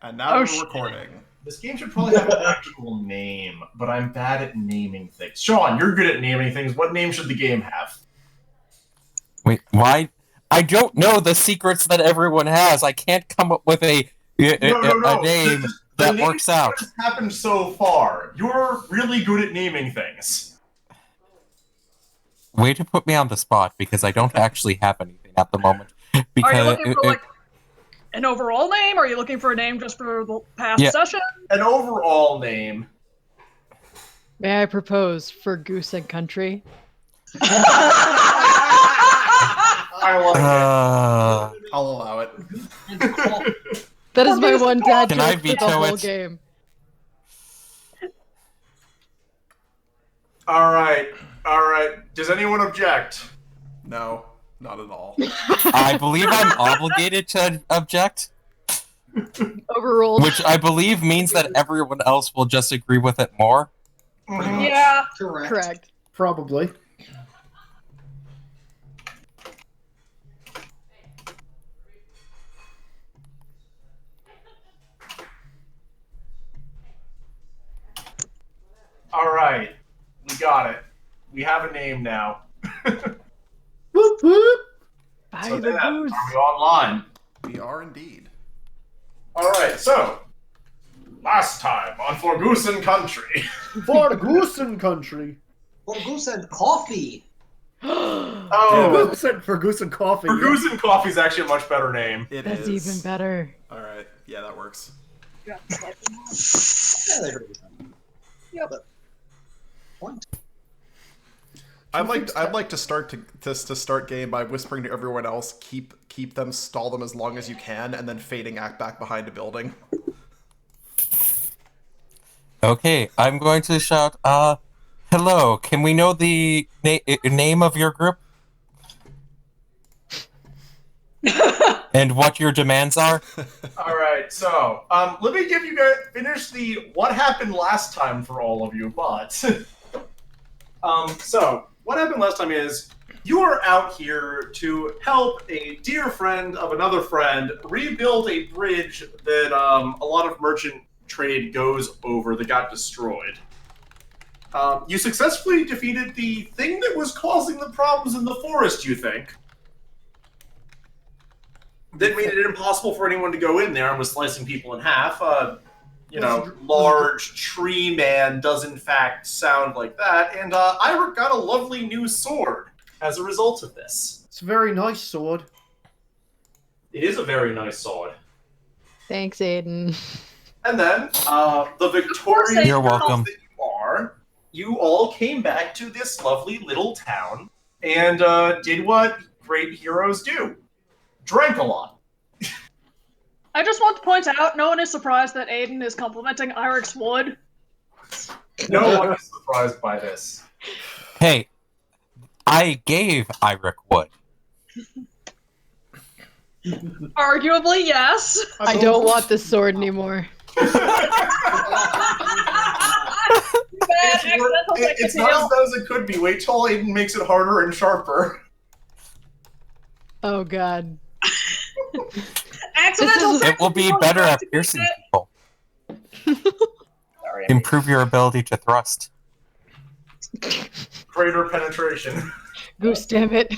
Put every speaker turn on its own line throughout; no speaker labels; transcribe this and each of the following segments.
And now we're recording.
This game should probably have an actual name, but I'm bad at naming things. Sean, you're good at naming things. What name should the game have?
Wait, why? I don't know the secrets that everyone has. I can't come up with a name that works out.
What has happened so far? You're really good at naming things.
Way to put me on the spot, because I don't actually have anything at the moment. Because
are you looking for an overall name? Or are you looking for a name just for the past session?
An overall name.
May I propose for Goose and Country?
I like
it. I'll allow it.
That is my one dad joke for the whole game.
All right. Does anyone object?
No, not at all.
I believe I'm obligated to object.
Overruled.
Which I believe means that everyone else will just agree with it more.
Yeah.
Correct.
Probably.
All right. We got it. We have a name now.
Whoop whoop.
So then, are we online?
We are indeed.
All right, so last time on For Goose and Country.
For Goose and Country.
For Goose and Coffee.
Oh,
For Goose and Coffee.
For Goose and Coffee is actually a much better name.
That's even better.
All right, yeah, that works.
Yeah, they heard it. Yeah, but point.
I'd like to start start game by whispering to everyone else, keep them, stall them as long as you can, and then fading act back behind a building.
Okay, I'm going to shout, hello, can we know the name of your group? And what your demands are?
All right, so let me give you guys finish the what happened last time for all of you, but so what happened last time is you are out here to help a dear friend of another friend rebuild a bridge that a lot of merchant trade goes over that got destroyed. You successfully defeated the thing that was causing the problems in the forest, you think. That made it impossible for anyone to go in there and was slicing people in half. Large tree man does in fact sound like that, and Ira got a lovely new sword as a result of this.
It's a very nice sword.
It is a very nice sword.
Thanks, Aiden.
And then, the victorious
You're welcome.
that you all came back to this lovely little town and did what great heroes do. Drank a lot.
I just want to point out, no one is surprised that Aiden is complimenting Irik's wood.
No one is surprised by this.
Hey, I gave Irik wood.
Arguably, yes.
I don't want this sword anymore.
It's not as bad as it could be. Wait till Aiden makes it harder and sharper.
Oh god.
It will be better at piercing people. Improve your ability to thrust.
Greater penetration.
Goose, damn it.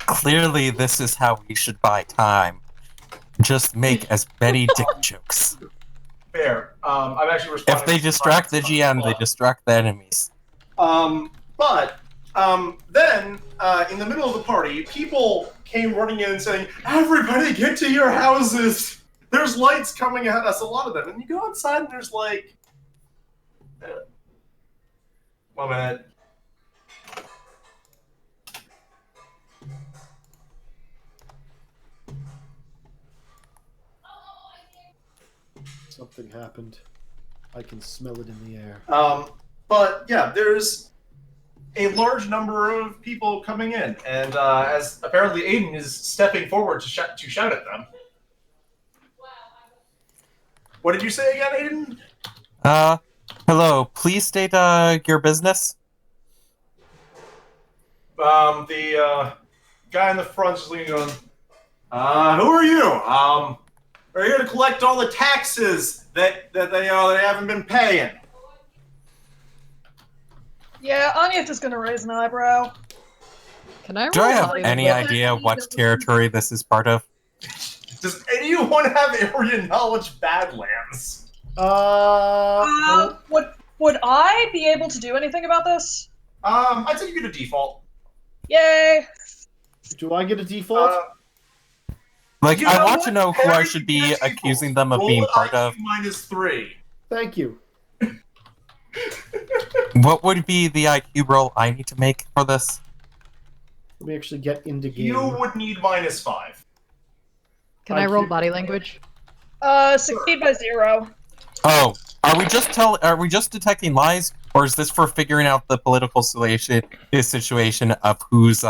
Clearly, this is how we should buy time. Just make as many dick jokes.
Fair. I'm actually responding.
If they distract the GM, they distract the enemies.
But then, in the middle of the party, people came running in and saying, "Everybody get to your houses! There's lights coming at us," a lot of them. And you go outside and there's like... 1 minute.
Something happened. I can smell it in the air.
But yeah, there's a large number of people coming in, and as apparently Aiden is stepping forward to shout at them. What did you say again, Aiden?
Hello. Please state your business.
The guy in the front is leaning on. Who are you? We're here to collect all the taxes that they haven't been paying.
Yeah, Anya is gonna raise an eyebrow.
Can I roll
Do I have
body
any
language?
idea what territory this is part of?
Does anyone have area knowledge Badlands?
Would I be able to do anything about this?
I'd say you get a default.
Yay!
Do I get a default?
Like,
You
I
know
want
what?
to know who I
Harry,
should
you
be
get a
accusing
default.
them of
Roll
being
an
part of.
IQ -3.
Thank you.
What would be the IQ roll I need to make for this?
Let me actually get into game.
You would need -5.
Can I roll body language?
Succeed by 0.
Oh, are we just detecting lies, or is this for figuring out the political situation of who's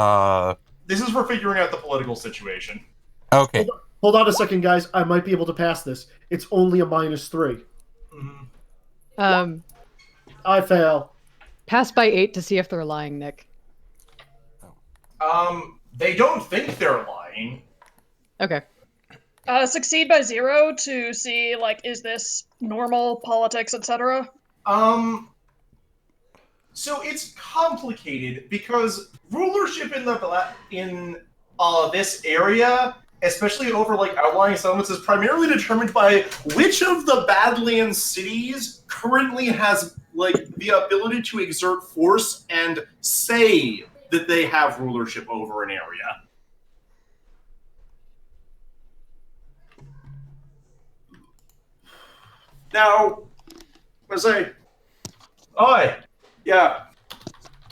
This is for figuring out the political situation.
Okay.
Hold on a second, guys. I might be able to pass this. It's only a -3. I fail.
Pass by 8 to see if they're lying, Nick.
They don't think they're lying.
Okay.
Succeed by 0 to see, like, is this normal, politics, etc.?
So it's complicated because rulership in this area, especially over like outlying settlements, is primarily determined by which of the Badlands cities currently has like the ability to exert force and say that they have rulership over an area. Now, I say, oi, yeah,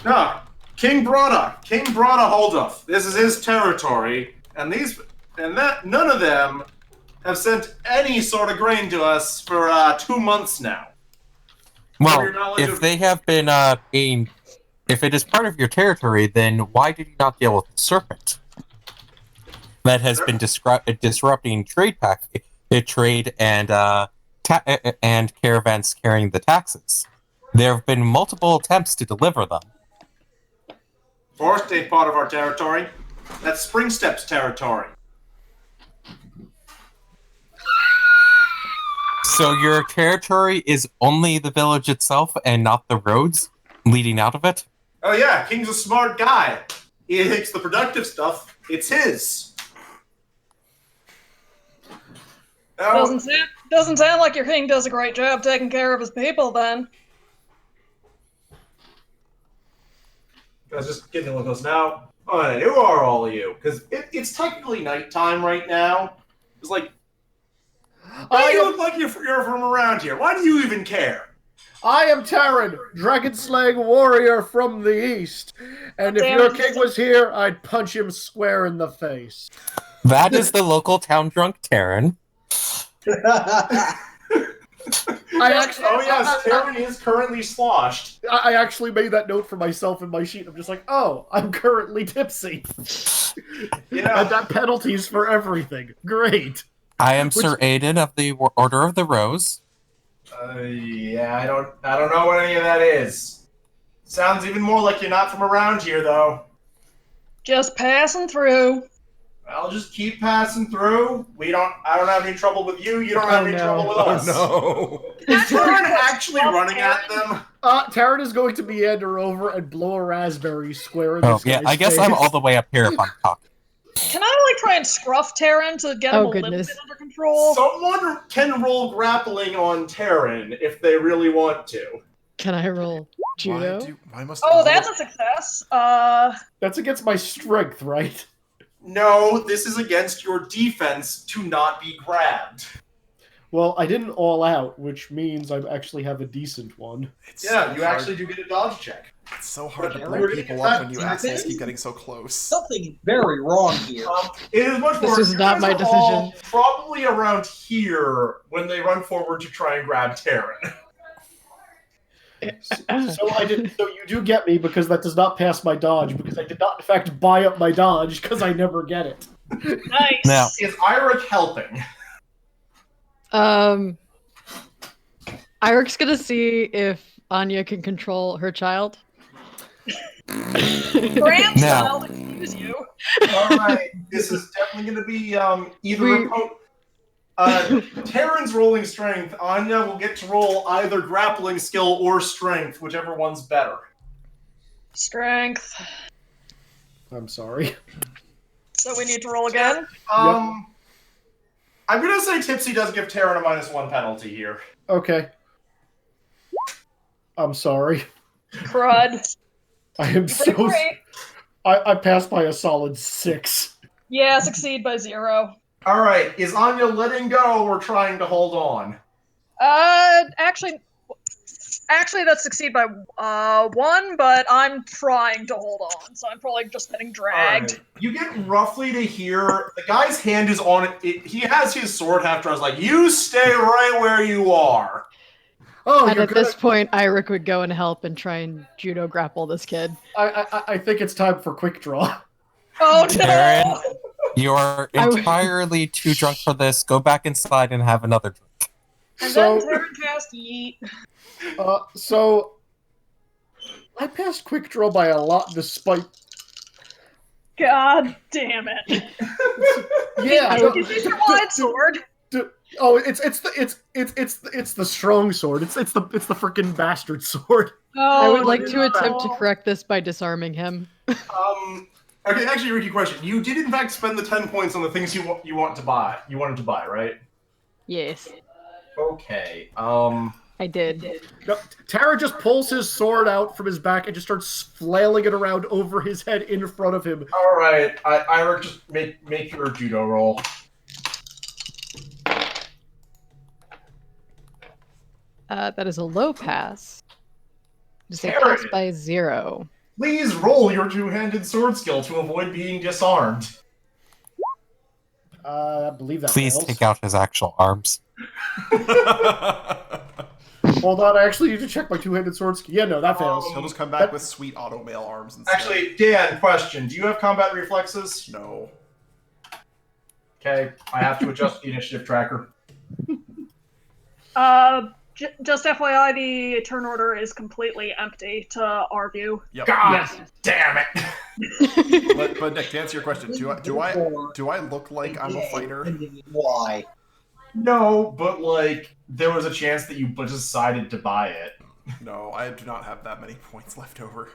no, King brought a hold of. This is his territory, and none of them have sent any sort of grain to us for 2 months now.
Well, if they have been if it is part of your territory, then why did you not deal with the serpent that has been disrupting trade and caravans carrying the taxes? There have been multiple attempts to deliver them.
Forest ain't part of our territory. That's Spring Steps territory.
So your territory is only the village itself and not the roads leading out of it?
Oh yeah, King's a smart guy. He takes the productive stuff. It's his.
Doesn't sound like your king does a great job taking care of his people, then.
I was just getting a look close now. Oh, who are all of you? Because it's technically nighttime right now. It's like, why do you look like you're from around here? Why do you even care?
I am Taryn, dragon-slaying warrior from the east. And if your king was here, I'd punch him square in the face.
That is the local town drunk Taryn.
Taryn is currently sloshed.
I actually made that note for myself in my sheet. I'm just like, oh, I'm currently tipsy.
Yeah.
And that penalties for everything. Great.
I am Sir Aiden of the Order of the Rose.
Yeah, I don't know what any of that is. Sounds even more like you're not from around here, though.
Just passing through.
I'll just keep passing through. I don't have any trouble with you. You don't have any trouble with us.
No.
Is Taryn actually running at them?
Taryn is going to meander over and blow a raspberry square in this guy's
I guess
face.
I'm all the way up here if I'm talking.
Can I like try and scruff Taryn to get him a little bit under control?
Someone can roll grappling on Taryn if they really want to.
Can I roll judo?
That's a success.
That's against my strength, right?
No, this is against your defense to not be grabbed.
Well, I didn't all out, which means I actually have a decent one.
You actually do get a dodge check.
It's so hard to bring people up when you assholes keep getting so close.
Something very wrong here.
It is much more.
This is not my decision.
Probably around here when they run forward to try and grab Taryn.
So you do get me because that does not pass my dodge because I did not in fact buy up my dodge because I never get it.
Nice.
Now, is Iric helping?
Irik's gonna see if Anya can control her child.
Grandchild, excuse you.
Alright, this is definitely going to be Terran's rolling strength. Anya will get to roll either grappling skill or strength, whichever one's better.
Strength.
I'm sorry.
So we need to roll again?
I'm going to say Tipsy does give Terran a -1 penalty here.
Okay. I'm sorry.
Crud.
I am so... I passed by a solid 6.
Yeah, succeed by 0.
Alright, is Anya letting go or trying to hold on?
Actually, that's succeed by 1, but I'm trying to hold on, so I'm probably just getting dragged.
Right. You get roughly to hear the guy's hand is on it. He has his sword half drawn. Like, you stay right where you are.
Oh,
and at this point, Irik would go and help and try and judo grapple this kid.
I think it's time for quick draw.
Oh no!
Terran, you're entirely too drunk for this. Go back inside and have another drink.
And then Terran cast Yeet.
So I passed quick draw by a lot, despite.
God damn it!
Yeah.
Is this your wide sword?
Oh, it's the strong sword. It's the freaking bastard sword.
Oh,
I would like to attempt to correct this by disarming him.
Okay, actually, Ricky, question. You did in fact spend the 10 points on the things you want to buy. You wanted to buy, right?
Yes.
Okay.
I did.
No, Tara just pulls his sword out from his back and just starts flailing it around over his head in front of him.
All right, Ira, just make your judo roll.
That is a low pass. Just a
Tara,
pass by 0.
Please roll your two-handed sword skill to avoid being disarmed.
I believe that
Please
fails.
take out his actual arms.
Hold on, I actually need to check my two-handed sword skill. Yeah, no, that fails.
He'll just come back with sweet auto mail arms instead.
Actually, Dan, question. Do you have combat reflexes?
No.
Okay, I have to adjust the initiative tracker.
Just FYI, the turn order is completely empty to our view.
Yep.
God damn it!
But Nick, to answer your question, do I look like I'm a fighter?
Why?
No, but like there was a chance that you decided to buy it.
No, I do not have that many points left over.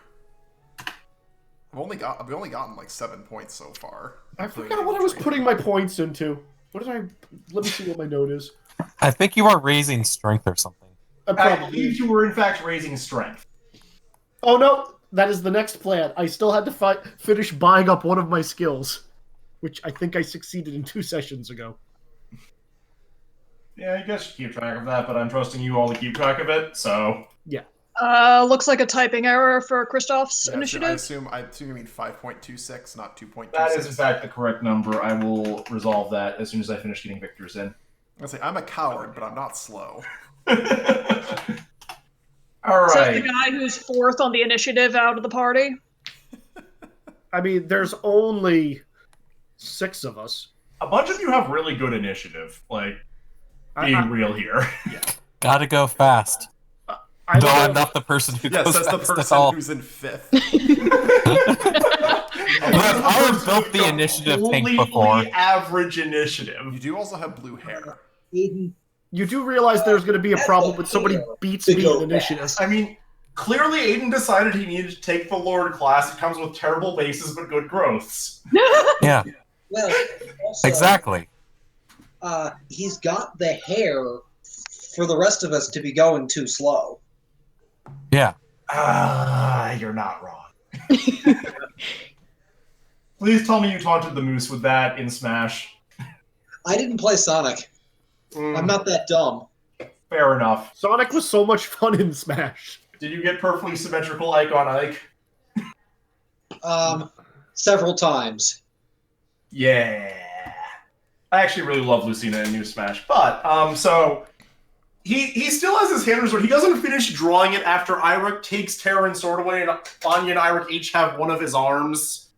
I've only gotten like 7 points so far.
I forgot what I was putting my points into. What did I? Let me see what my note is.
I think you are raising strength or something.
I believe you were in fact raising strength.
Oh no, that is the next plan. I still had to finish buying up one of my skills, which I think I succeeded in 2 sessions ago.
Yeah, I guess you keep track of that, but I'm trusting you all to keep track of it, so...
Yeah.
Looks like a typing error for Christoph's initiative.
I assume you mean 5.26, not 2.26.
That is in fact the correct number. I will resolve that as soon as I finish getting victors in.
I say I'm a coward, but I'm not slow.
All right.
So the guy who's 4th on the initiative out of the party.
I mean, there's only 6 of us.
A bunch of you have really good initiative, like being real here.
Yeah.
Gotta go fast. I'm not the person who goes
that's the
fast
person
at all.
who's in 5th.
I have built the initiative tank before.
Completely average initiative.
You do also have blue hair.
You do realize there's going to be a problem when somebody beats me in initiative.
I mean, clearly Aiden decided he needed to take the Lord class. It comes with terrible bases but good growths.
Yeah.
Well, also,
exactly.
He's got the hair for the rest of us to be going too slow.
Yeah.
You're not wrong. Please tell me you taunted the moose with that in Smash.
I didn't play Sonic. I'm not that dumb.
Fair enough.
Sonic was so much fun in Smash.
Did you get perfectly symmetrical Ike on Ike?
Several times.
Yeah. I actually really love Lucina in New Smash, but, so... He still has his hand on his sword. He doesn't finish drawing it after Irik takes Terran's sword away, and Anya and Irik each have one of his arms.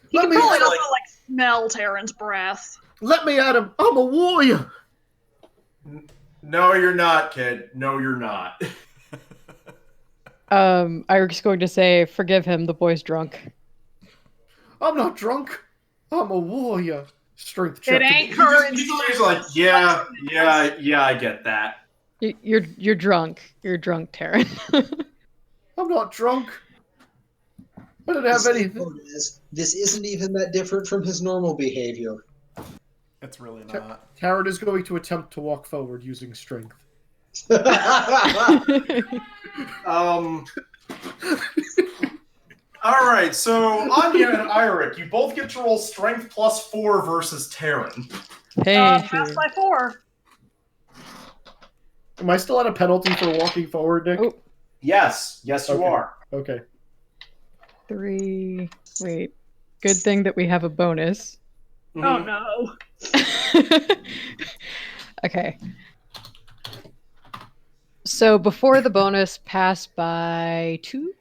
He can probably also, smell Terran's breath.
Let me at him. I'm a warrior.
No, you're not, kid. No, you're not.
Irik's going to say, forgive him, the boy's drunk.
I'm not drunk. I'm a warrior. Strength check.
It ain't her.
He's like, yeah, I get that.
You're drunk. You're drunk, Taryn.
I'm not drunk. I didn't have anything.
This isn't even that different from his normal behavior.
It's really not.
Taryn is going to attempt to walk forward using strength.
Alright, so Anya and Eirik, you both get to roll strength +4 versus Taryn.
Hey.
Passed by 4.
Am I still at a penalty for walking forward, Nick?
Oh.
Yes, you are.
Okay.
3. Wait. Good thing that we have a bonus.
Oh no.
Okay. So before the bonus, passed by 2?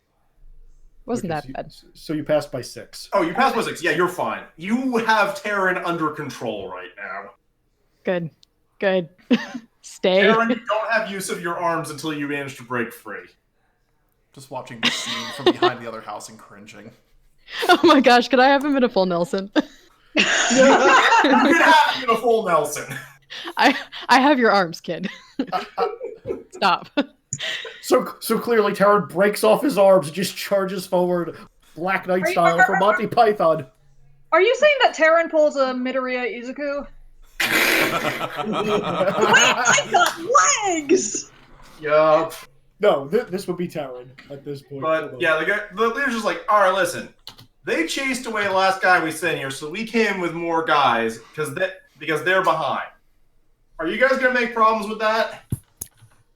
Wasn't that bad.
So you passed by 6.
Oh, you passed by 6. Yeah, you're fine. You have Taryn under control right now.
Good. Stay.
Taryn, you don't have use of your arms until you manage to break free.
Just watching the scene from behind the other house and cringing.
Oh my gosh, could I have him in a full Nelson?
You can have him in a full Nelson.
I have your arms, kid. Stop.
So clearly Taryn breaks off his arms and just charges forward, Black Knight style, from Monty Python.
Are you saying that Taryn pulls a Midoriya Izuku? Wait, I got legs!
Yup.
No, this would be Taryn at this point.
But yeah, the leader's just like, all right, listen. They chased away the last guy we sent here, so we came with more guys because they're behind. Are you guys gonna make problems with that?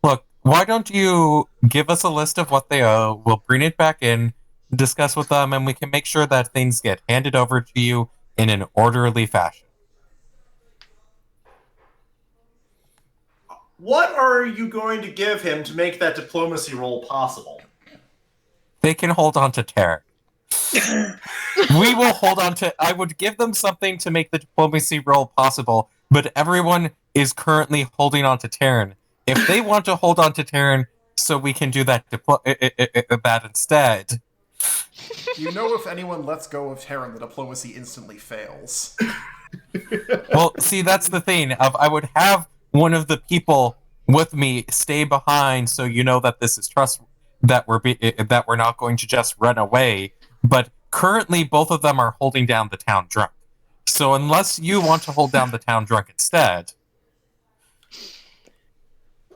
Look, why don't you give us a list of what they owe? We'll bring it back in, discuss with them, and we can make sure that things get handed over to you in an orderly fashion.
What are you going to give him to make that diplomacy roll possible?
They can hold on to Taryn. We will hold on to... I would give them something to make the diplomacy roll possible, but everyone is currently holding on to Taryn. If they want to hold on to Taryn so we can do that that instead...
You know, if anyone lets go of Taryn, the diplomacy instantly fails.
Well, see, that's the thing. I would have one of the people with me stay behind, so you know that this is trust, that we're not going to just run away. But currently, both of them are holding down the town drunk. So unless you want to hold down the town drunk instead,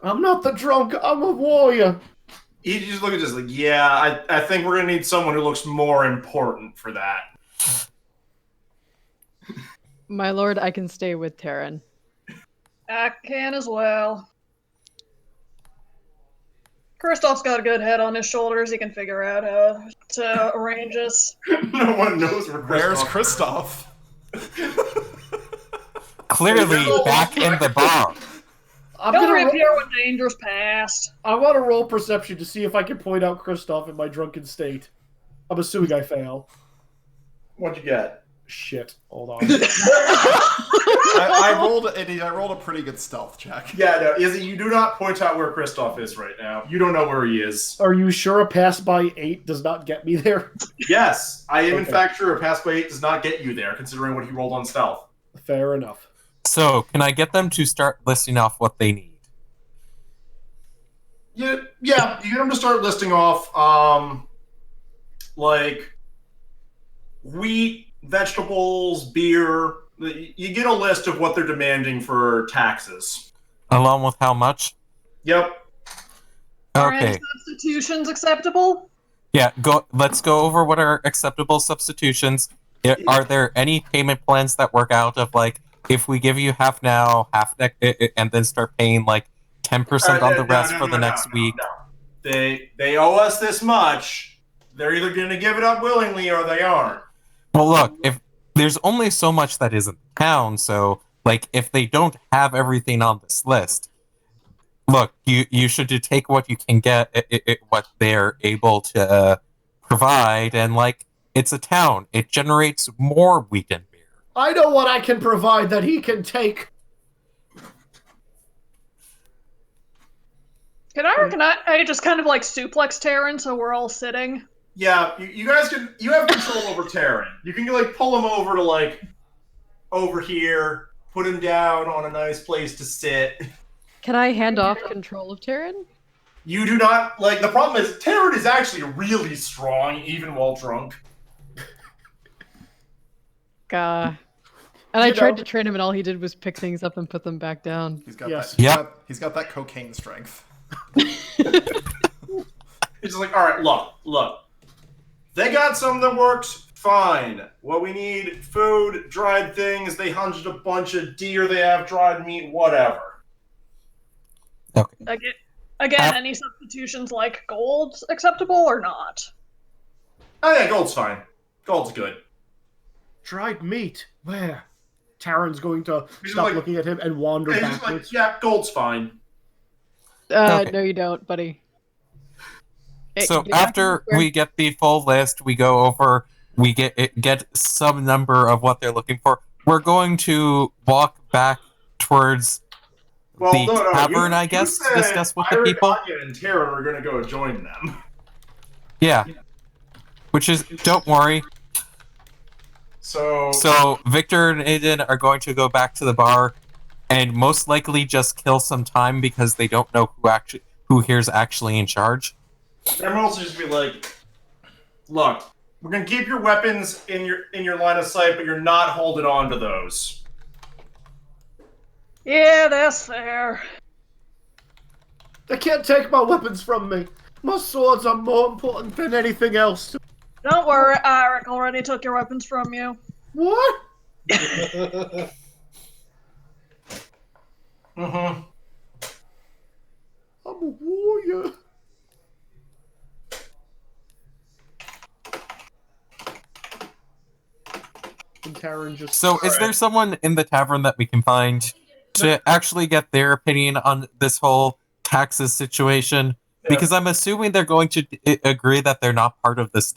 I'm not the drunk. I'm a warrior.
You just look at this like, yeah, I think we're gonna need someone who looks more important for that.
My lord, I can stay with Taryn.
I can as well. Kristoff's got a good head on his shoulders. He can figure out how to arrange this.
No one knows
Where's Kristoff?
clearly back in the bar.
Don't reappear when danger's past.
I want to roll perception to see if I can point out Kristoff in my drunken state. I'm assuming I fail.
What'd you get?
Shit. Hold on.
I rolled a pretty good stealth check.
Yeah, no, Izzy, you do not point out where Kristoff is right now. You don't know where he is.
Are you sure a pass by 8 does not get me there?
Yes, I am in fact sure a pass by 8 does not get you there, considering what he rolled on stealth.
Fair enough.
So, can I get them to start listing off what they need?
Yeah, you get them to start listing off, like, wheat, vegetables, beer. You get a list of what they're demanding for taxes.
Along with how much?
Yep.
Are
Okay.
any substitutions acceptable?
Yeah, let's go over what are acceptable substitutions. Are there any payment plans that work out of, like, if we give you half now, half next, and then start paying, like, 10% on the rest for the next week?
No. They owe us this much. They're either going to give it up willingly or they aren't.
Well, look, if there's only so much that is in town, so, like, if they don't have everything on this list, look, you should take what you can get, what they're able to provide, and, like, it's a town. It generates more wheat and beer.
I know what I can provide that he can take.
Can I just kind of like suplex Terran so we're all sitting?
Yeah, you guys can. You have control over Terran. You can like pull him over to like over here, put him down on a nice place to sit.
Can I hand off control of Terran?
You do not like. The problem is Terran is actually really strong, even while drunk.
And I tried to train him, and all he did was pick things up and put them back down.
He's got he's got that cocaine strength.
He's just like, all right, look. They got something that works fine. What we need, food, dried things. They hunted a bunch of deer. They have dried meat, whatever.
Okay.
Again, any substitutions like gold acceptable or not?
Oh yeah, gold's fine. Gold's good.
Dried meat. Where? Taran's going to
He's
stop
like-
looking at him and wander
And he's just
backwards.
like, yeah, gold's fine.
Okay.
No, you don't, buddy.
So after we get the full list, we go over, we get some number of what they're looking for. We're going to walk back towards the tavern, I guess, to discuss with the people.
Anya and Terran are going to go join them.
Yeah. Which is, don't worry. So Victor and Aiden are going to go back to the bar and most likely just kill some time because they don't know who here's actually in charge.
They're mostly just be like, look, we're gonna keep your weapons in your line of sight, but you're not holding on to those.
Yeah, that's fair.
They can't take my weapons from me. My swords are more important than anything else.
Don't worry, Eric already took your weapons from you.
What?
Mm-hmm.
I'm a warrior. And Taran just...
So is there someone in the tavern that we can find to actually get their opinion on this whole taxes situation? Because I'm assuming they're going to agree that they're not part of this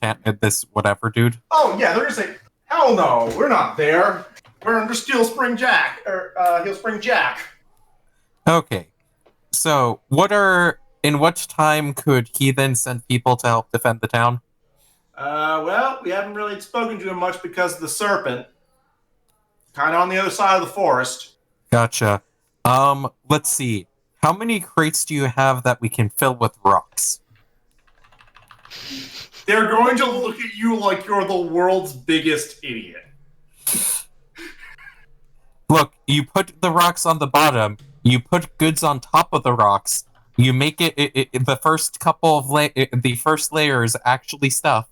whatever, dude.
Oh yeah, they're gonna say, hell no, we're not there. We're under Steel Spring Jack or Heel Spring Jack.
Okay. So in what time could he then send people to help defend the town?
Well, we haven't really spoken to him much because of the serpent. Kind of on the other side of the forest.
Gotcha. Let's see. How many crates do you have that we can fill with rocks?
They're going to look at you like you're the world's biggest idiot.
Look, you put the rocks on the bottom, you put goods on top of the rocks, you make it the first couple of the first layer is actually stuff.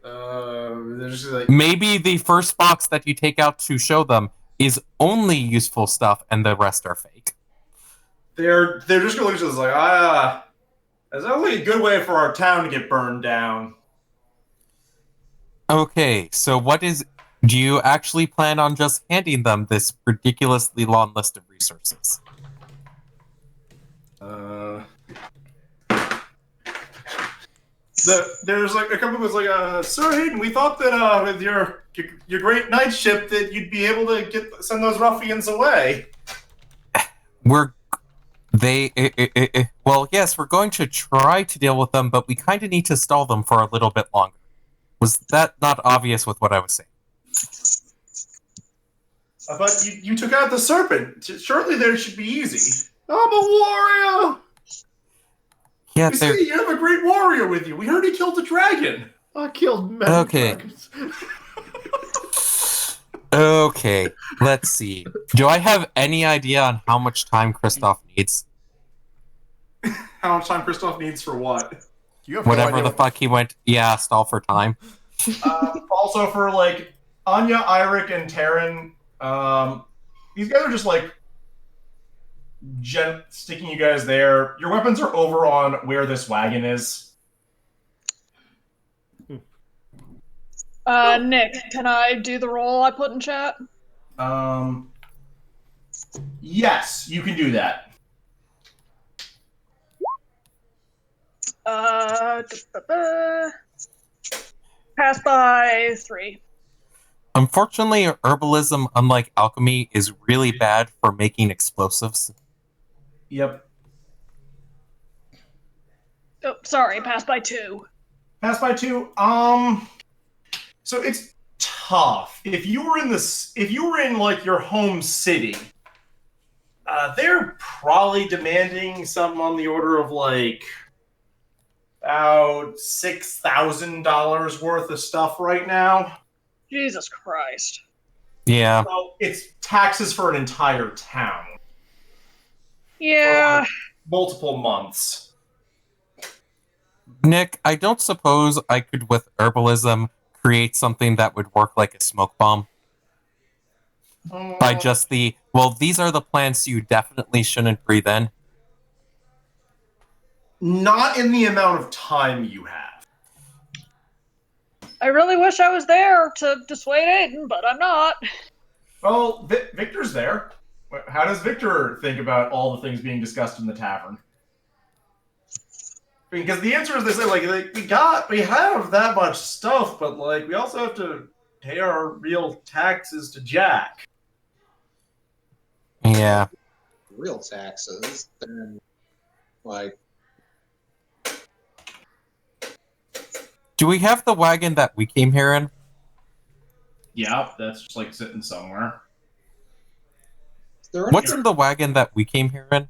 They're just like,
Maybe the first box that you take out to show them is only useful stuff and the rest are fake.
they're just gonna look at us like, that's only a good way for our town to get burned down.
Okay, so do you actually plan on just handing them this ridiculously long list of resources?
There's like a couple of us like, Sir Hayden, we thought that with your great night ship that you'd be able to send those ruffians away.
Well, yes, we're going to try to deal with them, but we kind of need to stall them for a little bit longer. Was that not obvious with what I was saying?
But you took out the serpent. Surely there should be easy.
I'm a warrior!
Yeah,
You see, you have a great warrior with you. We heard he killed a dragon.
I killed many dragons.
Okay, let's see. Do I have any idea on how much time Kristoff needs?
How much time Kristoff needs for what?
You have
Whatever
no
the
idea.
fuck he went, stall for time.
Also for like Anya, Eirik, and Terran, these guys are just like sticking you guys there. Your weapons are over on where this wagon is.
Nick, can I do the roll I put in chat?
Yes, you can do that.
Pass by 3.
Unfortunately, herbalism, unlike alchemy, is really bad for making explosives.
Yep.
sorry, pass by 2.
Pass by 2. So it's tough. If you were in like your home city, they're probably demanding something on the order of like about $6,000 worth of stuff right now.
Jesus Christ.
Yeah.
So it's taxes for an entire town.
Yeah.
For like multiple months.
Nick, I don't suppose I could, with herbalism, create something that would work like a smoke bomb? By just these are the plants you definitely shouldn't breathe in.
Not in the amount of time you have.
I really wish I was there to dissuade Aiden, but I'm not.
Well, Victor's there. How does Victor think about all the things being discussed in the tavern? Because the answer is, they say, like we have that much stuff, but like we also have to pay our real taxes to Jack.
Yeah.
Real taxes, then like.
Do we have the wagon that we came here in?
Yeah, that's just like sitting somewhere.
What's in the wagon that we came here in?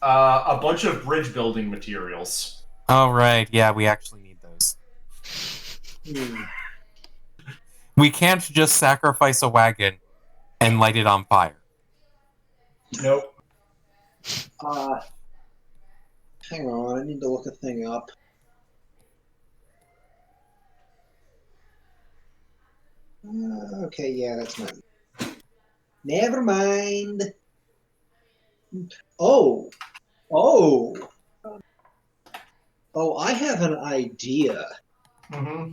A bunch of bridge building materials.
Oh, right. Yeah, we actually need those. We can't just sacrifice a wagon and light it on fire.
Nope.
Hang on, I need to look a thing up. Okay, yeah, that's not. Never mind. Oh, I have an idea.
Mm-hmm.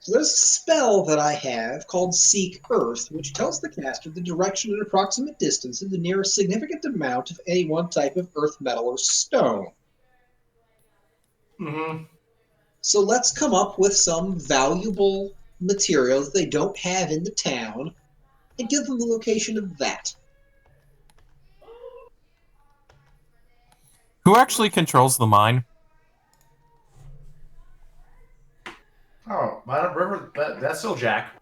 So there's a spell that I have called Seek Earth, which tells the caster the direction and approximate distance of the nearest significant amount of any one type of earth, metal, or stone.
Mm-hmm.
So let's come up with some valuable materials they don't have in the town and give them the location of that.
Who actually controls the mine?
Oh, River, that's still Jack.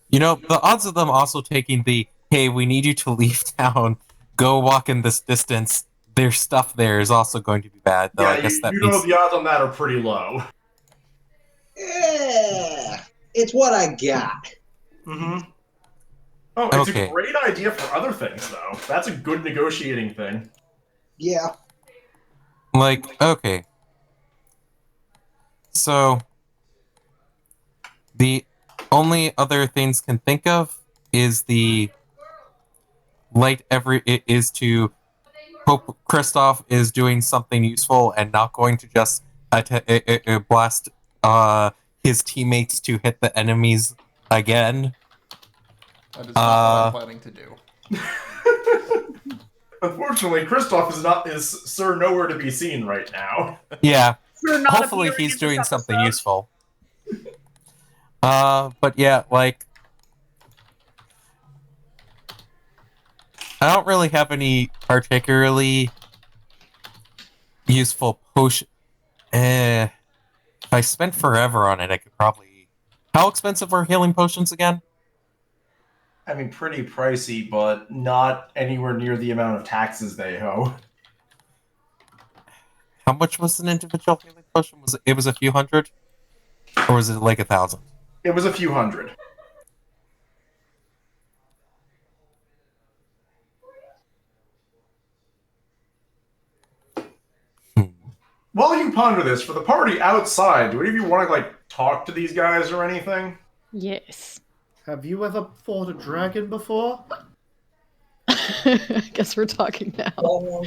You know, the odds of them also taking hey, we need you to leave town, go walk in this distance, there's stuff there is also going to be bad. Though
Yeah,
I guess that
you
means...
know the odds on that are pretty low.
Yeah, it's what I got.
Mm-hmm. Oh, it's
Okay.
a great idea for other things, though. That's a good negotiating thing.
Yeah.
Like, okay. So, the only other things can think of is to hope Kristoff is doing something useful and not going to just blast his teammates to hit the enemies again.
That is not what I'm planning to do.
Unfortunately, Kristoff is Sir Nowhere to be seen right now.
Yeah.
Not
Hopefully he's doing something useful. But yeah, like... I don't really have any particularly useful potion. If I spent forever on it, I could probably... How expensive are healing potions again?
I mean, pretty pricey, but not anywhere near the amount of taxes they owe.
How much was an individual healing potion? It was a few hundred? Or was it like 1,000?
It was a few hundred. While you ponder this, for the party outside, do any of you want to, like, talk to these guys or anything?
Yes.
Have you ever fought a dragon before?
I guess we're talking now.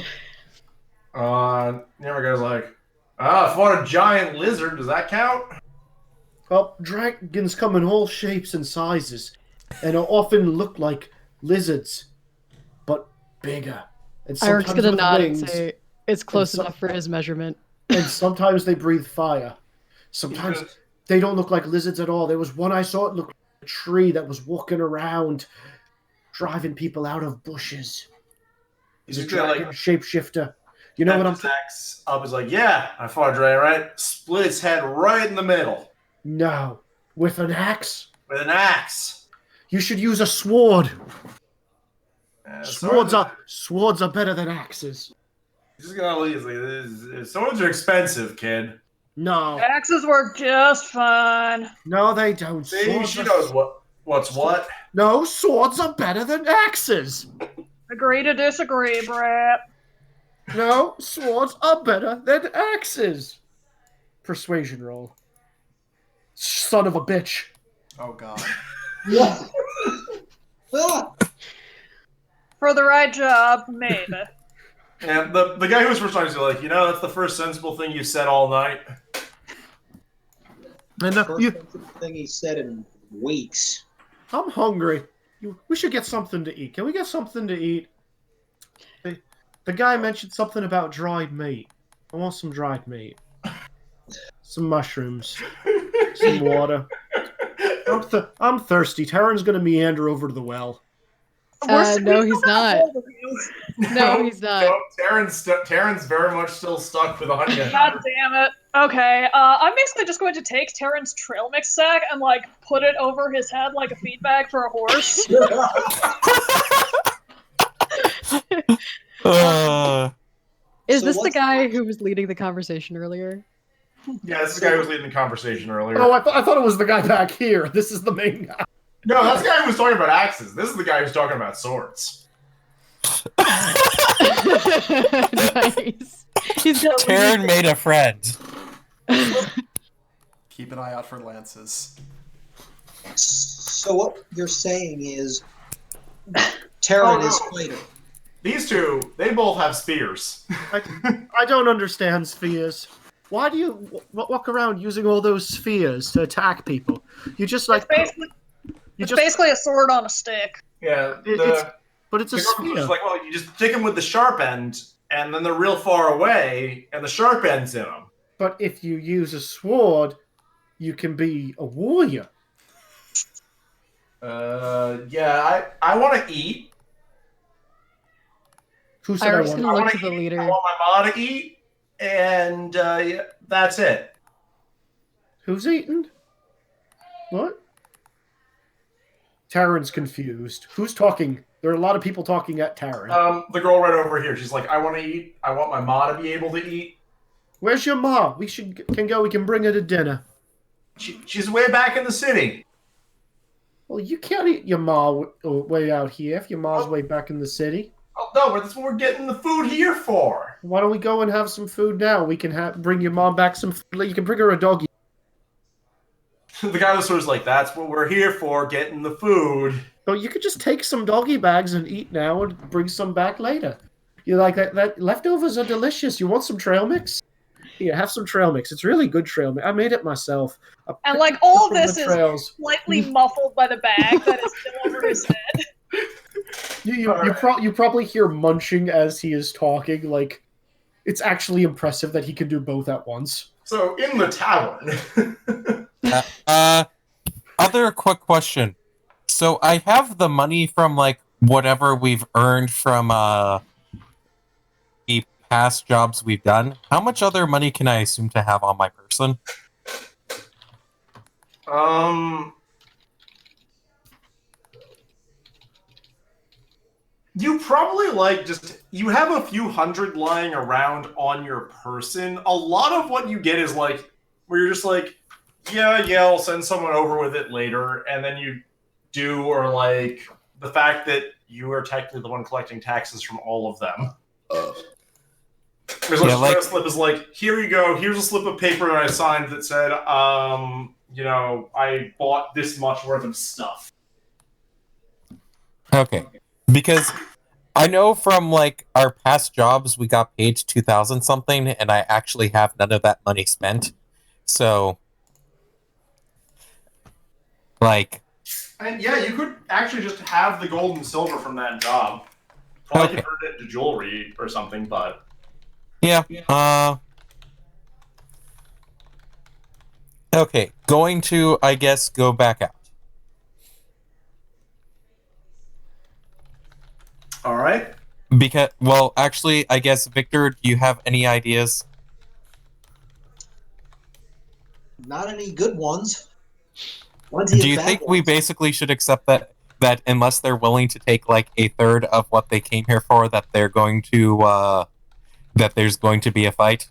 Never goes like, I fought a giant lizard, does that count?
Well, dragons come in all shapes and sizes, and often look like lizards, but bigger. And
Irik's gonna
with
nod
wings,
and say it's close enough for his measurement.
and sometimes they breathe fire. Sometimes they don't look like lizards at all. There was one I saw, it looked like a tree that was walking around, driving people out of bushes. He's a
gonna,
dragon shapeshifter. You know what I'm saying?
Up is like, yeah, I fought a dragon, right? Split its head right in the middle.
No. With an axe?
With an axe.
You should use a sword.
Swords
Swords are better than axes.
Just gonna leave. Swords are expensive, kid.
No.
Axes work just fine.
No, they don't.
See, she knows what's what.
No, swords are better than axes.
Agree to disagree, Brett.
No, swords are better than axes. Persuasion roll. Son of a bitch.
Oh god.
For the right job, maybe.
And the guy who was responding to like, that's the first sensible thing you said all night.
And
thing he said in weeks.
I'm hungry. We should get something to eat. Can we get something to eat? The guy mentioned something about dried meat. I want some dried meat. Some mushrooms. Some water. I'm thirsty. Taran's gonna meander over to the well.
No, he's not. No, he's not.
No, Taran's very much still stuck with onion.
God damn it. Okay, I'm basically just going to take Taran's trail mix sack and, put it over his head like a feed bag for a horse.
Is this the guy who was leading the conversation earlier?
Yeah, this is the guy who was leading the conversation earlier.
Oh, I thought it was the guy back here. This is the main guy.
No, that's the guy who was talking about axes. This is the guy who's talking about swords.
Nice.
Taran made a friend.
Keep an eye out for lances.
So what you're saying is Taran is fighting.
These two, they both have spears.
I don't understand spheres. Why do you walk around using all those spheres to attack people? You just
It's basically a sword on a stick.
Yeah,
but it's a sphere.
Like, well, you just stick them with the sharp end, and then they're real far away, and the sharp end's in them.
But if you use a sword, you can be a warrior.
Yeah, I want to eat.
Who said I
was going to look to the leader.
I want my ma to eat, and yeah, that's it.
Who's eating? What? Taran's confused. Who's talking? There are a lot of people talking at Taran.
The girl right over here. She's like, I want to eat. I want my ma to be able to eat.
Where's your ma? We can go. We can bring her to dinner.
She's way back in the city.
Well, you can't eat your ma way out here if your ma's way back in the city.
Oh, no, that's what we're getting the food here for.
Why don't we go and have some food now? We can bring your mom back some food. You can bring her a doggy.
The guy was sort of like, that's what we're here for, getting the food.
So you could just take some doggy bags and eat now and bring some back later. You like that leftovers are delicious. You want some trail mix? Here, have some trail mix. It's really good trail mix. I made it myself.
And all this is slightly muffled by the bag that is still over his head.
You probably hear munching as he is talking. Like, it's actually impressive that he can do both at once.
So, in the tavern...
Other quick question. So I have the money from whatever we've earned from the past jobs we've done. How much other money can I assume to have on my person?
You probably you have a few hundred lying around on your person. A lot of what you get is where you're just yeah, I'll send someone over with it later, and then you do, or the fact that you are technically the one collecting taxes from all of them. There's a slip is here you go, here's a slip of paper that I signed that said, I bought this much worth of stuff.
Okay. Because I know from our past jobs we got paid 2,000 something, and I actually have none of that money spent. So
and yeah, you could actually just have the gold and silver from that job. Probably convert it into jewelry or something, but
yeah. Okay, going to, I guess, go back out.
All right.
Because, well, actually, I guess, Victor, do you have any ideas?
Not any good ones. Plenty
Do
of
you
bad
think we
ones.
basically should accept that unless they're willing to take like a third of what they came here for, that they're going to that there's going to be a fight?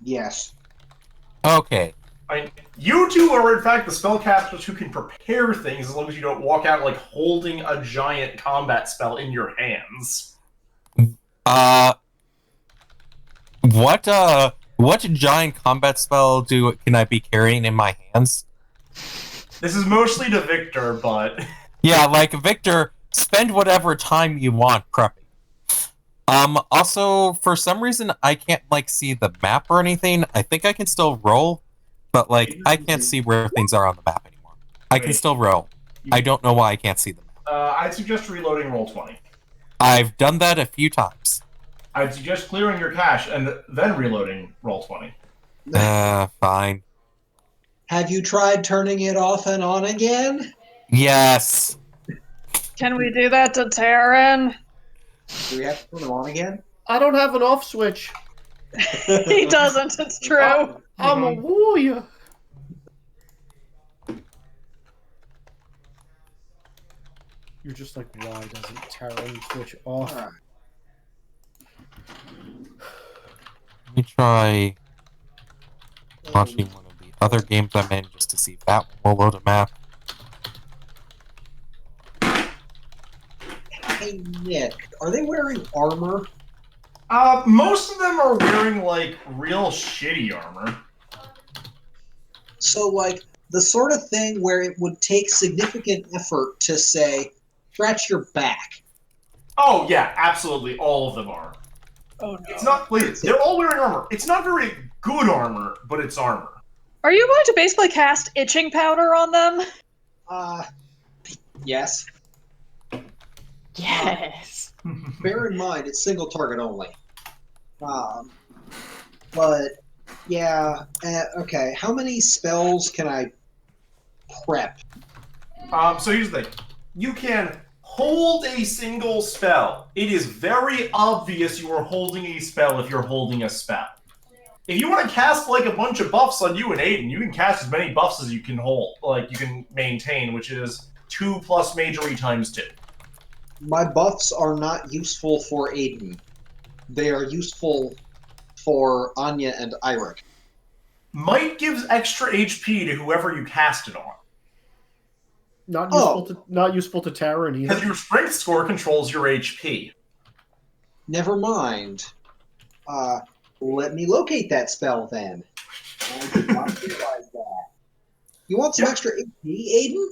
Yes.
Okay.
You two are in fact the spellcasters who can prepare things as long as you don't walk out like holding a giant combat spell in your hands.
What giant combat spell can I be carrying in my hands?
This is mostly to Victor, but
Yeah, like Victor, spend whatever time you want prepping. Also, for some reason, I can't like see the map or anything. I think I can still roll, but like I can't see where things are on the map anymore. I can still roll. I don't know why I can't see the map.
I'd suggest reloading roll 20.
I've done that a few times.
I'd suggest clearing your cache and then reloading roll 20.
Fine.
Have you tried turning it off and on again?
Yes.
Can we do that to Taryn?
Do we have to turn it on again?
I don't have an off switch.
He doesn't, it's true.
I'm a warrior. You're just like, why doesn't Taron switch off?
Alright.
Let me try watching one of the other games I'm in just to see if that one will load a map.
Hey, Nick, are they wearing armor?
Most of them are wearing like real shitty armor.
So, like, the sort of thing where it would take significant effort to, say, scratch your back.
Oh yeah, absolutely, all of them are.
Oh no.
It's not. Wait, they're all wearing armor. It's not very good armor, but it's armor.
Are you going to basically cast itching powder on them?
Yes.
Yes.
Bear in mind, it's single target only. But, yeah, okay. How many spells can I prep?
So here's the thing. You can hold a single spell. It is very obvious you are holding a spell if you're holding a spell. If you want to cast like a bunch of buffs on you and Aiden, you can cast as many buffs as you can hold, like you can maintain, which is 2 plus majory times 2.
My buffs are not useful for Aiden. They are useful for Anya and Eirik.
Might gives extra HP to whoever you cast it on.
Not useful to Taron either.
Because your strength score controls your HP.
Never mind. Let me locate that spell then. I did not realize that. You want some extra HP, Aiden?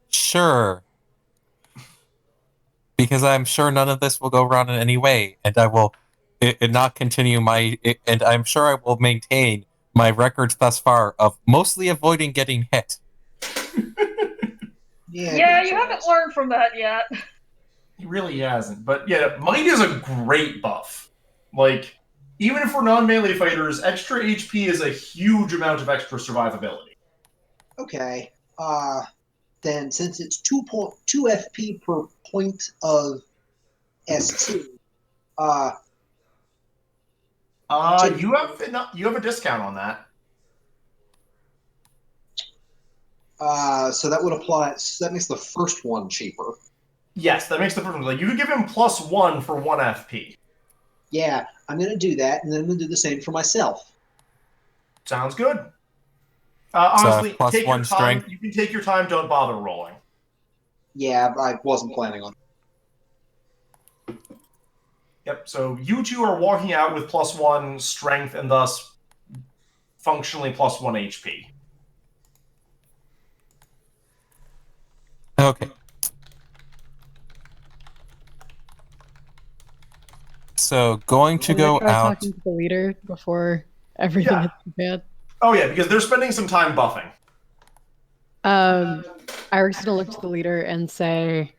Sure. Because I'm sure none of this will go wrong in any way, and I will not continue and I'm sure I will maintain my records thus far of mostly avoiding getting hit.
Yeah, you haven't learned from that yet.
He really hasn't. But yeah, Might is a great buff. Like, even for non-melee fighters, extra HP is a huge amount of extra survivability.
Okay. Then since it's 2 FP per point of S2,
you have a discount on that.
So that would apply. So that makes the first one cheaper.
Yes, that makes the first one. Like, you could give him +1 for 1 FP.
Yeah, I'm gonna do that, and then I'm gonna do the same for myself.
Sounds good. Honestly,
plus
take
1
your time.
strength.
You can take your time. Don't bother rolling.
Yeah, I wasn't planning on.
Yep. So you two are walking out with +1 strength and thus functionally +1 HP.
Okay. So going to go
Try
out.
talking to the leader before everything
Yeah.
hits the fan.
Oh yeah, because they're spending some time buffing.
Irik's gonna look to the leader and say,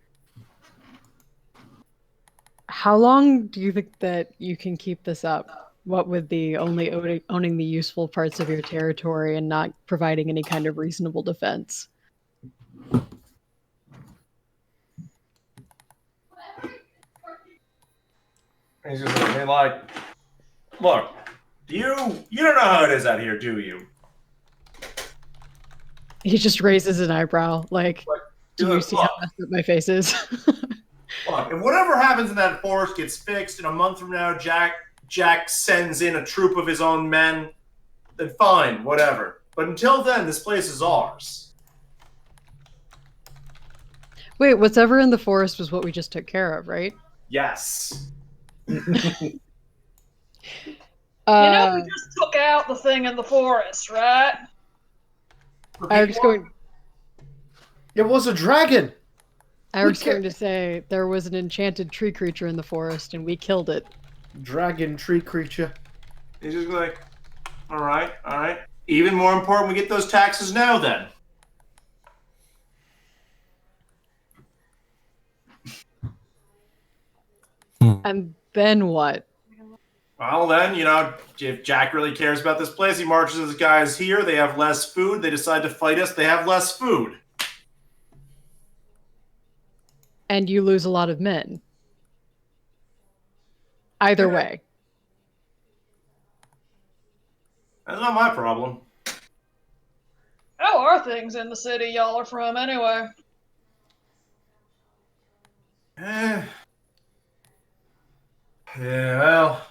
"How long do you think that you can keep this up? What with the only owning the useful parts of your territory and not providing any kind of reasonable defense?"
He's just looking at me like, look, you don't know how it is out here, do you?
He just raises an eyebrow, like, do you see how messed up my face is?
Look, if whatever happens in that forest gets fixed, in a month from now, Jack sends in a troop of his own men, then fine, whatever. But until then, this place is ours.
Wait, whatever in the forest was what we just took care of, right?
Yes.
You know, we just took out the thing in the forest, right?
I was going.
It was a dragon.
I was going to say there was an enchanted tree creature in the forest, and we killed it.
Dragon tree creature.
He's just like, all right. Even more important, we get those taxes now, then.
And then what?
Well, then, if Jack really cares about this place, he marches his guys here. They have less food. They decide to fight us. They have less food.
And you lose a lot of men. Either way.
That's not my problem.
How are things in the city y'all are from, anyway?
Yeah, well...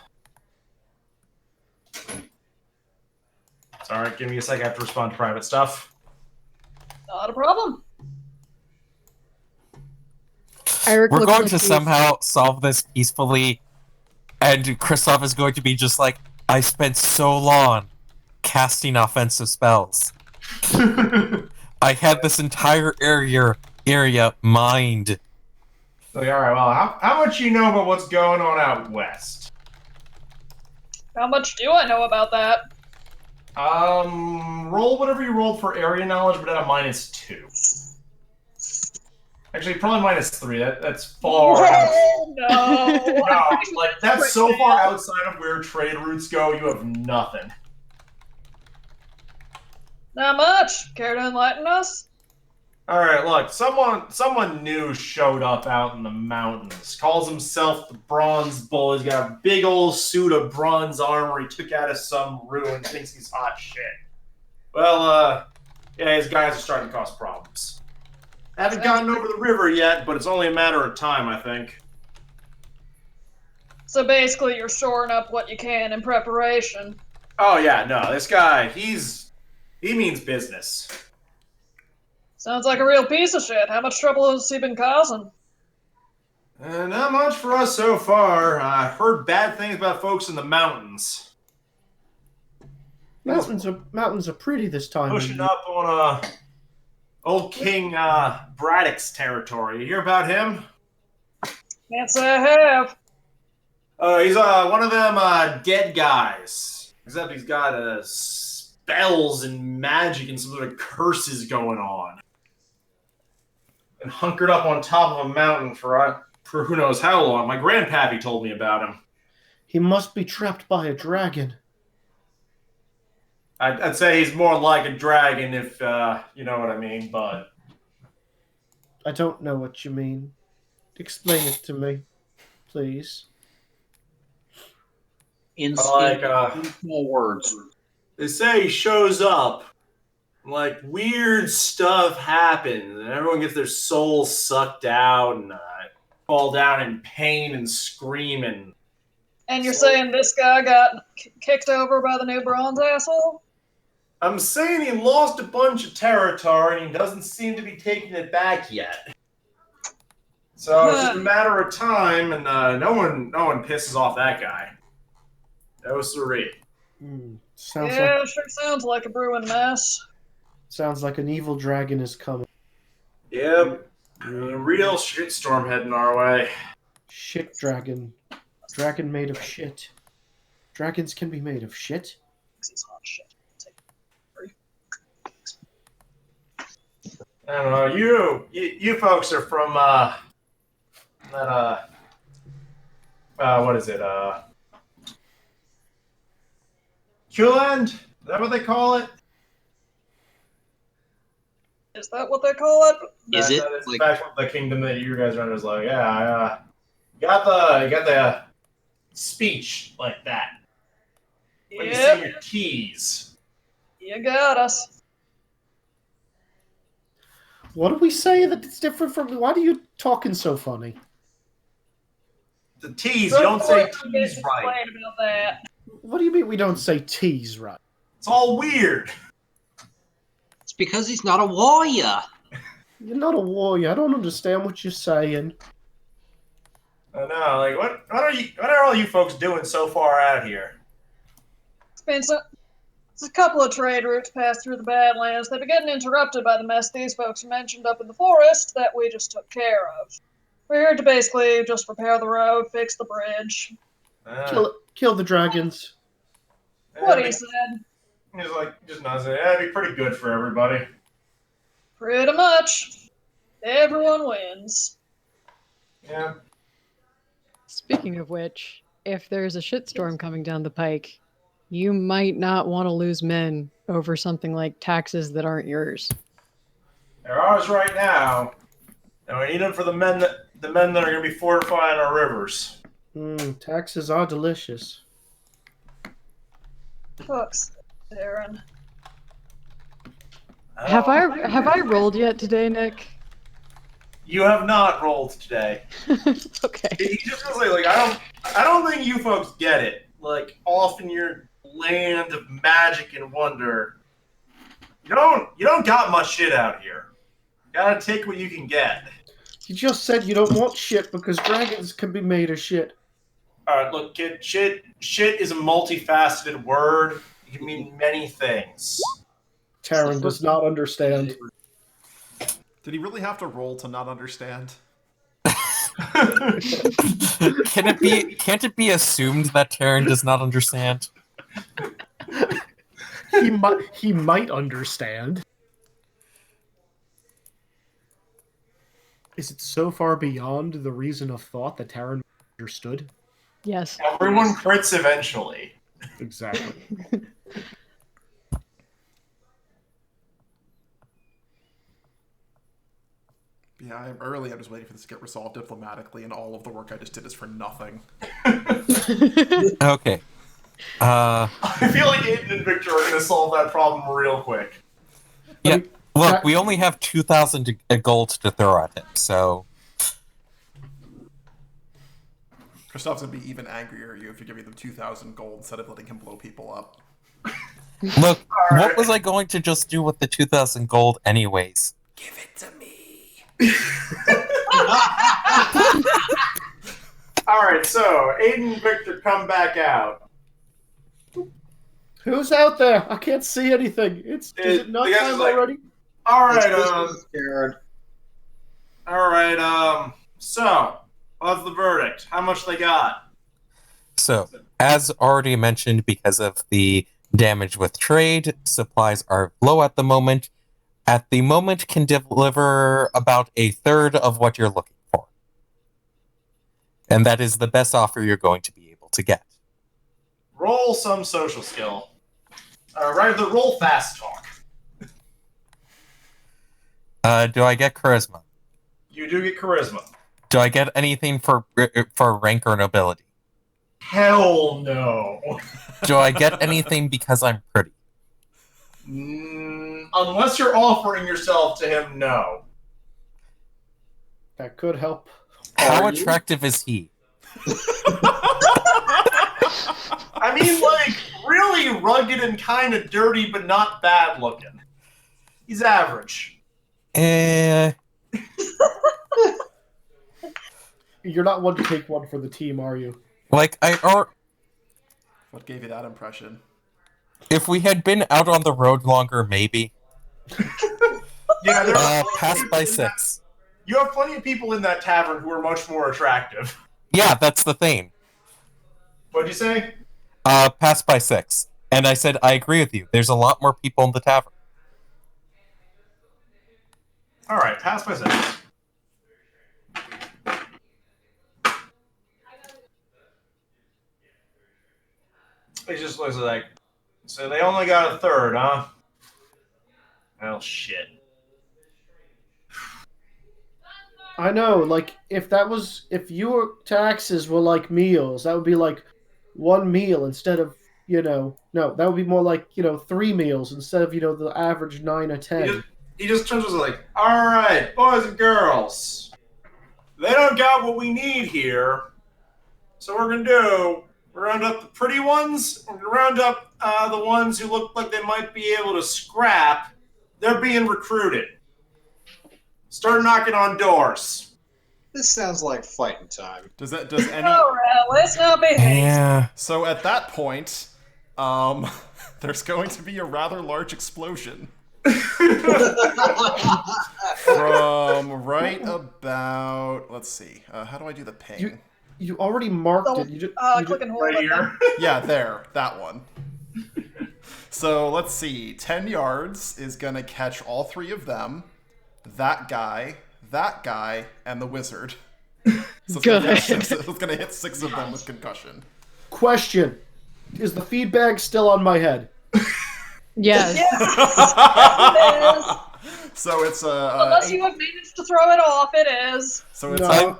Sorry, give me a sec. I have to respond to private stuff.
Not a problem.
We're going to somehow solve this peacefully, and Kristoff is going to be just like, I spent so long casting offensive spells. I had this entire area mined.
Like, all right, well, how much you know about what's going on out west?
How much do I know about that?
Roll whatever you rolled for area knowledge, but at a -2. Actually, probably -3. That's far.
Oh, no.
No, like that's so far outside of where trade routes go. You have nothing.
Not much. Care to enlighten us?
All right, look. Someone new showed up out in the mountains. Calls himself the Bronze Bull. He's got a big old suit of bronze armor. He took out of some ruin. Thinks he's hot shit. Well, yeah, his guys are starting to cause problems. Haven't gotten over the river yet, but it's only a matter of time, I think.
So basically, you're shoring up what you can in preparation.
Oh yeah, no, this guy, he means business.
Sounds like a real piece of shit. How much trouble has he been causing?
Not much for us so far. I heard bad things about folks in the mountains.
Mountains are pretty this time.
Pushing up on old King Braddock's territory. You hear about him?
Can't say I have.
He's one of them dead guys. Except he's got spells and magic and some sort of curses going on. And hunkered up on top of a mountain for who knows how long. My grandpappy told me about him.
He must be trapped by a dragon.
I'd say he's more like a dragon if you know what I mean, but...
I don't know what you mean. Explain it to me, please.
In small words.
They say he shows up, like weird stuff happens, and everyone gets their soul sucked out and fall down in pain and screaming.
And you're saying this guy got kicked over by the new bronze asshole?
I'm saying he lost a bunch of territory and he doesn't seem to be taking it back yet. So it's just a matter of time, and no one pisses off that guy. No siree.
Sure sounds like a brewing mess.
Sounds like an evil dragon is coming.
Yep. A real shitstorm heading our way.
Shit dragon. Dragon made of shit. Dragons can be made of shit?
It's hot shit.
I don't know. You folks are from that what is it? Qland? Is that what they call it?
Is that what they call it?
Is it?
That is in fact what the kingdom that you guys run is like. Yeah, you got speech like that. Let me see
Yep,
your keys.
you got us.
What do we say that it's different from? Why are you talking so funny?
The T's, you don't say T's right.
Explain about that.
What do you mean we don't say T's right?
It's all weird.
It's because he's not a warrior.
You're not a warrior. I don't understand what you're saying.
I know, like what are all you folks doing so far out here?
It's a couple of trade routes passed through the Badlands. They've been getting interrupted by the mess these folks mentioned up in the forest that we just took care of. We're here to basically just repair the road, fix the bridge.
Kill the dragons.
What he said.
He's like, just nods. That'd be pretty good for everybody.
Pretty much. Everyone wins.
Yeah.
Speaking of which, if there's a shitstorm coming down the pike, you might not want to lose men over something like taxes that aren't yours.
They're ours right now, and we need them for the men that are going to be fortifying our rivers.
Taxes are delicious.
Fucks, Aaron.
Have I rolled yet today, Nick?
You have not rolled today.
Okay.
He just was like I don't think you folks get it. Like off in your land of magic and wonder, you don't got much shit out here. You gotta take what you can get.
You just said you don't want shit because dragons can be made of shit.
Alright, look, kid, shit is a multifaceted word. It can mean many things.
Taryn does not understand.
Did he really have to roll to not understand?
Can't it be assumed that Taryn does not understand?
He might understand. Is it so far beyond the reason of thought that Taryn understood?
Yes.
Everyone crits eventually.
Exactly.
Yeah, I'm just waiting for this to get resolved diplomatically, and all of the work I just did is for nothing.
Okay.
I feel like Aiden and Victor are going to solve that problem real quick.
Yeah. Look, we only have 2,000 gold to throw at him, so...
Kristoff's going to be even angrier at you if you give me them 2,000 gold instead of letting him blow people up.
Look, what was I going to just do with the 2,000 gold anyways?
Give it to me.
Alright, so Aiden and Victor come back out.
Who's out there? I can't see anything. Is it not
the guy's
time
like,
already?
Alright, so, what's the verdict? How much they got?
So, as already mentioned, because of the damage with trade, supplies are low at the moment. At the moment, can deliver about a third of what you're looking for. And that is the best offer you're going to be able to get.
Roll some social skill. Roll fast talk.
Do I get charisma?
You do get charisma.
Do I get anything for rank or nobility?
Hell no.
Do I get anything because I'm pretty?
Unless you're offering yourself to him, no.
That could help.
How attractive is he?
I mean, like, really rugged and kind of dirty, but not bad looking. He's average.
You're not one to take one for the team, are you?
Like,
What gave you that impression?
if we had been out on the road longer, maybe.
Yeah, there are
passed by 6.
You have plenty of people in that tavern who are much more attractive.
Yeah, that's the thing.
What'd you say?
Passed by 6. And I said, I agree with you. There's a lot more people in the tavern.
Alright, pass by 6. He just looks like, so they only got a third, huh? Well, shit.
I know, like, if your taxes were like meals, that would be like 1 meal instead of, no, that would be more like, 3 meals instead of, the average 9 or 10.
He just turns to us like, all right, boys and girls, they don't got what we need here. So what we're going to do, we're round up the pretty ones, we're going to round up the ones who look like they might be able to scrap. They're being recruited. Start knocking on doors.
This sounds like fighting time.
Does any?
All right, let's not be hasty.
Yeah.
So at that point, there's going to be a rather large explosion. From right about, let's see, how do I do the ping?
You already marked it.
Click and hold
Right
button.
here.
Yeah, there, that one. So let's see, 10 yards is gonna catch all 3 of them, that guy, and the wizard. So it's gonna hit 6 of them with concussion.
Question: is the feed bag still on my head?
Yes.
Yes.
So it's
Unless you have managed to throw it off, it is.
So it's
No.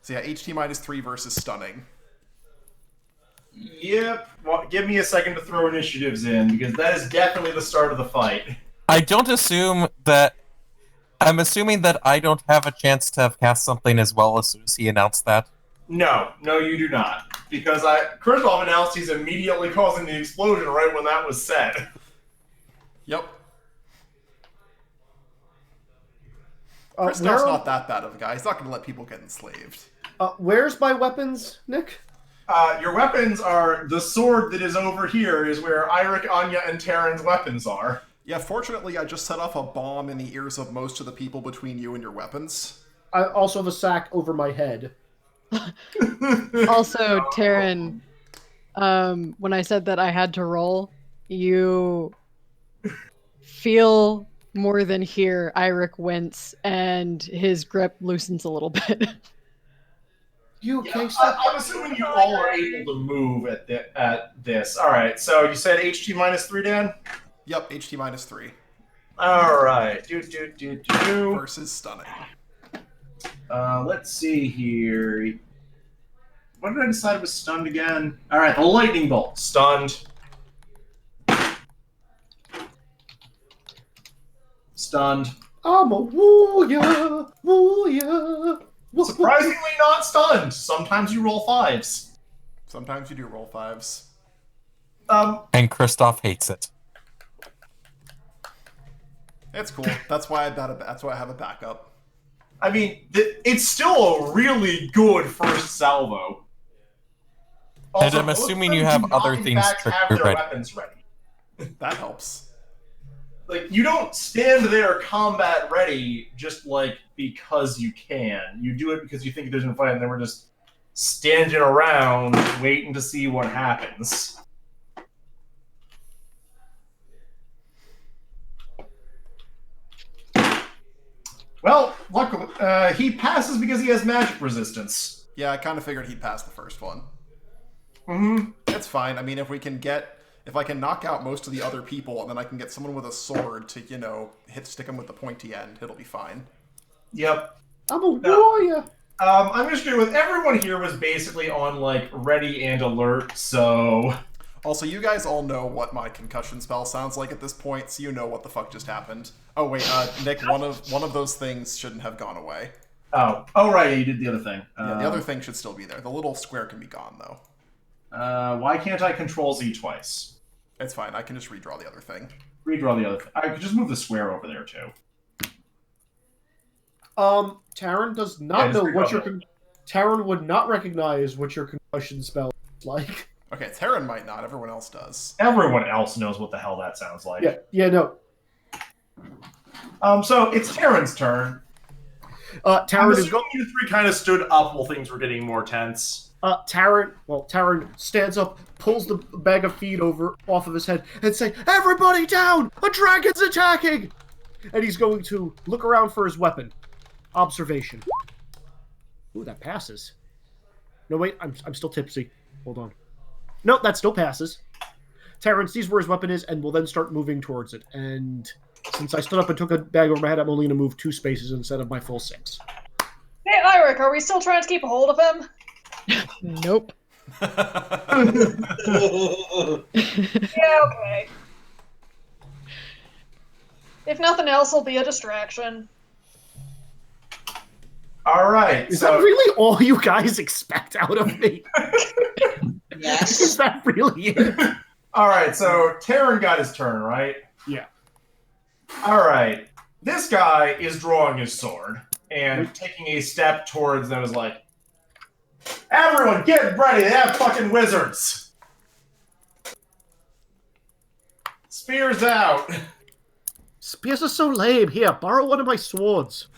so yeah, HT -3 versus stunning.
Yep. Well, give me a second to throw initiatives in, because that is definitely the start of the fight.
I'm assuming that I don't have a chance to have cast something as well as soon as he announced that.
No, you do not. Because Kristoff announced he's immediately causing the explosion right when that was said.
Yep. Kristoff's not that bad of a guy. He's not going to let people get enslaved.
Where's my weapons, Nick?
Your weapons are the sword that is over here is where Eirik, Anya, and Terran's weapons are.
Yeah, fortunately, I just set off a bomb in the ears of most of the people between you and your weapons.
I also have a sack over my head.
Also, Taryn, when I said that I had to roll, you feel more than hear Eirik wince, and his grip loosens a little bit.
You okay,
I'm assuming you all are able to move at this. All right, so you said HT -3, Dan?
Yep, HT -3.
All right.
Versus stunning.
Let's see here. What did I decide was stunned again? All right, the lightning bolt. Stunned. Stunned.
I'm a warrior, warrior.
Surprisingly not stunned. Sometimes you roll 5s.
Sometimes you do roll 5s.
And Kristoff hates it.
It's cool. That's why I have a backup.
I mean, it's still a really good first salvo.
And I'm assuming you have other things
to have their
ready.
weapons ready.
That helps.
Like, you don't stand there combat ready just, like, because you can. You do it because you think there's a fight, and then we're just standing around waiting to see what happens. Well, luckily, he passes because he has magic resistance.
Yeah, I kind of figured he'd pass the first one.
Mm-hmm.
It's fine. I mean, if I can knock out most of the other people, and then I can get someone with a sword to, stick him with the pointy end, it'll be fine.
Yep.
I'm a warrior.
I'm just going with everyone here was basically on, like, ready and alert, so...
Also, you guys all know what my concussion spell sounds like at this point, so you know what the fuck just happened. Oh, wait, Nick, one of those things shouldn't have gone away.
Oh, right, you did the other thing.
Yeah, the other thing should still be there. The little square can be gone, though.
Why can't I Control Z twice?
It's fine. I can just redraw the other thing.
Redraw the other thing. I could just move the square over there, too.
Taryn does not know what your...
redraw
Taryn would not recognize what your concussion spell is like.
Okay, Terran might not. Everyone else does.
Everyone else knows what the hell that sounds like.
Yeah, no.
So it's Terran's turn.
Taryn is going...
You three kind of stood up while things were getting more tense.
Taryn stands up, pulls the bag of feed off of his head, and say, "Everybody down! A dragon's attacking!" And he's going to look around for his weapon. Observation. Ooh, that passes. No, wait, I'm still tipsy. Hold on. Nope, that still passes. Taryn sees where his weapon is and will then start moving towards it. And Since I stood up and took a bag over my head, I'm only going to move 2 spaces instead of my full 6.
Hey, Eirik, are we still trying to keep a hold of him?
Nope.
Yeah, okay. If nothing else, it'll be a distraction.
All right.
Is that really all you guys expect out of me?
Yes.
Is that really it?
All right, so Terran got his turn, right?
Yeah.
All right. This guy is drawing his sword and taking a step towards them is like, everyone get ready, they have fucking wizards. Spears out.
Spears are so lame. Here, borrow one of my swords.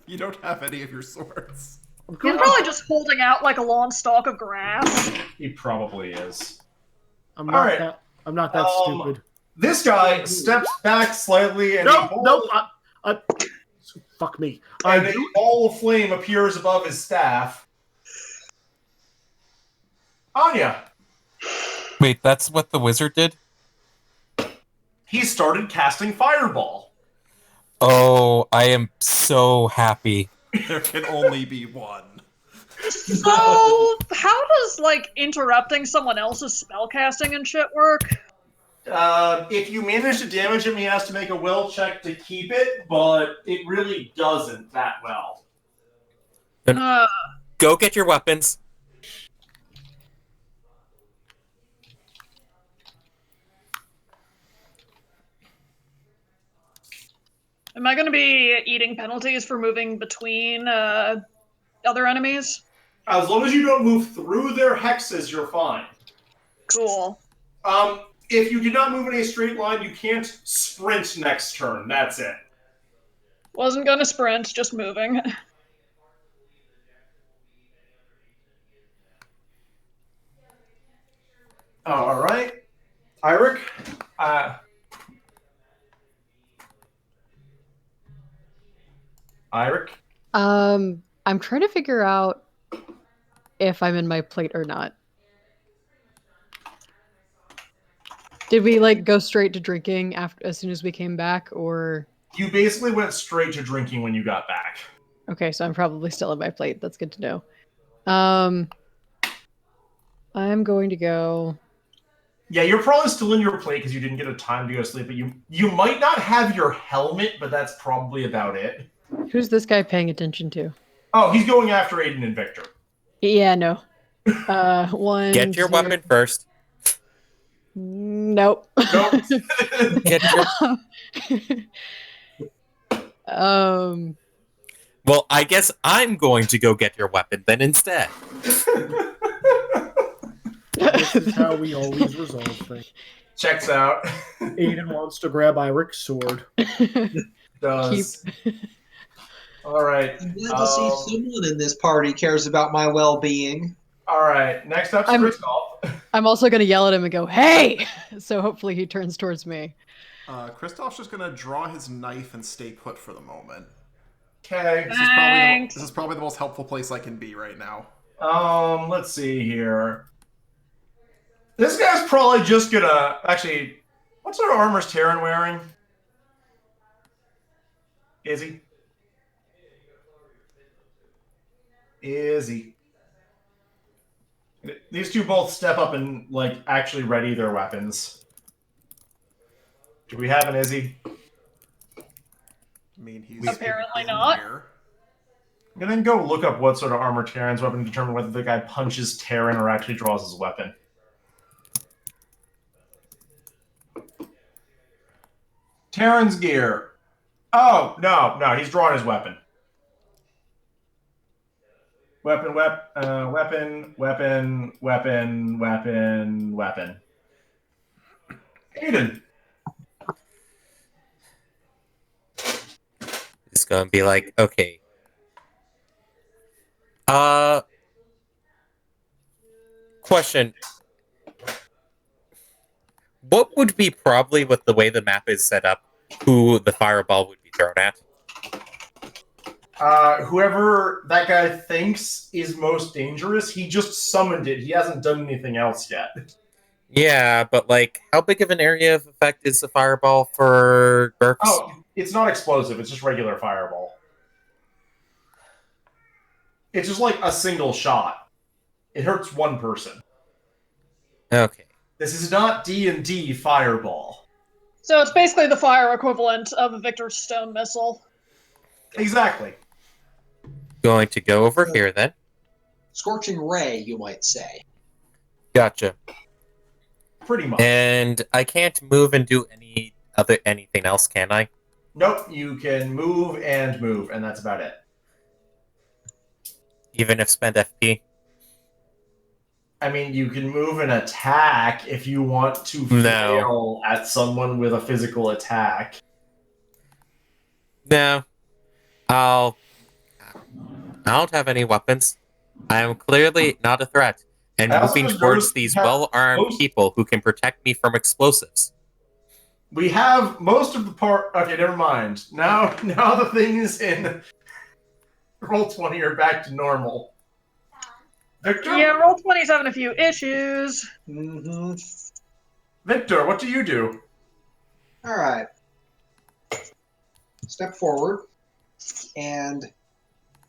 You don't have any of your swords.
I'm
He's
good.
probably just holding out like a long stalk of grass.
He probably is.
I'm
All
not
right.
that. I'm not that stupid.
This guy steps back slightly and
Nope. Fuck me.
And a ball of flame appears above his staff. Anya.
Wait, that's what the wizard did?
He started casting Fireball.
Oh, I am so happy.
There can only be one.
So, how does, like, interrupting someone else's spellcasting and shit work?
If you manage to damage him, he has to make a will check to keep it, but it really doesn't that well.
Go get your weapons.
Am I going to be eating penalties for moving between other enemies?
As long as you don't move through their hexes, you're fine.
Cool.
If you do not move in a straight line, you can't sprint next turn. That's it.
Wasn't going to sprint, just moving.
Oh, all right. Eirik? Eirik?
I'm trying to figure out if I'm in my plate or not. Did we like go straight to drinking as soon as we came back, or?
You basically went straight to drinking when you got back.
Okay, so I'm probably still in my plate. That's good to know. I'm going to go.
Yeah, you're probably still in your plate because you didn't get a time to go to sleep, but you might not have your helmet, but that's probably about it.
Who's this guy paying attention to?
Oh, he's going after Aiden and Victor.
Yeah, no. One.
Get your weapon first.
Nope.
Nope.
Get your... Well, I guess I'm going to go get your weapon then instead.
This is how we always resolve things.
Checks out.
Aiden wants to grab Eirik's sword.
Does. All right.
I'm glad to see someone in this party cares about my well-being.
All right. Next up's Kristoff.
I'm also going to yell at him and go, "Hey!" So hopefully he turns towards me.
Kristoff's just going to draw his knife and stay put for the moment.
Okay.
This is probably the most helpful place I can be right now.
Let's see here. This guy's probably just gonna... Actually, what sort of armor is Terran wearing? Is he? These two both step up and, like, actually ready their weapons. Do we have an Izzy?
I mean, he's
Apparently not.
Here.
I'm gonna go look up what sort of armor Terran's weapon to determine whether the guy punches Terran or actually draws his weapon. Terran's gear. Oh, no, he's drawing his weapon. Weapon. Aiden.
It's going to be like, okay. Question. What would be probably, with the way the map is set up, who the fireball would be thrown at?
Whoever that guy thinks is most dangerous, he just summoned it. He hasn't done anything else yet.
Yeah, but like, how big of an area of effect is the fireball for GURPS?
Oh, it's not explosive. It's just regular fireball. It's just like a single shot. It hurts one person.
Okay.
This is not D&D fireball.
So it's basically the fire equivalent of a Victor's Stone missile.
Exactly.
Going to go over here then.
Scorching ray, you might say.
Gotcha.
Pretty much.
And I can't move and do anything else, can I?
Nope, you can move, and that's about it.
Even if spend FP?
I mean, you can move and attack if you want to fail at someone with a physical attack.
No. I don't have any weapons. I am clearly not a threat. And moving towards these well-armed people who can protect me from explosives.
We have most of the part... Okay, never mind. Now the things in Roll20 are back to normal. Victor?
Yeah, Roll20's having a few issues.
Mm-hmm.
Victor, what do you do?
All right. Step forward, and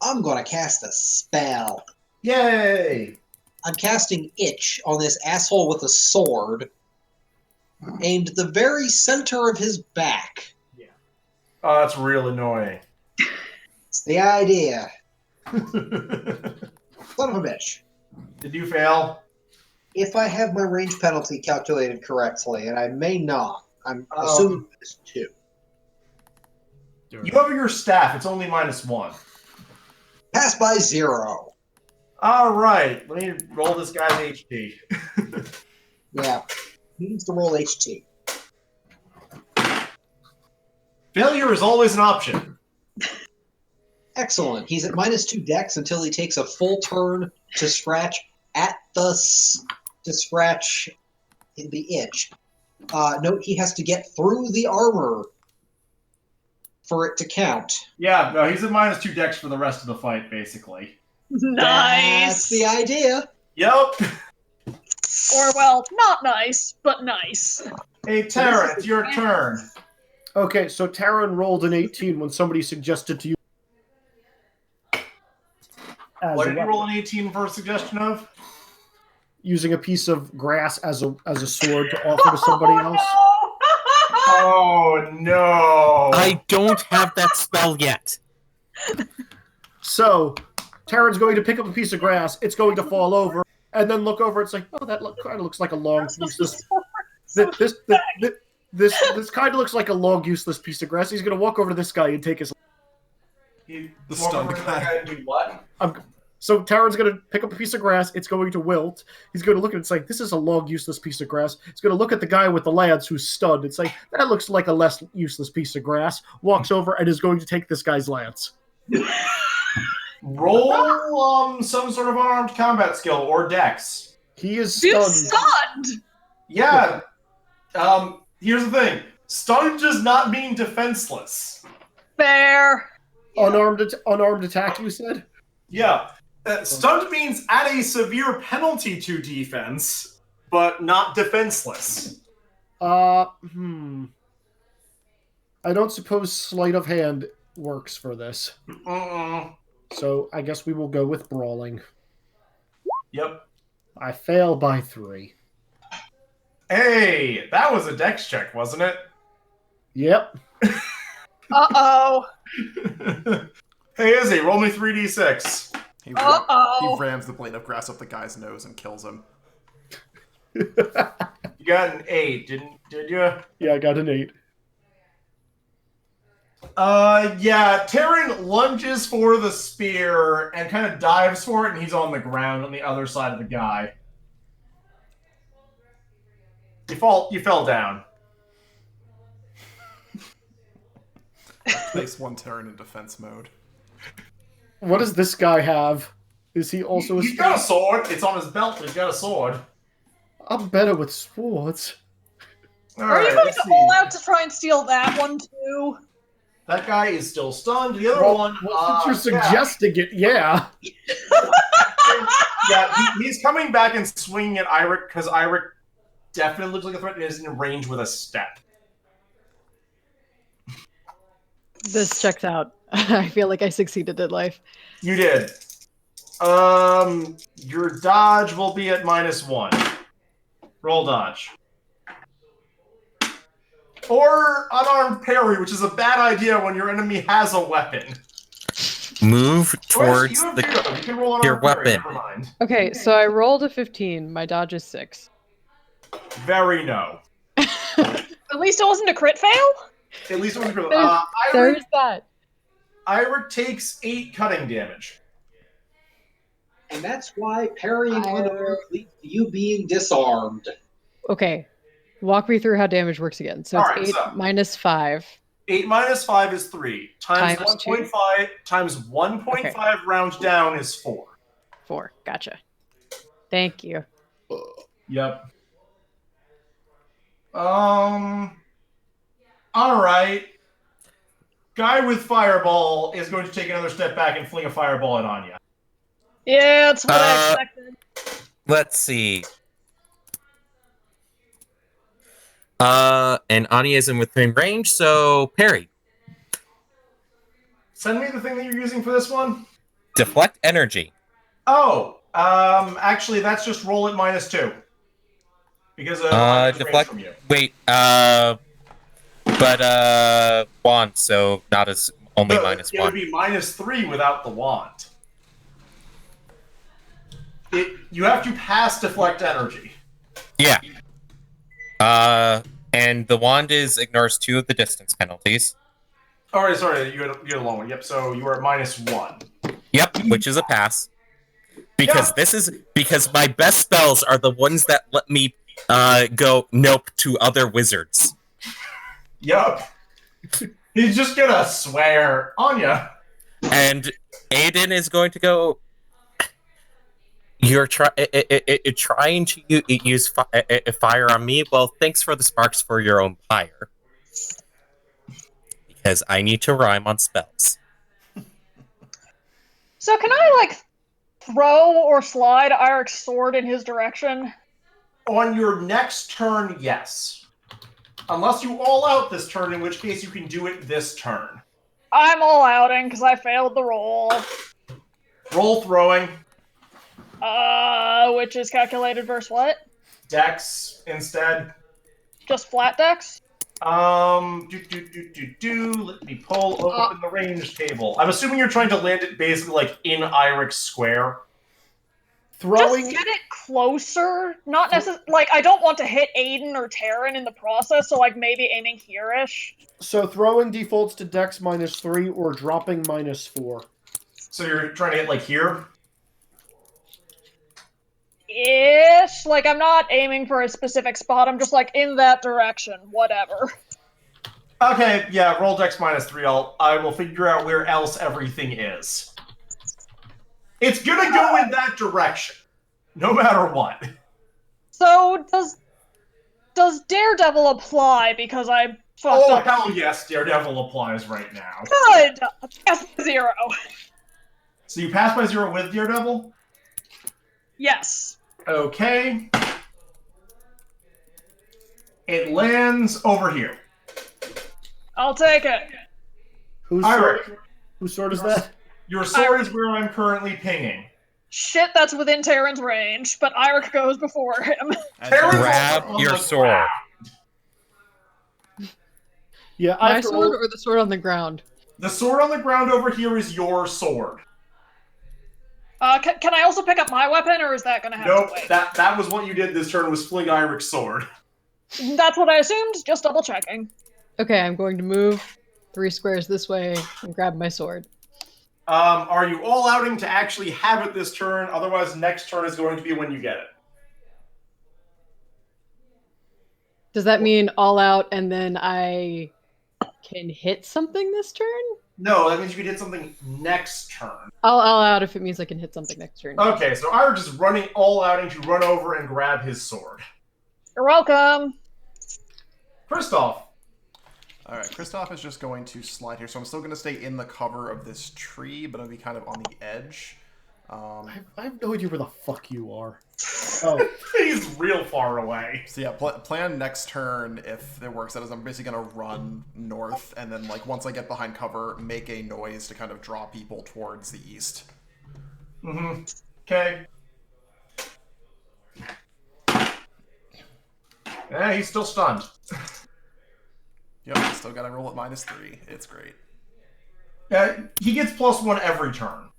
I'm going to cast a spell.
Yay!
I'm casting Itch on this asshole with a sword, aimed at the very center of his back.
Yeah. Oh, that's real annoying.
It's the idea. Son of a bitch.
Did you fail?
If I have my range penalty calculated correctly, and I may not, I'm assuming it's 2.
You have your staff. It's only -1.
Pass by 0.
All right. Let me roll this guy's HP.
Yeah. He needs to roll HT.
Failure is always an option.
Excellent. He's at -2 dex until he takes a full turn to scratch the itch. Note he has to get through the armor for it to count.
Yeah, no, he's at -2 dex for the rest of the fight, basically.
Nice.
That's the idea.
Yep.
Or, well, not nice, but nice.
Hey, Tara, it's your turn.
Okay, so Taran rolled an 18 when somebody suggested to you.
What did you roll an 18 for a suggestion of?
Using a piece of grass as a sword to offer to somebody else.
Oh, no.
I don't have that spell yet.
So, Taran's going to pick up a piece of grass. It's going to fall over, and then look over. It's like, oh, that kind of looks like a long, useless. This kind of looks like a long, useless piece of grass. He's going to walk over to this guy and take his.
The stunned guy and do what?
So Taran's going to pick up a piece of grass. It's going to wilt. He's going to look at it. It's like, this is a long, useless piece of grass. He's going to look at the guy with the lance who's stunned. It's like, that looks like a less useless piece of grass. Walks over and is going to take this guy's lance.
Roll some sort of unarmed combat skill or dex.
He is stunned.
He's stunned!
Yeah. Here's the thing. Stunned does not mean defenseless.
Fair.
Unarmed attack, you said?
Yeah. Stunned means at a severe penalty to defense, but not defenseless.
I don't suppose sleight of hand works for this. So I guess we will go with brawling.
Yep.
I fail by 3.
Hey, that was a dex check, wasn't it?
Yep.
Uh-oh.
Hey, Izzy, roll me 3d6.
He
Uh-oh.
rams the blade of grass up the guy's nose and kills him.
You got an 8, did you?
Yeah, I got an 8.
Yeah, Taran lunges for the spear and kind of dives for it, and he's on the ground on the other side of the guy. You fell down.
Place one Taran in defense mode.
What does this guy have? Is he also
He's got a sword. It's on his belt. He's got a sword.
I'm better with swords.
Are you going to all out to try and steal that one, too?
That guy is still stunned. The other one...
Since you're suggesting it, yeah.
Yeah, he's coming back and swinging at Eirik, because Eirik definitely looks like a threat and is in range with a step.
This checks out. I feel like I succeeded at life.
You did. Your dodge will be at -1. Roll dodge. Or unarmed parry, which is a bad idea when your enemy has a weapon.
Move towards your weapon.
Never mind.
Okay, so I rolled a 15. My dodge is 6.
Very no.
At least it wasn't a crit fail?
At least it wasn't a crit fail.
There's that.
Ira takes 8 cutting damage.
And that's why parrying unarmed leads to you being disarmed.
Okay. Walk me through how damage works again. So it's
Alright,
8 minus 5.
8 minus 5 is 3. Times 1.5 times 1.5 round down is 4.
4. Gotcha. Thank you.
Yep. Alright. Guy with fireball is going to take another step back and fling a fireball at Anya.
Yeah, that's what I expected.
Let's see. And Anya is in within range, so parry.
Send me the thing that you're using for this one.
Deflect energy.
Oh, actually, that's just roll at -2. Because
deflect. From you. Wait, but wand, so not as only -1.
It would be -3 without the wand. You have to pass deflect energy.
Yeah. And the wand ignores 2 of the distance penalties.
Alright, sorry, you had a long one. Yep, so you are at -1.
Yep, which is a pass. Because because my best spells are the ones that let me go nope to other wizards.
Yup. He's just gonna swear on ya.
And Aiden is going to go. You're trying to use fire on me? Well, thanks for the sparks for your own fire. Because I need to rhyme on spells.
So can I, throw or slide Irik's sword in his direction?
On your next turn, yes. Unless you all out this turn, in which case you can do it this turn.
I'm all outing because I failed the roll.
Roll throwing.
Which is calculated versus what?
Dex instead.
Just flat dex?
Let me pull open the range table. I'm assuming you're trying to land it basically in Irik's square.
Throwing.
Just get it closer. Not necessarily. I don't want to hit Aiden or Taryn in the process, so maybe aiming here-ish.
So throwing defaults to Dex -3 or dropping -4.
So you're trying to hit here?
Ish. I'm not aiming for a specific spot. I'm just in that direction. Whatever.
Okay, yeah, roll Dex -3. I will figure out where else everything is. It's gonna go in that direction, no matter what.
So does Daredevil apply because I fucked up?
Oh hell yes, Daredevil applies right now.
Good. Pass 0.
So you pass by 0 with Daredevil?
Yes.
Okay. It lands over here.
I'll take it.
Whose sword is that?
Your sword is where I'm currently pinging.
Shit, that's within Taryn's range, but Irik goes before him.
Grab your sword.
Yeah,
my sword or the sword on the ground?
The sword on the ground over here is your sword.
Can I also pick up my weapon, or is that going to have to wait?
Nope, that was what you did this turn, was fling Irik's sword.
That's what I assumed, just double checking.
Okay, I'm going to move 3 squares this way and grab my sword.
Are you all outing to actually have it this turn? Otherwise, next turn is going to be when you get it.
Does that mean all out and then I can hit something this turn?
No, that means you can hit something next turn.
I'll all out if it means I can hit something next turn.
Okay, so Irik is running all outing to run over and grab his sword.
You're welcome.
Kristoff.
Alright, Kristoff is just going to slide here, so I'm still going to stay in the cover of this tree, but I'll be kind of on the edge.
I have no idea where the fuck you are. Oh.
He's real far away.
So yeah, plan next turn if it works out is I'm basically gonna run north and then like once I get behind cover, make a noise to kind of draw people towards the east.
Mm-hmm. Okay. Yeah, he's still stunned.
Yep, still gotta roll at -3. It's great.
He gets +1 every turn.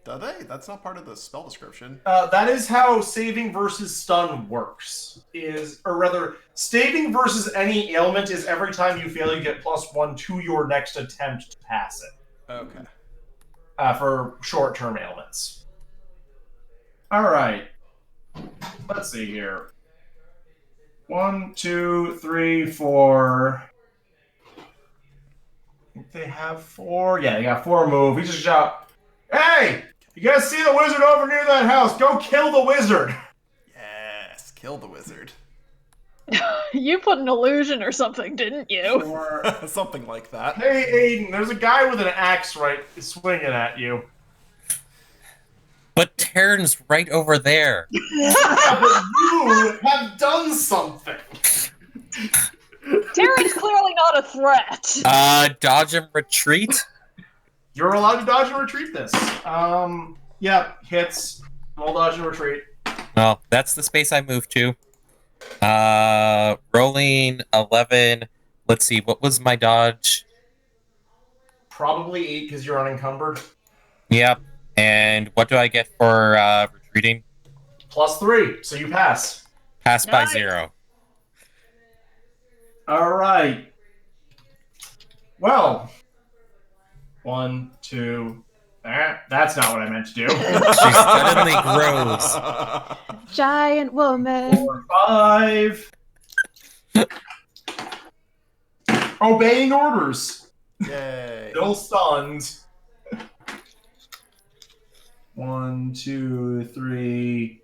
Do they? That's not part of the spell description.
That is how saving versus stun works. Saving versus any ailment is every time you fail, you get +1 to your next attempt to pass it.
Okay.
For short-term ailments. All right. Let's see here. 1, 2, 3, 4. I think they have 4. Yeah, they got 4 move. He just shout, "Hey! You guys see the wizard over near that house? Go kill the wizard!"
Yes, kill the wizard.
You put an illusion or something, didn't you?
Or,
something like that.
"Hey, Aiden, there's a guy with an axe swinging at you."
But Taryn's right over there.
But you have done something.
Taryn's clearly not a threat.
Dodge and retreat?
You're allowed to dodge and retreat this. Yeah, hits. Roll dodge and retreat.
Well, that's the space I moved to. Rolling 11. Let's see, what was my dodge?
Probably 8 because you're unencumbered.
Yep. And what do I get for retreating?
+3, so you pass.
Pass by
Nice.
0.
All right. Well, 1, 2. That's not what I meant to do.
She suddenly grows.
Giant woman.
4, 5. Obeying orders.
Yay.
Still stunned. 1, 2, 3.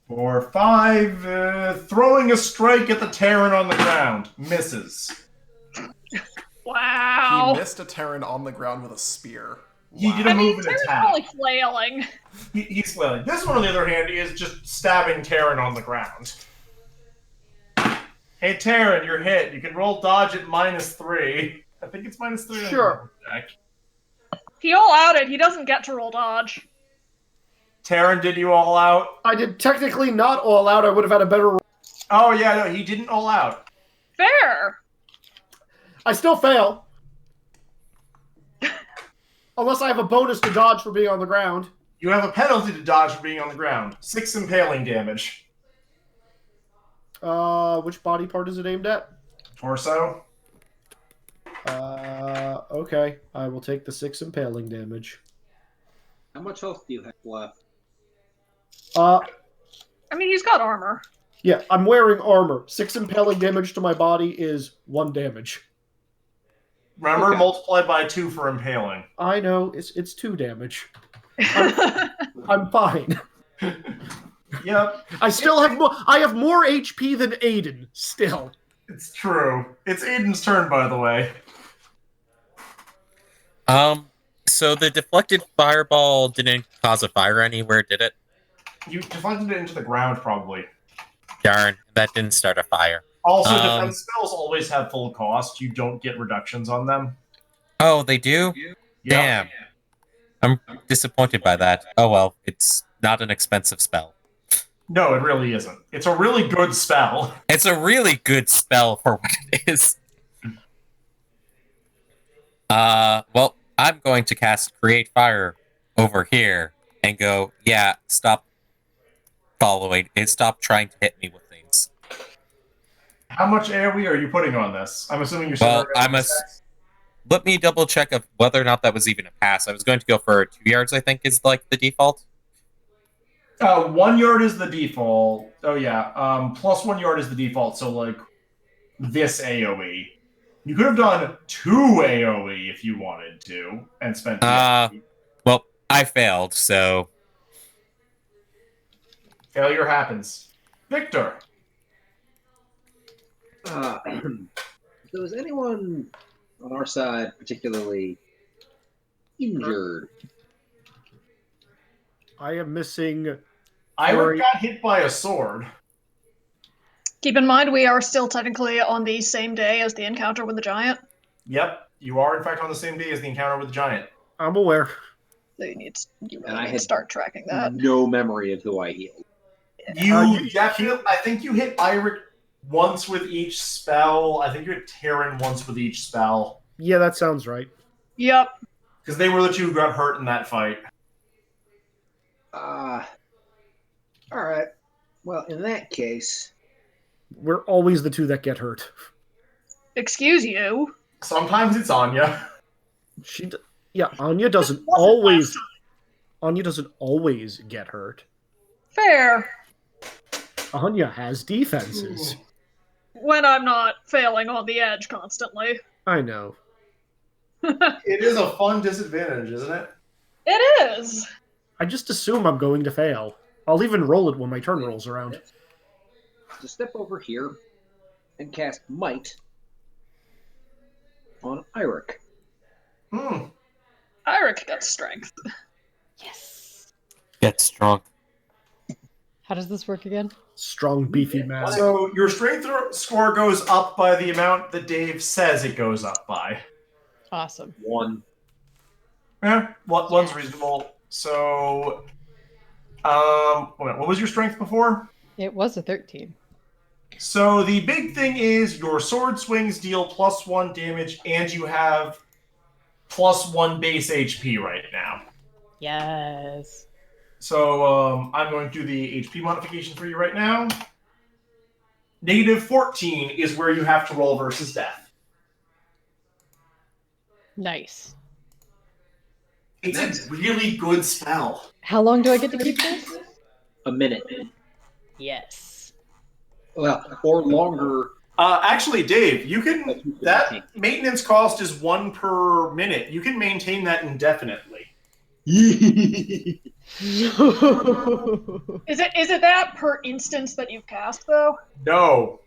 4, 5. Throwing a strike at the Terran on the ground. Misses.
Wow.
He missed a Terran on the ground with a spear.
He did a move and
Taryn's
attack.
probably flailing.
He's flailing. This one, on the other hand, is just stabbing Terran on the ground. Hey, Terran, you're hit. You can roll dodge at -3. I think it's -3.
Sure.
He all outed. He doesn't get to roll dodge.
Terran, did you all out?
I did technically not all out. I would have had a better roll.
Oh, yeah, no, he didn't all out.
Fair.
I still fail. Unless I have a bonus to dodge for being on the ground.
You have a penalty to dodge for being on the ground. 6 impaling damage.
Which body part is it aimed at?
Torso.
Okay. I will take the 6 impaling damage.
How much health do you have left?
I mean, he's got armor.
Yeah, I'm wearing armor. 6 impaling damage to my body is 1 damage.
Remember,
Okay.
multiplied by 2 for impaling.
I know, it's 2 damage. I'm fine.
Yep,
I still have more. I have more HP than Aiden. Still.
it's true. It's Aiden's turn, by the way.
So the deflected fireball didn't cause a fire anywhere, did it?
You deflected it into the ground, probably.
Darn, that didn't start a fire.
Also, defense spells always have full cost. You don't get reductions on them.
Oh, they do?
Yep.
Damn. I'm disappointed by that. Oh well, it's not an expensive spell.
No, it really isn't. It's a really good spell.
It's a really good spell for what it is. Well, I'm going to cast Create Fire over here and go, yeah, stop following. Stop trying to hit me with things.
How much AoE are you putting on this? I'm assuming you're
Well,
starting
let me double check of whether or not that was even a pass. I was going to go for 2 yards, I think, is like the default.
1 yard is the default. Oh yeah. Plus 1 yard is the default. So like this AoE, you could have done 2 AoE if you wanted to, and spent.
Well, I failed, so
Failure happens. Victor.
So is anyone on our side particularly injured.
I am missing.
Ira got hit by a sword.
Keep in mind, we are still technically on the same day as the encounter with the giant.
Yep, you are in fact on the same day as the encounter with the giant.
I'm aware.
So you need
And I
to
had
start tracking that.
no memory of who I healed.
You definitely. I think you hit Ira once with each spell. I think you hit Terran once with each spell.
Yeah, that sounds right.
Yep.
Because they were the two who got hurt in that fight.
All right. Well, in that case,
we're always the two that get hurt.
Excuse you.
Sometimes it's Anya.
Anya doesn't always. Anya doesn't always get hurt.
Fair.
Anya has defenses.
When I'm not failing on the edge constantly.
I know.
It is a fun disadvantage, isn't it?
It is.
I just assume I'm going to fail. I'll even roll it when my turn rolls around.
to step over here and cast Might on Eirik.
Eirik got strength.
Yes.
Get strong.
How does this work again?
Strong, beefy man.
So your strength score goes up by the amount that Dave says it goes up by.
Awesome.
1.
Yeah, one's reasonable. So, what was your strength before?
It was a 13.
So the big thing is your sword swings deal +1 damage, and you have +1 base HP right now.
Yes.
So I'm going to do the HP modification for you right now. -14 is where you have to roll versus death.
Nice.
It's a really good spell.
How long do I get to keep this?
A minute.
Yes.
Well, or longer.
Actually, Dave, you can. That maintenance cost is 1 per minute. You can maintain that indefinitely.
Is it that per instance that you've cast though?
No.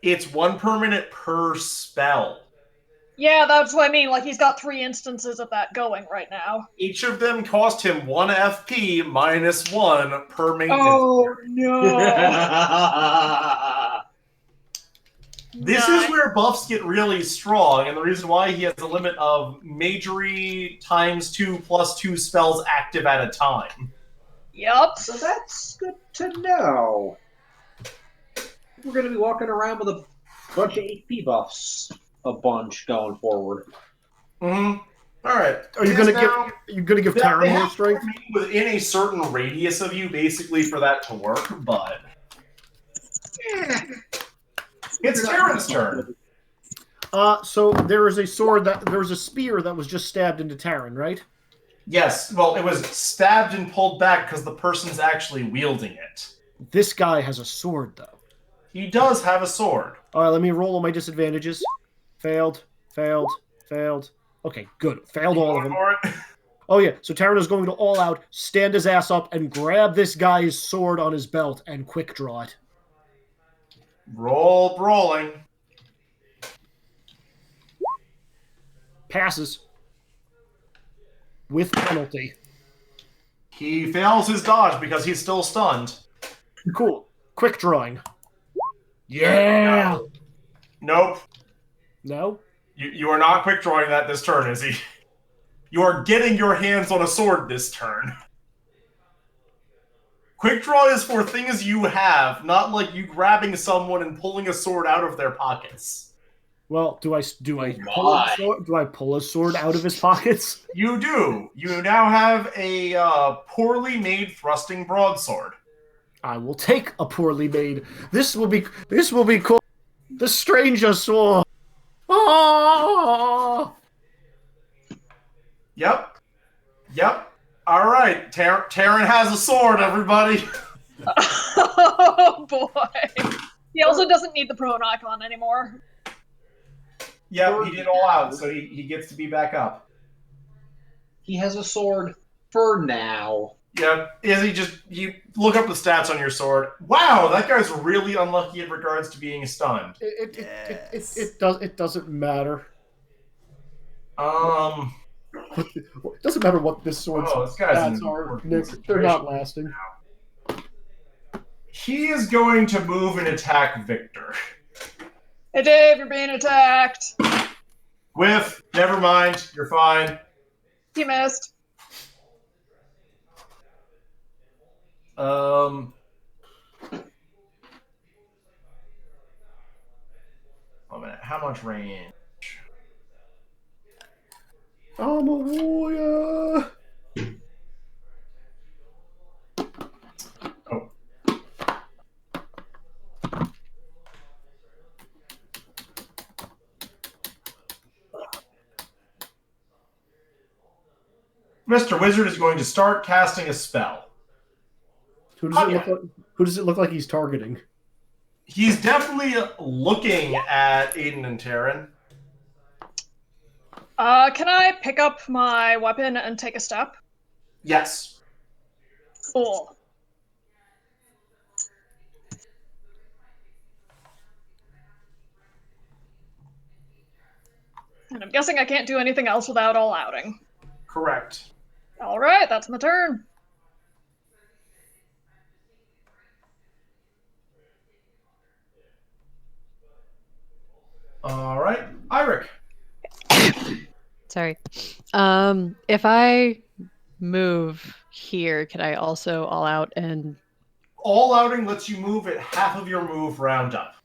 It's 1 per minute per spell.
Yeah, that's what I mean. Like, he's got 3 instances of that going right now.
Each of them cost him 1 FP -1 per maintenance.
Oh, no.
This is where buffs get really strong, and the reason why he has a limit of majory ×2 +2 spells active at a time.
Yep.
So that's good to know. We're going to be walking around with a bunch of HP buffs. A bunch going forward.
Mm-hmm. All right.
Are you going to give Tara more strength?
Within a certain radius of you, basically, for that to work, but it's Taran's turn.
So there is a spear that was just stabbed into Taran, right?
Yes. Well, it was stabbed and pulled back because the person's actually wielding it.
This guy has a sword, though.
He does have a sword.
All right, let me roll all my disadvantages. Failed. Okay, good. Failed all of them. Oh yeah, so Taran is going to all out, stand his ass up, and grab this guy's sword on his belt and quick draw it.
Rolling.
Passes. With penalty.
He fails his dodge because he's still stunned.
Cool. Quick drawing. Yeah!
Nope.
No?
You are not quick drawing that this turn, is he? You are getting your hands on a sword this turn. Quick draw is for things you have, not like you grabbing someone and pulling a sword out of their pockets.
Well, do I pull a sword out of his pockets?
You do. You now have a poorly made thrusting broadsword.
I will take a poorly made. This will be cool. The stranger sword. Oh!
Yep. All right. Taran has a sword, everybody.
Oh, boy. He also doesn't need the prone icon anymore.
Yep, he did all out, so he gets to be back up.
He has a sword for now.
Yep. You look up the stats on your sword. Wow, that guy's really unlucky in regards to being stunned.
It doesn't matter. It doesn't matter what this sword's
this guy's
stats
in
are,
working
Nick. They're not lasting.
He is going to move and attack Victor.
Hey, Dave, you're being attacked.
Whiff. Never mind. You're fine.
You missed.
One minute. How much range?
I'm a warrior.
Oh. Mr. Wizard is going to start casting a spell.
Who does it look like he's targeting?
He's definitely looking at Aiden and Taryn.
Can I pick up my weapon and take a step?
Yes.
Cool. And I'm guessing I can't do anything else without all outing.
Correct.
Alright, that's my turn.
All right. Iric.
Sorry. If I move here, can I also all out and...
All outing lets you move at half of your move round up.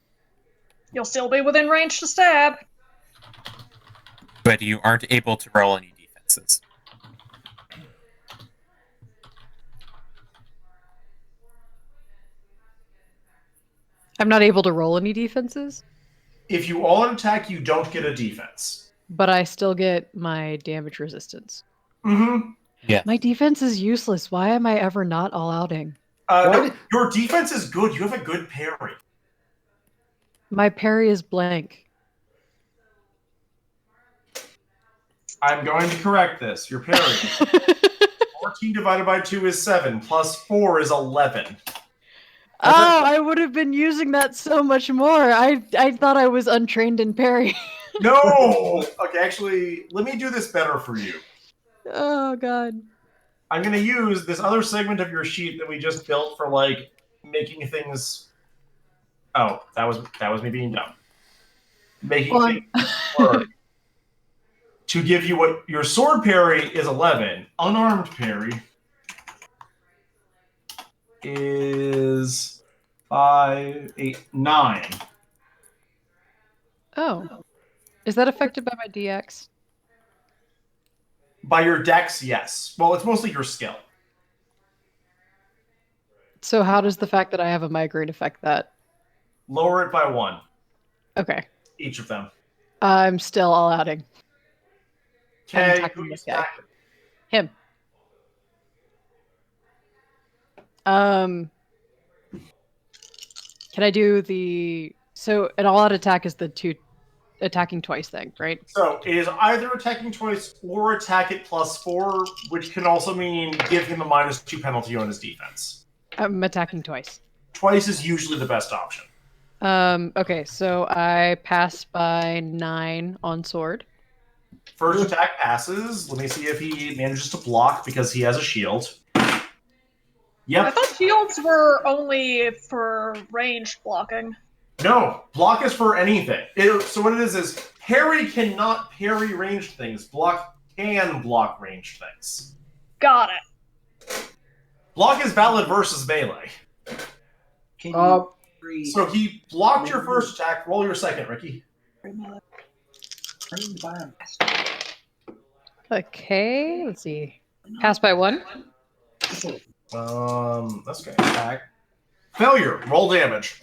You'll still be within range to stab.
But you aren't able to roll any defenses.
I'm not able to roll any defenses?
If you all out attack, you don't get a defense.
But I still get my damage resistance.
Mm-hmm.
Yeah.
My defense is useless. Why am I ever not all outing?
No, your defense is good. You have a good parry.
My parry is blank.
I'm going to correct this. Your parry. 14 divided by 2 is 7, plus 4 is 11.
I would have been using that so much more. I thought I was untrained in parry.
No! Okay, actually, let me do this better for you.
Oh, God.
I'm going to use this other segment of your sheet that we just built for, like, making things... Oh, that was me being dumb. Making things work. To give you what... Your sword parry is 11. Unarmed parry is 5, 8, 9.
Oh. Is that affected by my DX?
By your dex, yes. Well, it's mostly your skill.
So how does the fact that I have a migraine affect that?
Lower it by 1.
Okay.
Each of them.
I'm still all outing.
Okay,
attacking
who
this
you
guy.
attacking?
Him. Can I do the... So an all-out attack is the 2 attacking twice thing, right?
So it is either attacking twice or attack it plus 4, which can also mean give him a -2 penalty on his defense.
I'm attacking twice.
Twice is usually the best option.
Okay, so I pass by 9 on sword.
First attack passes. Let me see if he manages to block because he has a shield. Yep.
I thought shields were only for ranged blocking.
No, block is for anything. So what it is parry cannot parry ranged things. Block can block ranged things.
Got it.
Block is valid versus melee. So he blocked your first attack. Roll your second, Ricky.
Okay, let's see. Pass by 1.
That's going to attack. Failure. Roll damage.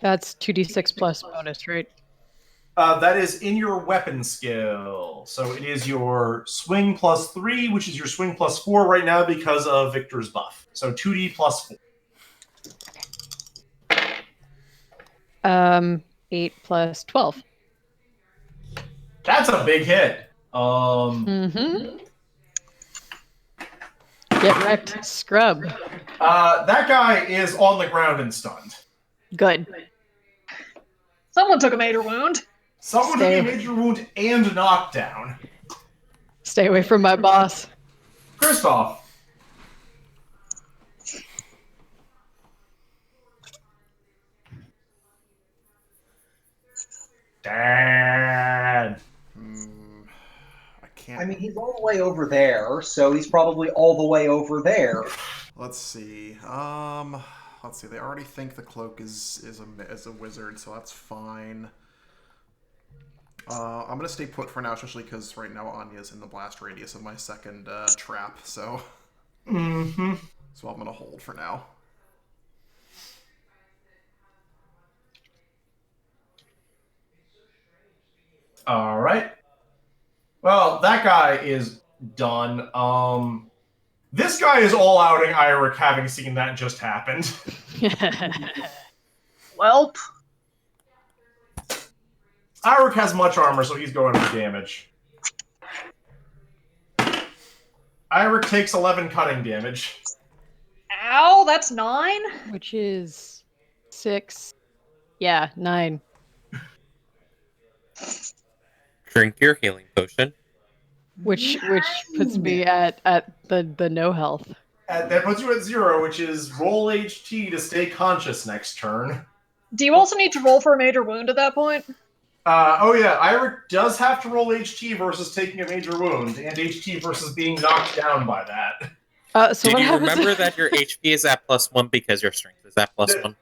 That's 2d6 plus bonus, right?
That is in your weapon skill. So it is your swing plus 3, which is your swing plus 4 right now because of Victor's buff. So 2d plus 4.
8 plus 12.
That's a big hit.
Get wrecked, scrub.
That guy is on the ground and stunned.
Good.
Someone took a major wound.
Someone took a major wound and knockdown.
Stay away from my boss.
Kristoff. Dad.
I can't.
I mean, he's all the way over there, so he's probably all the way over there.
Let's see. Let's see. They already think the cloak is a wizard, so that's fine. I'm gonna stay put for now, especially because right now Anya's in the blast radius of my second trap. So.
Mm-hmm.
So I'm gonna hold for now.
All right. Well, that guy is done. This guy is all outing Iric, having seen that just happened.
Welp.
Iric has much armor, so he's going for damage. Iric takes 11 cutting damage.
Ow, that's 9?
Which is 6. Yeah, 9.
Drink your healing potion.
Which puts me at the no health.
That puts you at 0, which is roll HT to stay conscious next turn.
Do you also need to roll for a major wound at that point?
Oh yeah, Iric does have to roll HT versus taking a major wound, and HT versus being knocked down by that.
So
Did
what
you
happens
remember that your HP is at +1 because your strength is at +1?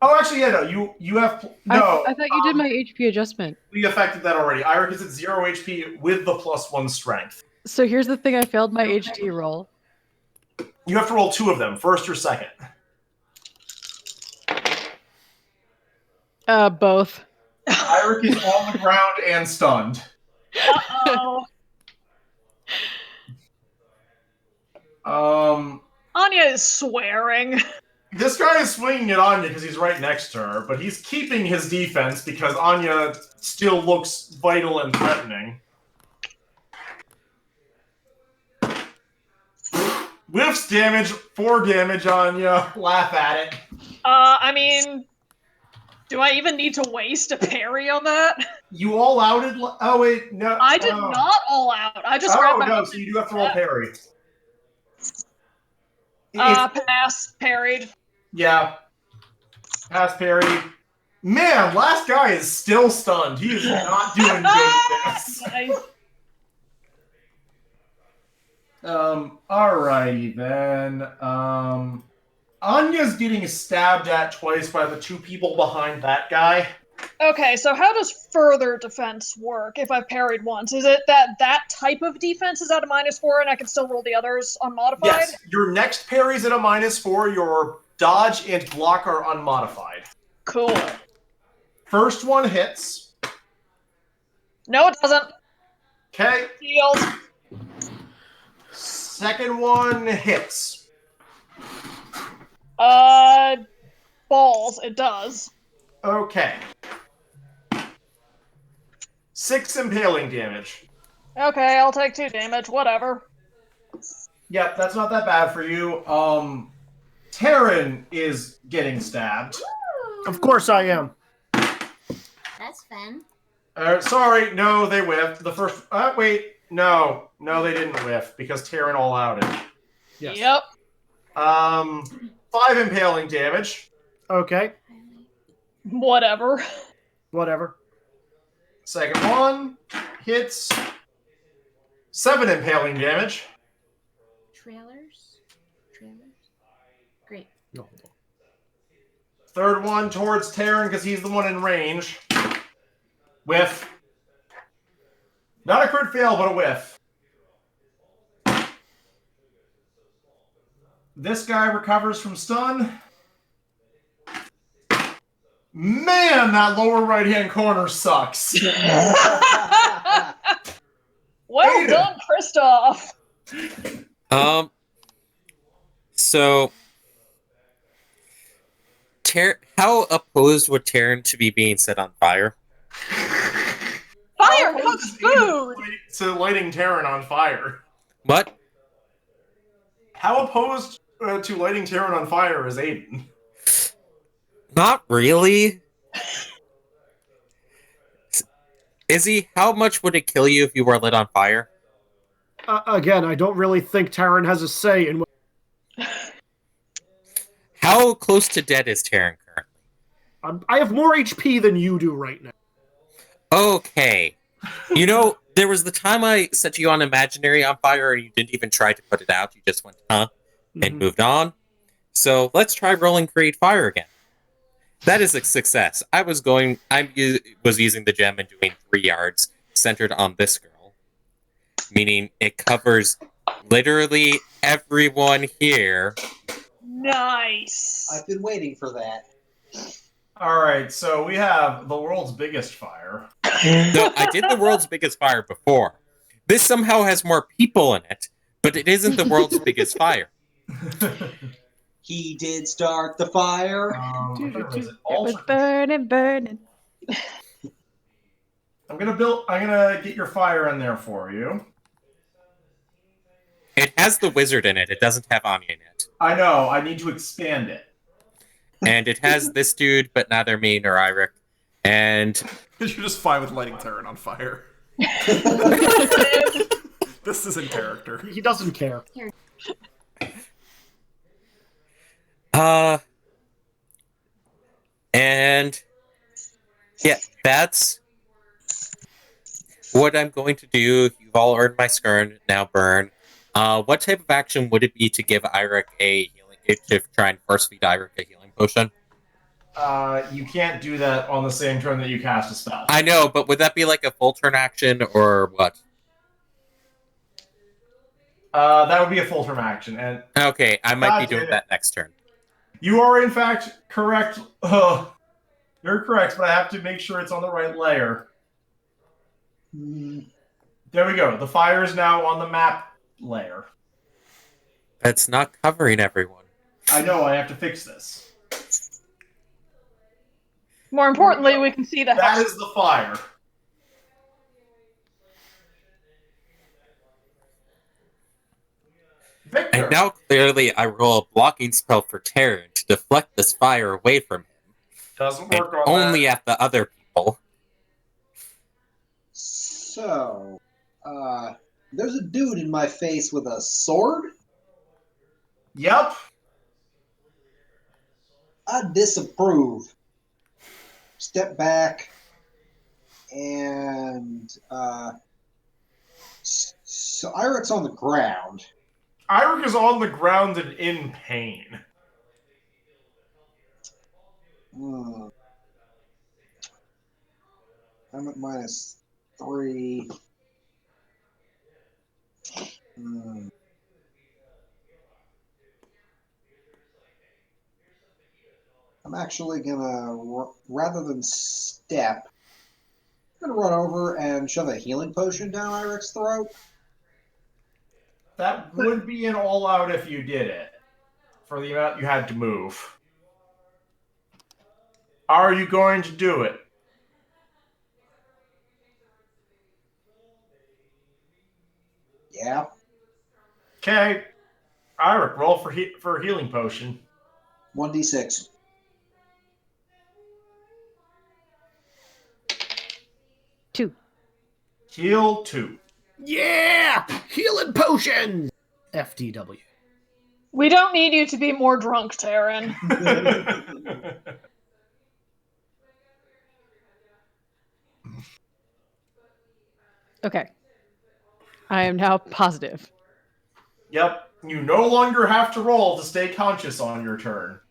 Oh, actually, yeah, no, you have... No.
I thought you did my HP adjustment.
We affected that already. Iric is at 0 HP with the +1 strength.
So here's the thing, I failed my HT roll.
You have to roll 2 of them, first or second.
Both.
Iric is on the ground and stunned.
Uh-oh. Anya is swearing.
This guy is swinging at Anya because he's right next to her, but he's keeping his defense because Anya still looks vital and threatening. Whiffs damage, 4 damage, Anya. Laugh at it.
I mean, do I even need to waste a parry on that?
You all outed? Oh, wait, no.
I did not all out. I just grabbed my
no, so you do have to roll parry.
Pass, parried.
Yeah. Pass parry. Man, last guy is still stunned. He is not doing good at this.
Nice.
Alrighty then. Anya's getting stabbed at twice by the 2 people behind that guy.
Okay, so how does further defense work if I've parried once? Is it that type of defense is at a -4 and I can still roll the others unmodified?
Yes, your next parry's at a -4, your dodge and block are unmodified.
Cool.
First one hits.
No, it doesn't.
Okay.
Shield.
Second one hits.
Balls, it does.
Okay. 6 impaling damage.
Okay, I'll take 2 damage, whatever.
Yep, that's not that bad for you. Taryn is getting stabbed.
Of course I am.
That's fun.
Sorry, no, they whiffed. The first... wait, no, they didn't whiff, because Taryn all outed.
Yes.
Yep.
5 impaling damage.
Okay.
Whatever.
Whatever.
Second one hits. 7 impaling damage.
Trailers? Great.
No.
Third one towards Taryn because he's the one in range. Whiff. Not a crit fail, but a whiff. This guy recovers from stun. Man, that lower right-hand corner sucks.
Well done, Kristoff.
So, how opposed would Taryn to be being set on fire?
Fire cooks food.
To lighting Taryn on fire.
What?
How opposed to lighting Taryn on fire is Aiden?
Not really. Izzy, how much would it kill you if you were lit on fire?
Again, I don't really think Taryn has a say in.
How close to dead is Taryn currently?
I have more HP than you do right now.
Okay. You know, there was the time I set you on imaginary on fire and you didn't even try to put it out. You just went, huh? And moved on. So let's try rolling create fire again. That is a success. I was using the gem and doing 3 yards centered on this girl. Meaning it covers literally everyone here.
Nice.
I've been waiting for that.
All right, so we have the world's biggest fire.
No, I did the world's biggest fire before. This somehow has more people in it, but it isn't the world's biggest fire.
He did start the fire.
It was burning.
I'm gonna get your fire in there for you.
It has the wizard in it. It doesn't have Anya in it.
I know. I need to expand it.
And it has this dude, but neither me nor Iric. And
You're just fine with lighting Taryn on fire. This is in character.
He doesn't care.
And yeah, that's what I'm going to do. You've all earned my skirn, now burn. What type of action would it be to give Iric a healing, to try and force feed Iric a healing potion?
You can't do that on the same turn that you cast a spell.
I know, but would that be like a full turn action or what?
That would be a full turn action. And
okay, I might be doing that next turn.
You are in fact correct. You're correct, but I have to make sure it's on the right layer. There we go. The fire is now on the map layer.
That's not covering everyone.
I know. I have to fix this.
More importantly, we can see the
That is the fire. Victor.
And now clearly I roll a blocking spell for Taryn to deflect this fire away from him.
Doesn't work on
only at the other people.
So, there's a dude in my face with a sword?
Yep.
I disapprove. Step back, and so Iric's on the ground.
Iric is on the ground and in pain.
I'm at -3. I'm actually gonna, rather than step, I'm gonna run over and shove a healing potion down Iric's throat.
That would be an all-out if you did it, for the amount you had to move. Are you going to do it?
Yeah.
Okay. Iric, roll for a healing potion.
1d6.
Heal 2.
Yeah! Healing potion! FTW.
We don't need you to be more drunk, Taryn.
Okay. I am now positive.
Yep. You no longer have to roll to stay conscious on your turn.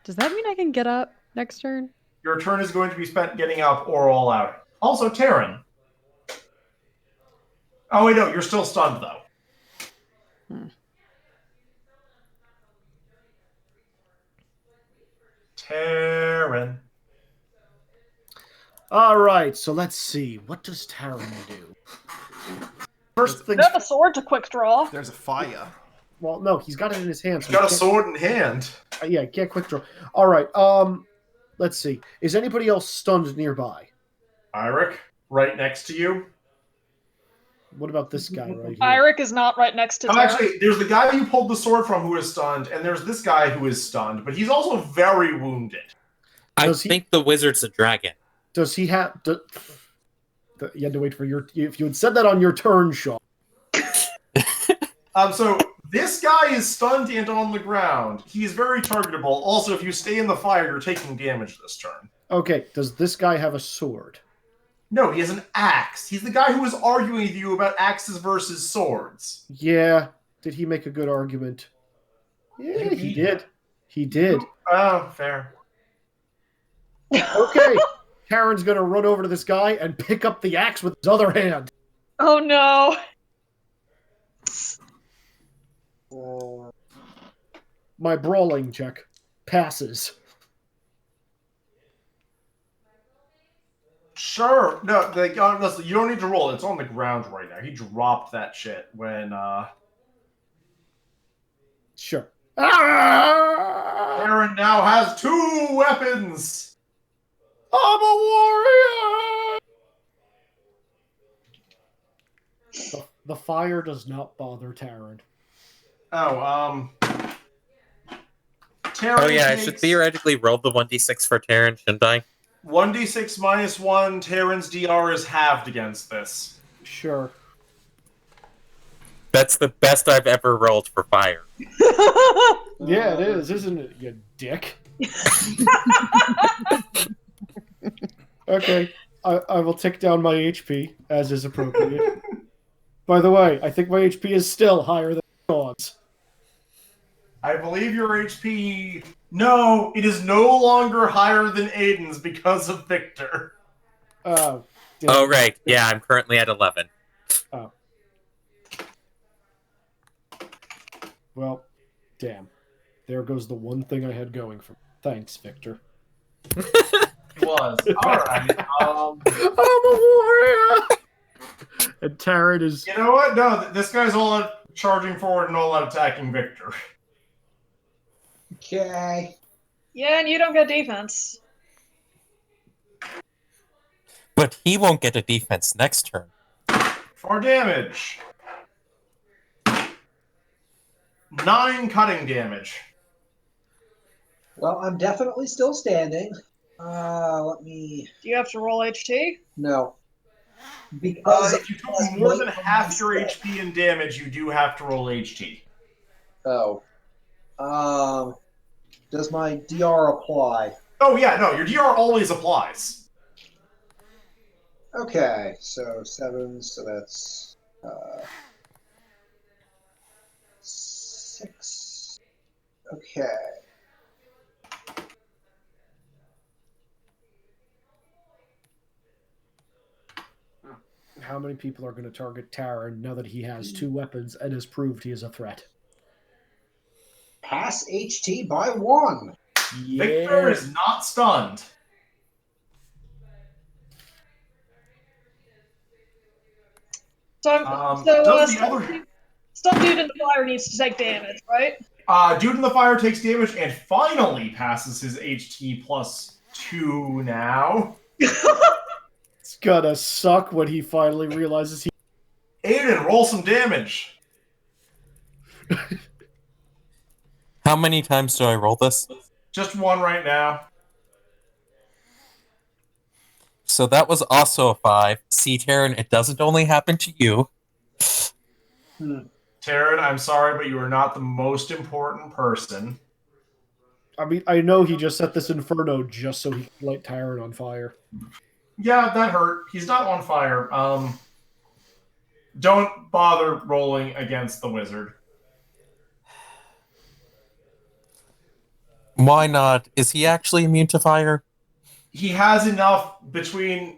Does that mean I can get up next turn?
Your turn is going to be spent getting up or all out. Also, Taryn. Oh, wait, no. You're still stunned, though. Taryn.
All right, so let's see. What does Taryn do?
First thing.
You have a sword to quick draw.
There's a fire.
Well, no, he's got it in his hand.
He's got a sword in hand.
Yeah, get quick draw. All right. Let's see. Is anybody else stunned nearby?
Iric, right next to you.
What about this guy right here?
Iric is not right next to Taryn.
Actually, there's the guy you pulled the sword from who is stunned, and there's this guy who is stunned, but he's also very wounded.
I think the wizard's a dragon.
Does he have... you had to wait for your... If you had said that on your turn, Sean.
So this guy is stunned and on the ground. He's very targetable. Also, if you stay in the fire, you're taking damage this turn.
Okay, does this guy have a sword?
No, he has an axe. He's the guy who was arguing with you about axes versus swords.
Yeah. Did he make a good argument? Yeah, he did. He did.
Oh, fair.
Okay. Karen's gonna run over to this guy and pick up the axe with his other hand.
Oh no.
My brawling check passes.
Sure. No, honestly, you don't need to roll. It's on the ground right now. He dropped that shit when
Sure.
Aaron now has 2 weapons.
I'm a warrior. The fire does not bother Taryn.
Oh, Taryn
Oh yeah, I
takes
should theoretically roll the 1d6 for Terran, shouldn't I?
1d6 minus 1. Taryn's DR is halved against this.
Sure.
That's the best I've ever rolled for fire.
Yeah, it is, isn't it, you dick? Okay, I will tick down my HP, as is appropriate. By the way, I think my HP is still higher than Sean's.
I believe your HP... No, it is no longer higher than Aiden's because of Victor.
Oh. Damn.
Oh right, yeah, I'm currently at 11.
Oh. Well, damn. There goes the one thing I had going for me. Thanks, Victor.
Was. Alright.
I'm a warrior! And Taryn is...
You know what? No, this guy's all out charging forward and all out attacking Victor.
Okay.
Yeah, and you don't get defense.
But he won't get a defense next turn.
For damage. 9 cutting damage.
Well, I'm definitely still standing. Let me...
Do you have to roll HT?
No. Because
if you took more than half your HP in damage, you do have to roll HT.
Oh. Does my DR apply?
Oh yeah, no, your DR always applies.
Okay, so 7, so that's 6. Okay.
How many people are going to target Taryn now that he has 2 weapons and has proved he is a threat?
Pass HT by 1.
Yeah.
Victor is not stunned.
So, some dude in the fire needs to take damage, right?
Dude in the fire takes damage and finally passes his HT plus 2 now.
It's gonna suck when he finally realizes he...
Aiden, roll some damage.
How many times do I roll this?
Just 1 right now.
So that was also a 5. See, Terran, it doesn't only happen to you.
Taryn, I'm sorry, but you are not the most important person.
I mean, I know he just set this inferno just so he could light Taryn on fire.
Yeah, that hurt. He's not on fire. Don't bother rolling against the wizard.
Why not? Is he actually immune to fire?
He has enough between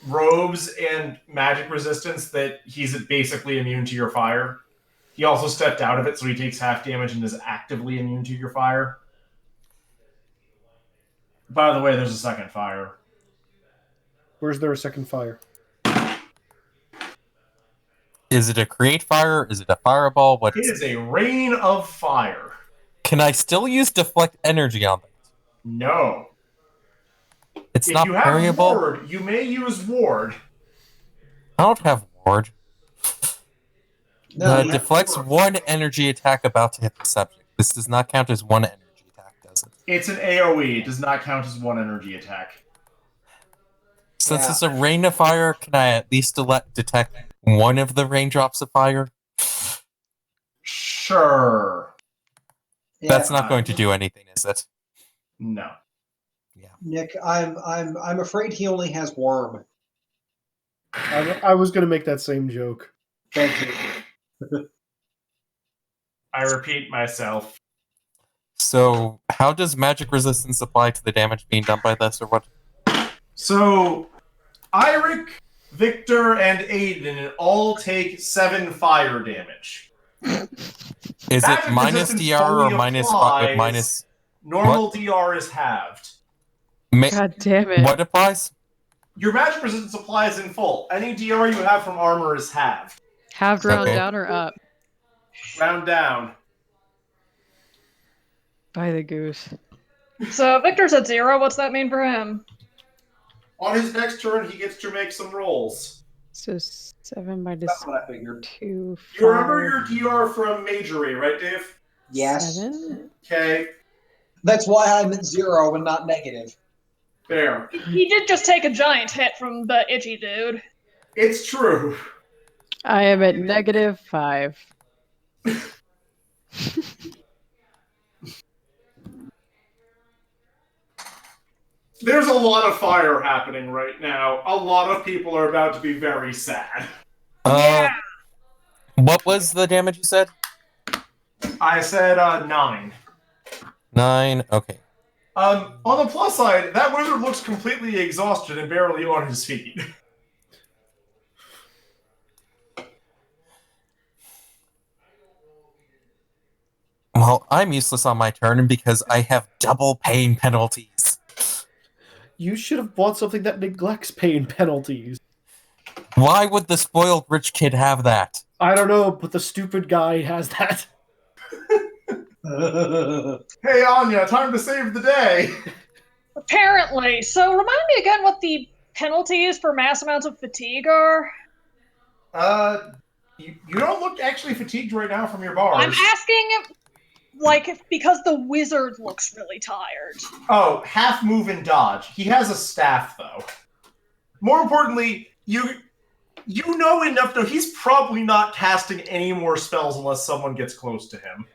robes and magic resistance that he's basically immune to your fire. He also stepped out of it, so he takes half damage and is actively immune to your fire. By the way, there's a second fire.
Where's there a second fire?
Is it a create fire? Is it a fireball? What
It is a rain of fire.
Can I still use deflect energy on that?
No.
It's
if
not
you have
variable.
ward, you may use ward.
I don't have ward.
No,
deflects
ward.
1 energy attack about to hit the subject. This does not count as 1 energy attack, does it?
It's an AoE. It does not count as 1 energy attack.
Since it's a rain of fire, can I at least detect 1 of the raindrops of fire?
Sure.
That's not going to do anything, is it?
No.
Yeah.
Nick, I'm afraid he only has worm.
I was going to make that same joke.
Thank you.
I repeat myself.
So, how does magic resistance apply to the damage being done by this, or what?
So, Eirik, Victor, and Aiden all take 7 fire damage.
Is it
Magic
minus
resistance
DR or
only
minus
applies-
minus?
Normal
What?
DR is halved.
God damn it.
What applies?
Your magic resistance applies in full. Any DR you have from armor is halved.
Halved round
Okay.
down or up?
Round down.
By the goose.
So Victor's at 0. What's that mean for him?
On his next turn, he gets to make some rolls.
So 7 minus
That's what I figured.
2, 5.
You remember your DR from Majory, right, Dave?
Yes.
7?
Okay,
That's why I'm at 0 and not negative.
there.
He did just take a giant hit from the itchy dude.
It's true.
I am at negative 5.
There's a lot of fire happening right now. A lot of people are about to be very sad.
What was the damage you said?
I said 9.
9. Okay.
On the plus side, that wizard looks completely exhausted and barely on his feet.
Well, I'm useless on my turn because I have double pain penalties.
You should have bought something that neglects pain penalties.
Why would the spoiled rich kid have that?
I don't know, but the stupid guy has that.
Hey, Anya, time to save the day.
Apparently. So remind me again what the penalties for mass amounts of fatigue are.
You don't look actually fatigued right now from your bars.
I'm asking, because the wizard looks really tired.
Oh, half move and dodge. He has a staff, though. More importantly, you know enough, though. He's probably not casting any more spells unless someone gets close to him.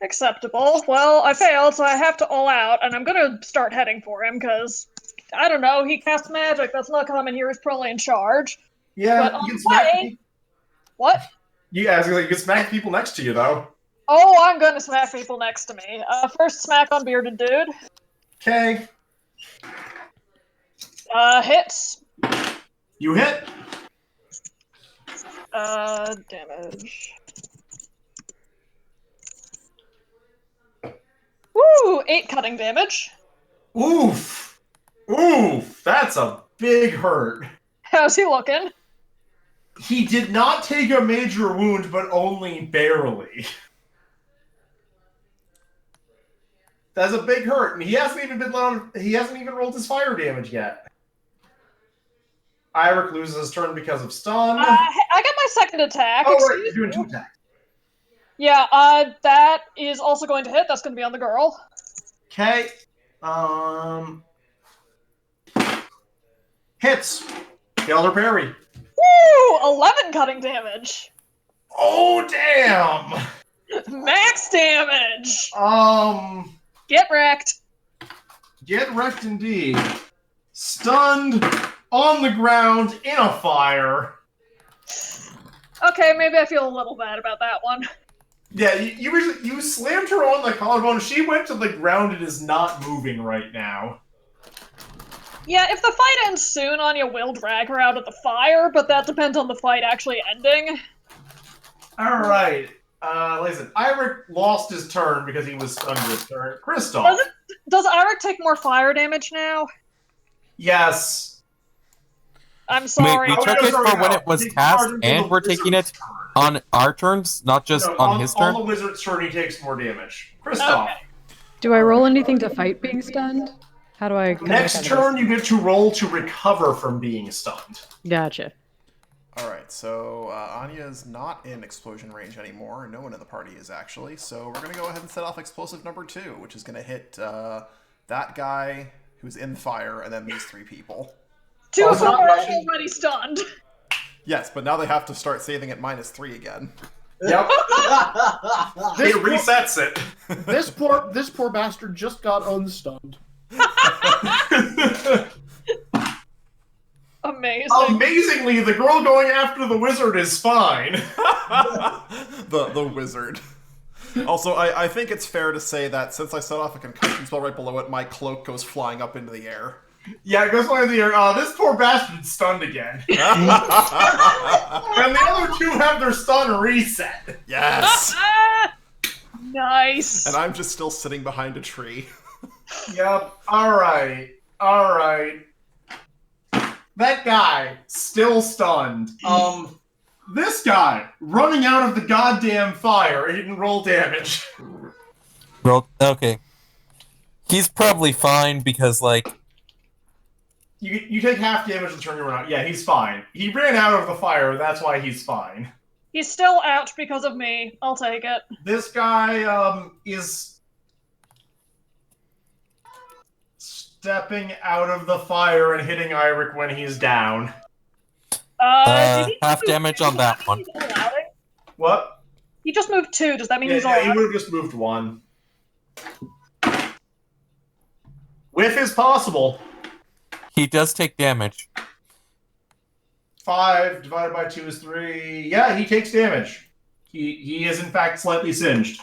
Acceptable. Well, I failed, so I have to all out, and I'm gonna start heading for him, because, I don't know, he casts magic that's not common here, he's probably in charge.
Yeah,
But
you can
on
smack
the way- What?
you can smack people next to you, though.
Oh, I'm gonna smack people next to me. First smack on bearded dude.
Okay.
Hits.
You hit.
Damage. Woo! 8 cutting damage.
Oof. Oof. That's a big hurt.
How's he looking?
He did not take a major wound, but only barely. That's a big hurt, and he hasn't even rolled his fire damage yet. Eirik loses his turn because of stun.
I got my second attack.
Oh, right,
excuse
you're doing
me.
2 attacks.
Yeah, that is also going to hit. That's going to be on the girl.
Okay. Hits. Failed her parry.
Woo! 11 cutting damage.
Oh, damn!
Max damage. Get wrecked.
Get wrecked indeed. Stunned on the ground in a fire.
Okay, maybe I feel a little bad about that one.
Yeah, you slammed her on the collarbone. She went to the ground and is not moving right now.
Yeah, if the fight ends soon, Anya will drag her out of the fire, but that depends on the fight actually ending.
Alright. Listen, Eirik lost his turn because he was under his turn. Kristoff.
Does Eirik take more fire damage now?
Yes.
I'm sorry.
Wait, we took it for when it was cast, and we're taking it on our turns, not just on his turn?
On the wizard's turn, he takes more damage. Kristoff.
Okay.
Do I roll anything to fight being stunned? How do I...
Next turn, you get to roll to recover from being stunned.
Gotcha.
Alright, so Anya's not in explosion range anymore. No one in the party is actually. So we're going to go ahead and set off explosive number 2, which is going to hit that guy who's in fire and then these 3 people.
2 of them are
rushing.
already stunned.
Yes, but now they have to start saving at -3 again.
Yep. It resets it.
This poor bastard just got unstunned.
Amazing.
Amazingly, the girl going after the wizard is fine.
the wizard. Also, I think it's fair to say that since I set off a concussion spell right below it, my cloak goes flying up into the air.
Yeah, it goes flying in the air. This poor bastard's stunned again. And the other two have their stun reset.
Yes!
Nice.
And I'm just still sitting behind a tree.
Yep. Alright. That guy, still stunned. This guy, running out of the goddamn fire, he didn't roll damage.
Okay. He's probably fine because, like...
You take half damage the turn you run out. Yeah, he's fine. He ran out of the fire, that's why he's fine.
He's still out because of me. I'll take it.
This guy, is... stepping out of the fire and hitting Iric when he's down.
Did he
half
move
damage
two?
on that
Does
one.
mean he's all outing?
What?
He just moved 2. Does that mean he's all
Yeah, he
out?
would have just moved 1. Whiff is possible.
He does take damage.
5 divided by 2 is 3. Yeah, he takes damage. He is, in fact, slightly singed.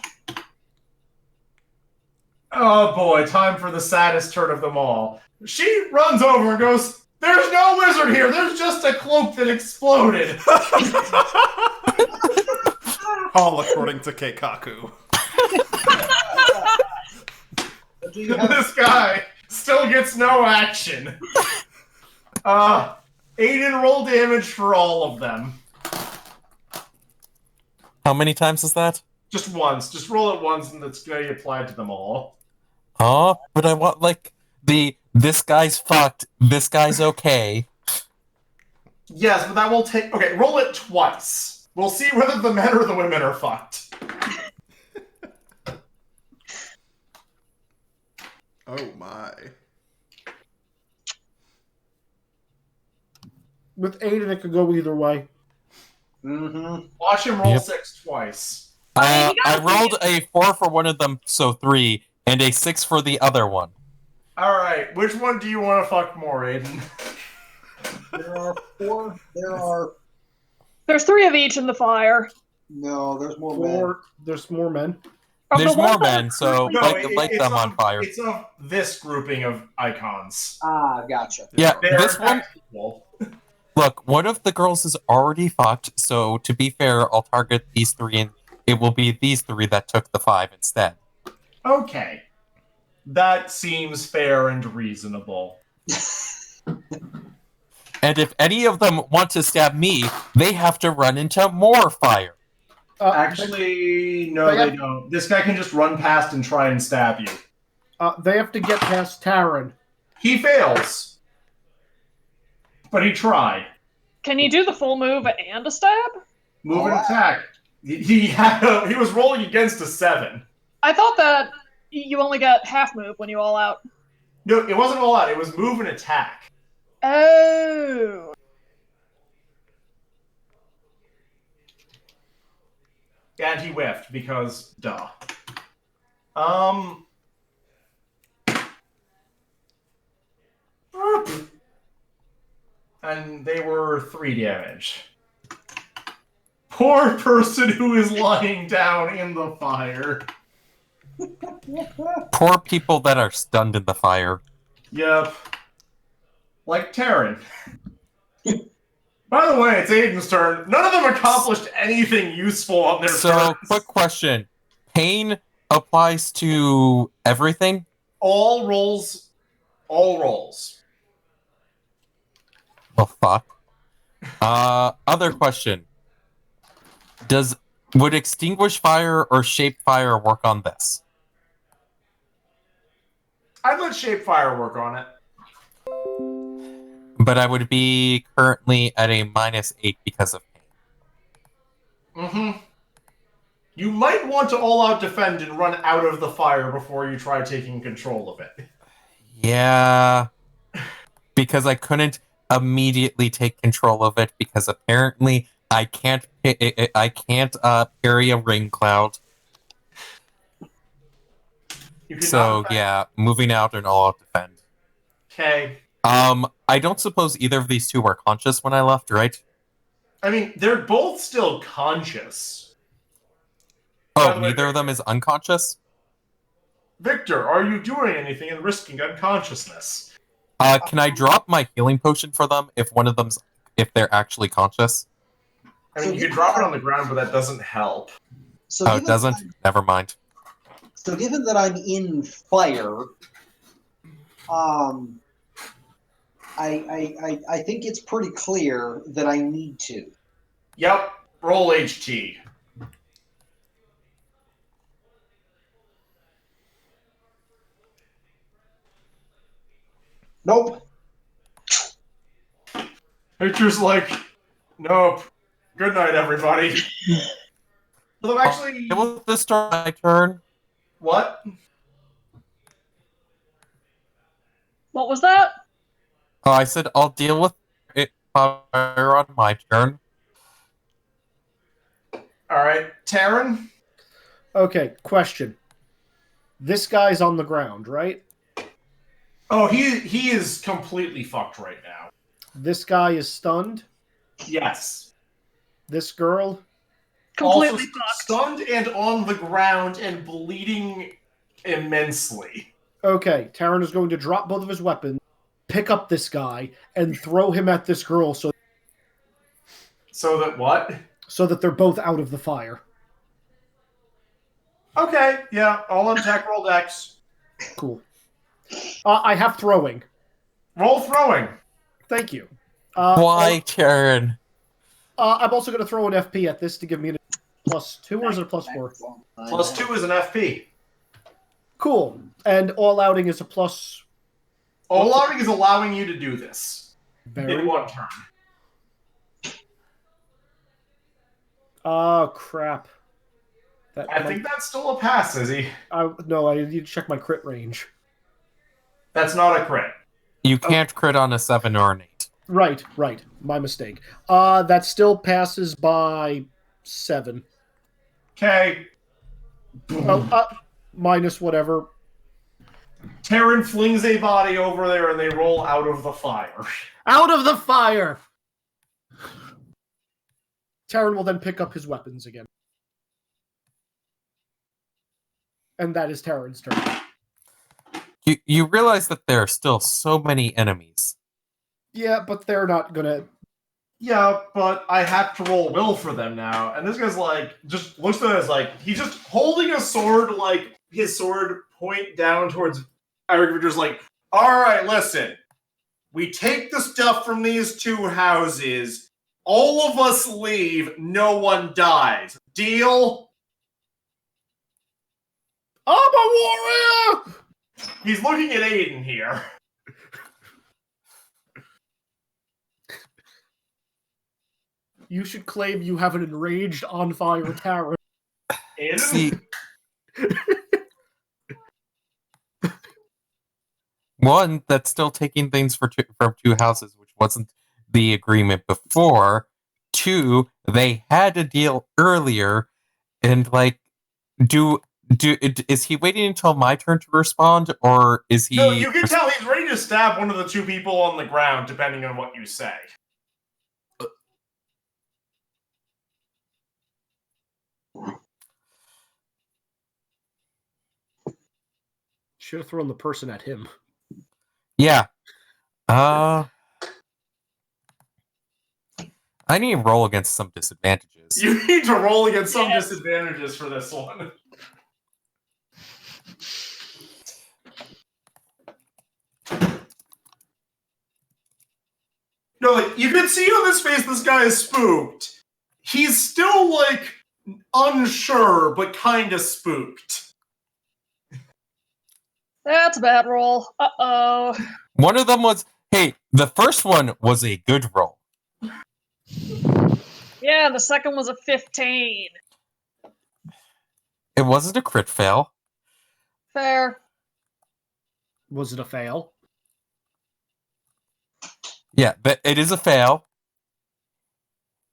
Oh boy, time for the saddest turn of them all. She runs over and goes, "There's no wizard here, there's just a cloak that exploded."
All according to Keikaku.
This guy still gets no action. Aiden, roll damage for all of them.
How many times is that?
Just once. Just roll it once and it's going to be applied to them all.
Oh, but I want, like, this guy's fucked, this guy's okay.
Yes, but that will take... Okay, roll it twice. We'll see whether the men or the women are fucked.
Oh my.
With Aiden, it could go either way.
Mm-hmm.
Watch him roll
Yep.
6 twice.
I rolled a 4 for one of them, so 3, and a 6 for the other one.
Alright, which one do you want to fuck more, Aiden?
There are 4.
There's 3 of each in the fire.
No, there's more men.
There's more men.
Of
There's
the ones
more
that are
men, so
currently-
light them on fire.
It's of this grouping of icons.
Ah, gotcha.
Yeah,
They are
this one...
equal.
Look, one of the girls is already fucked, so to be fair, I'll target these 3, and it will be these 3 that took the 5 instead.
Okay. That seems fair and reasonable.
And if any of them want to stab me, they have to run into more fire.
Actually, no, they don't. This guy can just run past and try and stab you.
They have to get past Taryn.
He fails. But he tried.
Can you do the full move and a stab?
Move and attack. He was rolling against a 7.
I thought that you only got half move when you all out.
No, it wasn't all out. It was move and attack.
Oh.
And he whiffed because duh. And they were 3 damage. Poor person who is lying down in the fire.
Poor people that are stunned in the fire.
Yep. Like Taryn. By the way, it's Aiden's turn. None of them accomplished anything useful on their
So,
turns.
quick question. Pain applies to everything?
All rolls. All rolls.
Well, fuck. Other question. Would extinguish fire or shape fire work on this?
I'd let Shape Fire work on it.
But I would be currently at a -8 because of pain.
Mm-hmm. You might want to all-out defend and run out of the fire before you try taking control of it.
Yeah. Because I couldn't immediately take control of it because apparently I can't parry a ring cloud. So yeah, moving out and all out defend.
Okay.
I don't suppose either of these two were conscious when I left, right?
I mean, they're both still conscious.
Oh, neither of them is unconscious?
Victor, are you doing anything and risking unconsciousness?
Can I drop my healing potion for them if they're actually conscious?
I mean, you could drop it on the ground, but that doesn't help.
So
it doesn't? Never mind.
So given that I'm in fire, I think it's pretty clear that I need to.
Yep. Roll HT.
Nope.
Victor's like, nope. Good night, everybody. Although actually,
it was this turn my turn.
What?
What was that?
Oh, I said I'll deal with it fire on my turn.
All right, Taryn.
Okay, question. This guy's on the ground, right?
Oh, he is completely fucked right now.
This guy is stunned?
Yes.
This girl?
Completely
also stunned and on the ground and bleeding immensely.
Okay, Taryn is going to drop both of his weapons, pick up this guy, and throw him at this girl so
that what?
So that they're both out of the fire.
Okay, yeah, all on attack roll dex.
Cool. I have throwing.
Roll throwing.
Thank you.
Why, Taryn?
I'm also going to throw an FP at this to give me a +2, or is it a +4?
+2 is an FP.
Cool. And all outing is a plus.
All outing is allowing you to do this
Very
in one turn.
Oh, crap.
I think that's still a pass, Izzy.
No, I need to check my crit range.
That's not a crit.
You can't crit on a 7 or an 8.
Right. My mistake. That still passes by 7.
Okay.
Minus whatever.
Taryn flings a body over there and they roll out of the fire.
Out of the fire! Taryn will then pick up his weapons again. And that is Taryn's turn.
You realize that there are still so many enemies.
Yeah, but they're not gonna...
Yeah, but I have to roll will for them now. And this guy's like, just looks at it as like, he's just holding a sword, like, his sword point down towards Eric Victor's like, alright, listen. We take the stuff from these two houses, all of us leave, no one dies. Deal?
I'm a warrior!
He's looking at Aiden here.
You should claim you have an enraged, on-fire Taryn.
Aiden?
See, one, that's still taking things from two houses, which wasn't the agreement before. Two, they had a deal earlier, and like, is he waiting until my turn to respond, or is he?
No, you can tell he's ready to stab one of the two people on the ground, depending on what you say.
Should have thrown the person at him.
Yeah. I need to roll against some disadvantages.
You need to roll against some disadvantages for this one. No, like, you can see on his face this guy is spooked. He's still, like, unsure, but kind of spooked.
That's a bad roll. Uh-oh.
One of them was, hey, the first one was a good roll.
Yeah, the second was a 15.
It wasn't a crit fail.
Fair.
Was it a fail?
Yeah, but it is a fail.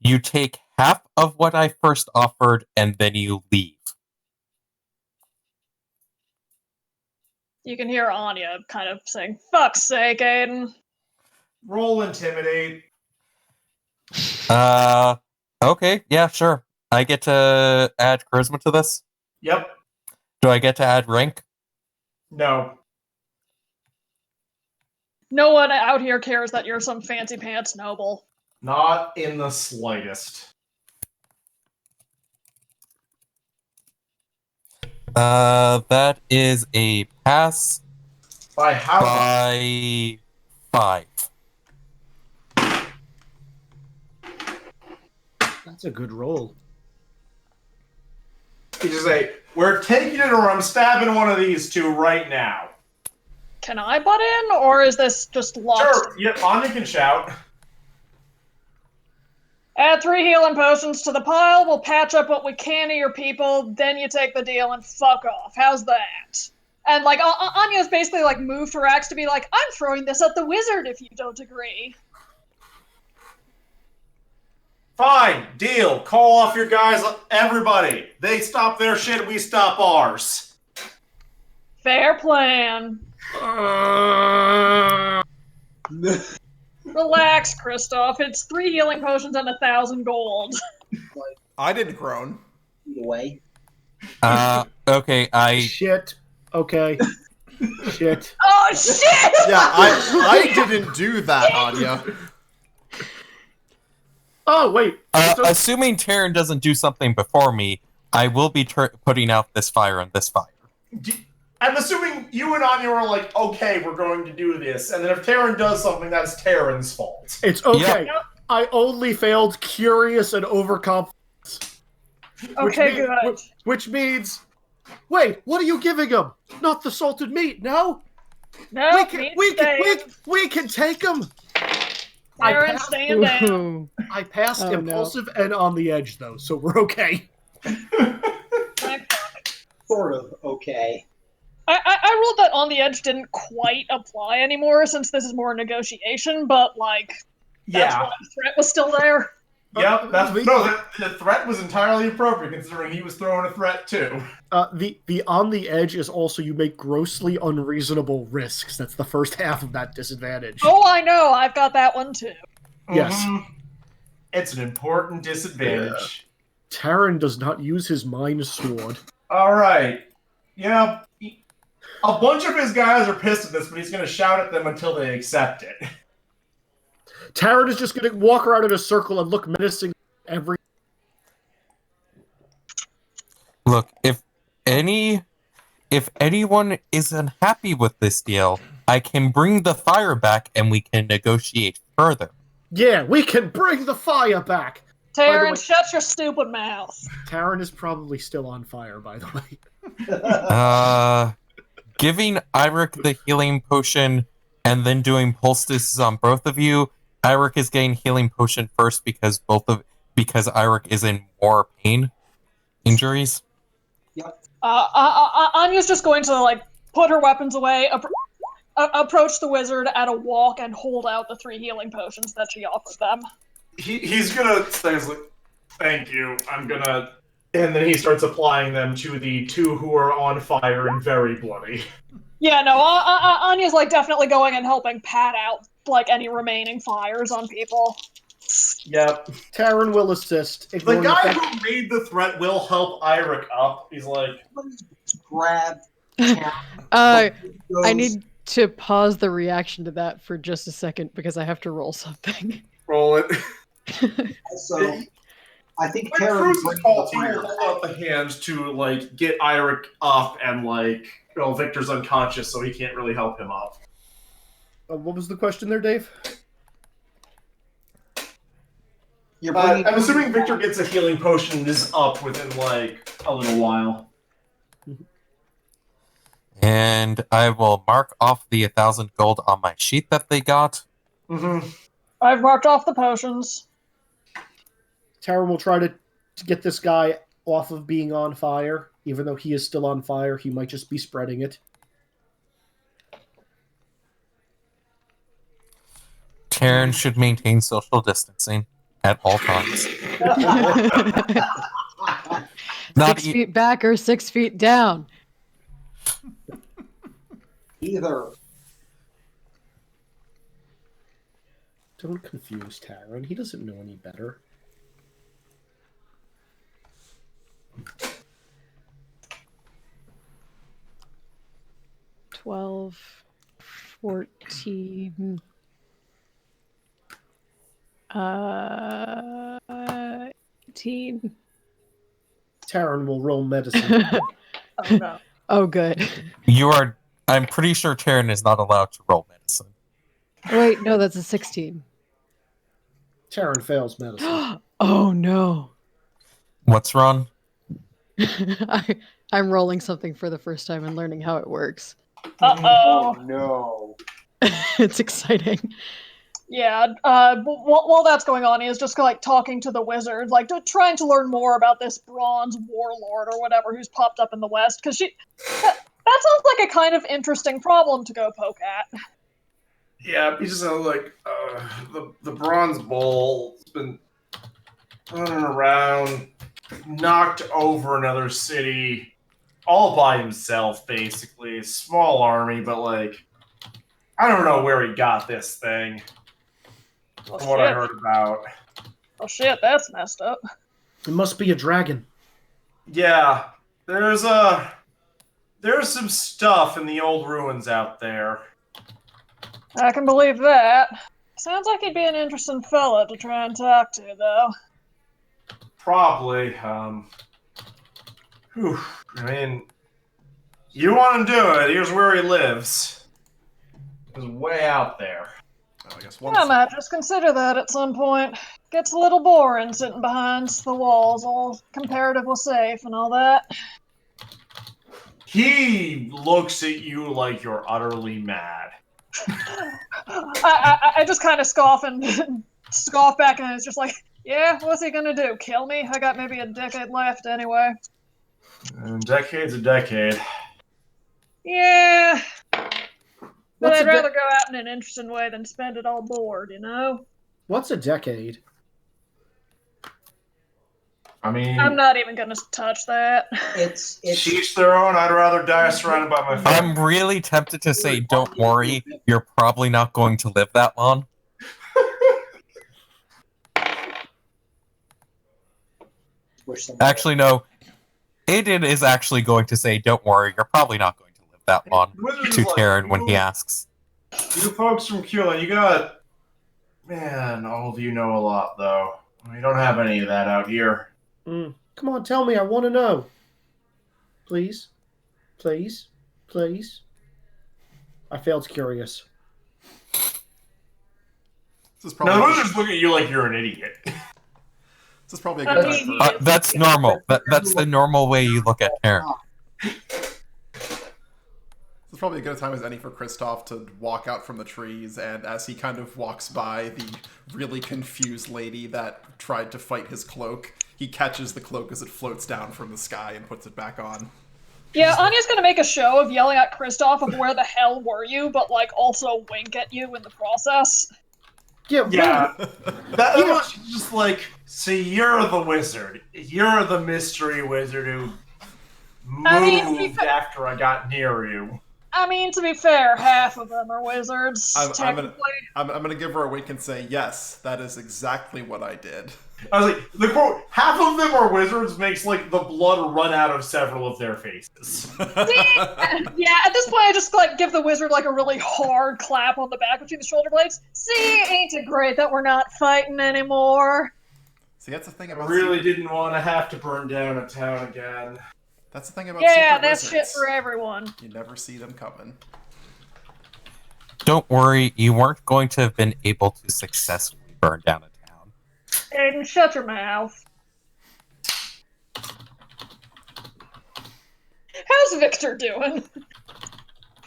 You take half of what I first offered, and then you leave.
You can hear Anya kind of saying, "Fuck's sake, Aiden."
Roll intimidate.
Okay, yeah, sure. I get to add charisma to this?
Yep.
Do I get to add rank?
No.
No one out here cares that you're some fancy pants noble.
Not in the slightest.
That is a pass
By how much?
by 5.
That's a good roll.
You just say, we're taking it or I'm stabbing one of these two right now.
Can I butt in, or is this just locked?
Sure, yeah, Anya can shout.
Add 3 healing potions to the pile, we'll patch up what we can of your people, then you take the deal and fuck off. How's that? And, like, Anya's basically, like, moved her axe to be like, I'm throwing this at the wizard if you don't agree.
Fine, deal. Call off your guys, everybody. They stop their shit, we stop ours.
Fair plan. Relax, Kristoff. It's 3 healing potions and 1,000 gold.
I didn't groan.
Way.
Okay,
Shit. Okay. Shit.
Oh, shit!
Yeah, I didn't do that, Anya.
Oh, wait.
Assuming Terran doesn't do something before me, I will be putting out this fire and this fire.
I'm assuming you and Anya were like, okay, we're going to do this. And then if Terran does something, that's Terran's fault.
It's okay.
Yep.
I only failed Curious and Overconfidence.
Okay, good.
Which means... Wait, what are you giving him? Not the salted meat, no?
No,
we can take him!
Terran, stand down.
Ooh.
I passed Impulsive and On the Edge, though, so we're okay.
Sort of okay.
I ruled that On the Edge didn't quite apply anymore since this is more negotiation, but, like, that's why the threat was still there.
Yep, the threat was entirely appropriate considering he was throwing a threat too.
The On the Edge is also you make grossly unreasonable risks. That's the first half of that disadvantage.
Oh, I know. I've got that one too.
Yes.
Mm-hmm. It's an important disadvantage.
Yeah. Terran does not use his Mind Sword.
Alright. Yeah, a bunch of his guys are pissed at this, but he's going to shout at them until they accept it.
Terran is just going to walk around in a circle and look menacing every...
Look, if anyone is unhappy with this deal, I can bring the fire back and we can negotiate further.
Yeah, we can bring the fire back!
Terran, shut your stupid mouth.
Terran is probably still on fire, by the way.
Giving Eirik the healing potion and then doing poultices on both of you, Eirik is getting healing potion first because Eirik is in more pain injuries.
Yep.
Anya's just going to, like, put her weapons away, approach the wizard at a walk, and hold out the 3 healing potions that she offered them.
He's gonna say, thank you, I'm gonna... And then he starts applying them to the 2 who are on fire and very bloody.
Yeah, no, Anya's, like, definitely going and helping pat out, like, any remaining fires on people.
Yep.
Terran will assist.
The guy who made the threat will help Eirik up. He's like...
Grab...
I need to pause the reaction to that for just a second because I have to roll something.
Roll it.
So, I think
When
Terran...
Cruz is called, he will hold out the hand to, like, get Eirik up and, like... Well, Victor's unconscious, so he can't really help him up.
What was the question there, Dave?
I'm assuming Victor gets a healing potion and is up within, like, a little while.
And I will mark off the 1,000 gold on my sheet that they got.
Mm-hmm.
I've marked off the potions.
Terran will try to get this guy off of being on fire. Even though he is still on fire, he might just be spreading it.
Terran should maintain social distancing. at all times. Not
6 feet back or 6 feet down.
Either.
Don't confuse Taran. He doesn't know any better.
$12, $14, 18.
Taran will roll medicine.
Oh no.
Oh, good.
I'm pretty sure Taryn is not allowed to roll medicine.
Wait, no, that's a 16.
Taran fails medicine.
Oh, no.
What's wrong?
I'm rolling something for the first time and learning how it works.
Uh-oh.
No.
It's exciting.
Yeah, while that's going on, he is just like talking to the wizard, like trying to learn more about this bronze warlord or whatever who's popped up in the west, because that sounds like a kind of interesting problem to go poke at.
Yeah, he just sounds like the bronze bull's been running around, knocked over another city, all by himself, basically. A small army, but like, I don't know where he got this thing.
Well,
From what I heard about.
Oh shit, that's messed up.
It must be a dragon.
Yeah, there's some stuff in the old ruins out there.
I can believe that. Sounds like he'd be an interesting fella to try and talk to, though.
Probably. Whew, I mean, you want to do it? Here's where he lives. He's way out there.
I guess
I might just consider that at some point. Gets a little boring sitting behind the walls, all comparatively safe and all that.
He looks at you like you're utterly mad.
I just kind of scoff and scoff back, and it's just like, yeah, what's he gonna do? Kill me? I got maybe a decade left anyway.
Decade's a decade.
Yeah. But I'd rather go out in an interesting way than spend it all bored, you know?
What's a decade?
I mean,
I'm not even gonna touch that.
It's
each their own. I'd rather die surrounded by my family.
I'm really tempted to say, don't worry, you're probably not going to live that long. Actually, no. Aiden is actually going to say, don't worry, you're probably not going to live that long, to Taryn when he asks.
You folks from Kula, you got... Man, all of you know a lot, though. We don't have any of that out here.
Come on, tell me. I want to know. Please. Please. Please. I failed curious.
This is probably
no, we'll just look at you like you're an idiot.
This is probably a good time for...
That's normal. That's the normal way you look at Taryn.
This is probably a good time as any for Kristoff to walk out from the trees, and as he kind of walks by the really confused lady that tried to fight his cloak, he catches the cloak as it floats down from the sky and puts it back on.
Yeah, Anya's gonna make a show of yelling at Kristoff of where the hell were you, but like also wink at you in the process.
Yeah. That was just like, see, you're the wizard. You're the mystery wizard who moved after I got near you.
I mean, to be fair, half of them are wizards, technically.
I'm gonna give her a wink and say, yes, that is exactly what I did.
I was like, the quote, half of them are wizards makes, like, the blood run out of several of their faces.
Yeah, at this point I just, like, give the wizard, like, a really hard clap on the back between the shoulder blades. See, ain't it great that we're not fighting anymore?
See, that's the thing about...
I really didn't want to have to burn down a town again.
That's the thing about
yeah,
secret
that's
wizards.
shit for everyone.
You never see them coming.
Don't worry, you weren't going to have been able to successfully burn down a town.
Aiden, shut your mouth. How's Victor doing?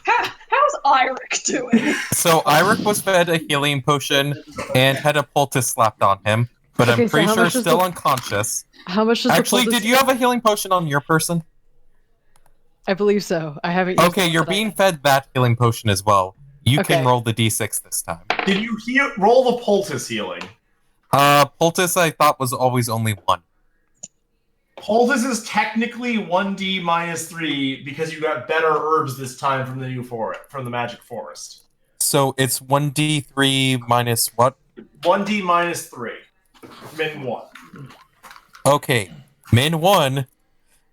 How's Eirik doing?
So Eirik was fed a healing potion and had a poultice slapped on him, but I'm pretty sure still unconscious.
How much does
Actually, did you have a healing potion on your person?
I believe so. I haven't used
Okay, you're being fed that healing potion as well. You can roll the d6 this time.
Did you roll the poultice healing?
Poultice I thought was always only 1.
Poultice is technically 1d minus 3 because you got better herbs this time from the from the magic forest.
So it's 1d3 minus what?
1d minus 3. Min 1.
Okay. Min 1.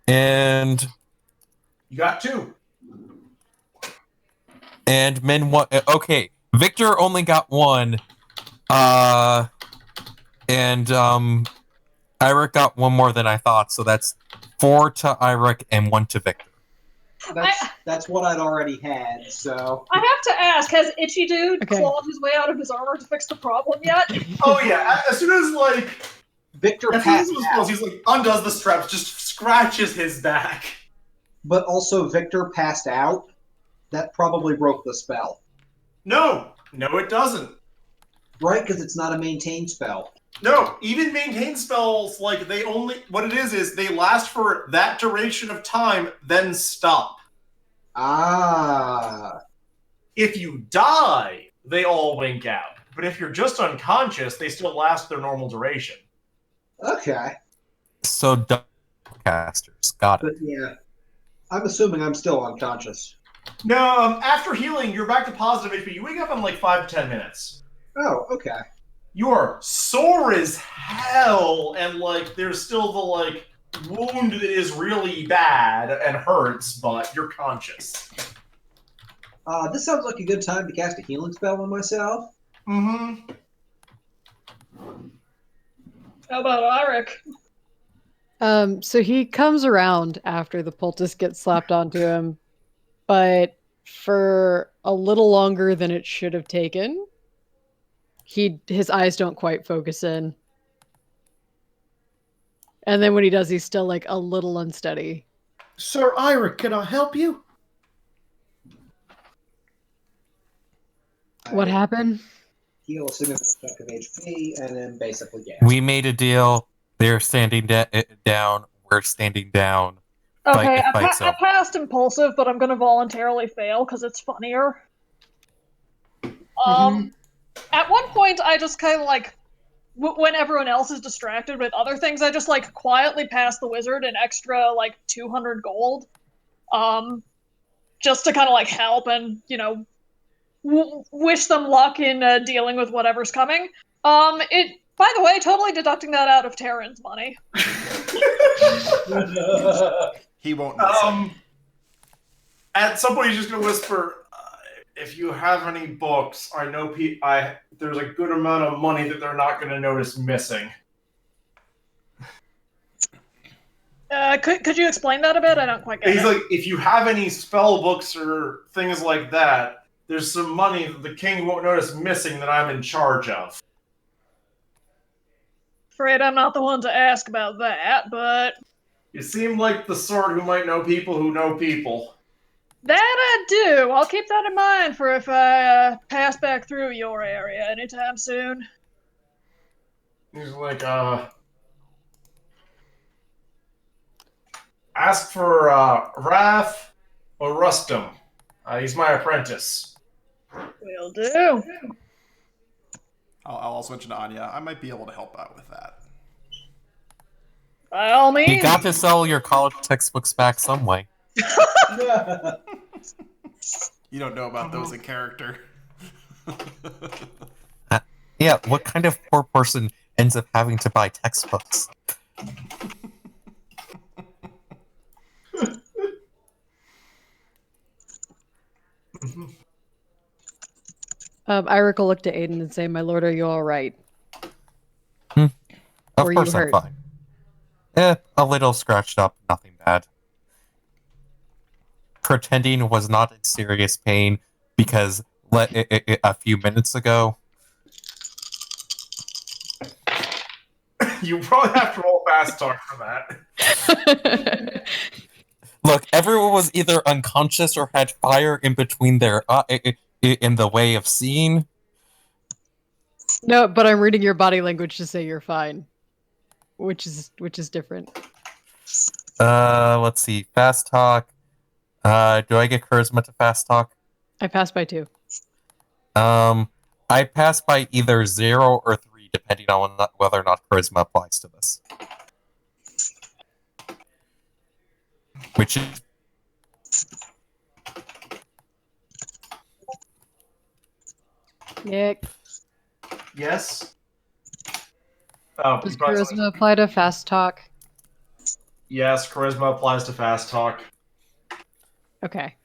And...
You got 2.
And min 1... Okay. Victor only got 1. And, Eirik got 1 more than I thought, so that's 4 to Eirik and 1 to Victor.
That's what I'd already had, so...
I have to ask, has Itchy Dude clawed his way out of his armor to fix the problem yet?
Oh yeah, as soon as, like...
Victor passed out.
He's like, undoes the straps, just scratches his back.
But also, Victor passed out. That probably broke the spell.
No, it doesn't.
Right, because it's not a maintain spell.
No, even maintain spells, like, they only... What it is they last for that duration of time, then stop.
Ah.
If you die, they all wink out. But if you're just unconscious, they still last their normal duration.
Okay.
So, casters. Got it.
But yeah, I'm assuming I'm still unconscious.
No, after healing, you're back to positive HP. You wake up in like 5 to 10 minutes.
Oh, okay.
You are sore as hell, and like there's still the like wound that is really bad and hurts, but you're conscious.
This sounds like a good time to cast a healing spell on myself.
Mm-hmm.
How about Eirik?
So he comes around after the poultice gets slapped onto him, but for a little longer than it should have taken. His eyes don't quite focus in. And then when he does, he's still like a little unsteady.
Sir Eirik, can I help you?
What happened?
Heal a significant chunk of HP, and then basically gas.
We made a deal. They're standing down. We're standing down.
Okay, I passed impulsive, but I'm gonna voluntarily fail because it's funnier. At one point, I just kind of like, when everyone else is distracted with other things, I just like quietly pass the wizard an extra like 200 gold, just to kind of like help and wish them luck in dealing with whatever's coming. By the way, totally deducting that out of Terran's money.
He won't miss it.
At some point, he's just gonna whisper, if you have any books, I know there's a good amount of money that they're not going to notice missing.
Could you explain that a bit? I don't quite get it.
He's like, if you have any spell books or things like that, there's some money that the king won't notice missing that I'm in charge of.
Afraid I'm not the one to ask about that, but...
You seem like the sort who might know people who know people.
That I do. I'll keep that in mind for if I pass back through your area anytime soon.
He's like, ask for Wrath or Rustum. He's my apprentice.
Will do.
I'll also mention to Anya, I might be able to help out with that.
By all means.
You got to sell your college textbooks back some way.
You don't know about those in character.
Yeah, what kind of poor person ends up having to buy textbooks?
Eirik will look to Aiden and say, "My lord, are you all right?"
Of
Or
course
you
I'm
hurt?
fine. A little scratched up, nothing bad. Pretending was not in serious pain because a few minutes ago.
You probably have to roll fast talk for that.
Look, everyone was either unconscious or had fire in between their in the way of seeing.
No, but I'm reading your body language to say you're fine, which is different.
Let's see. Fast talk. Do I get charisma to fast talk?
I passed by 2.
I pass by either 0 or 3 depending on whether or not charisma applies to this. Which is...
Nick,
Yes. Oh,
does
you probably saw
charisma apply to fast talk?
Yes, charisma applies to fast talk.
Okay.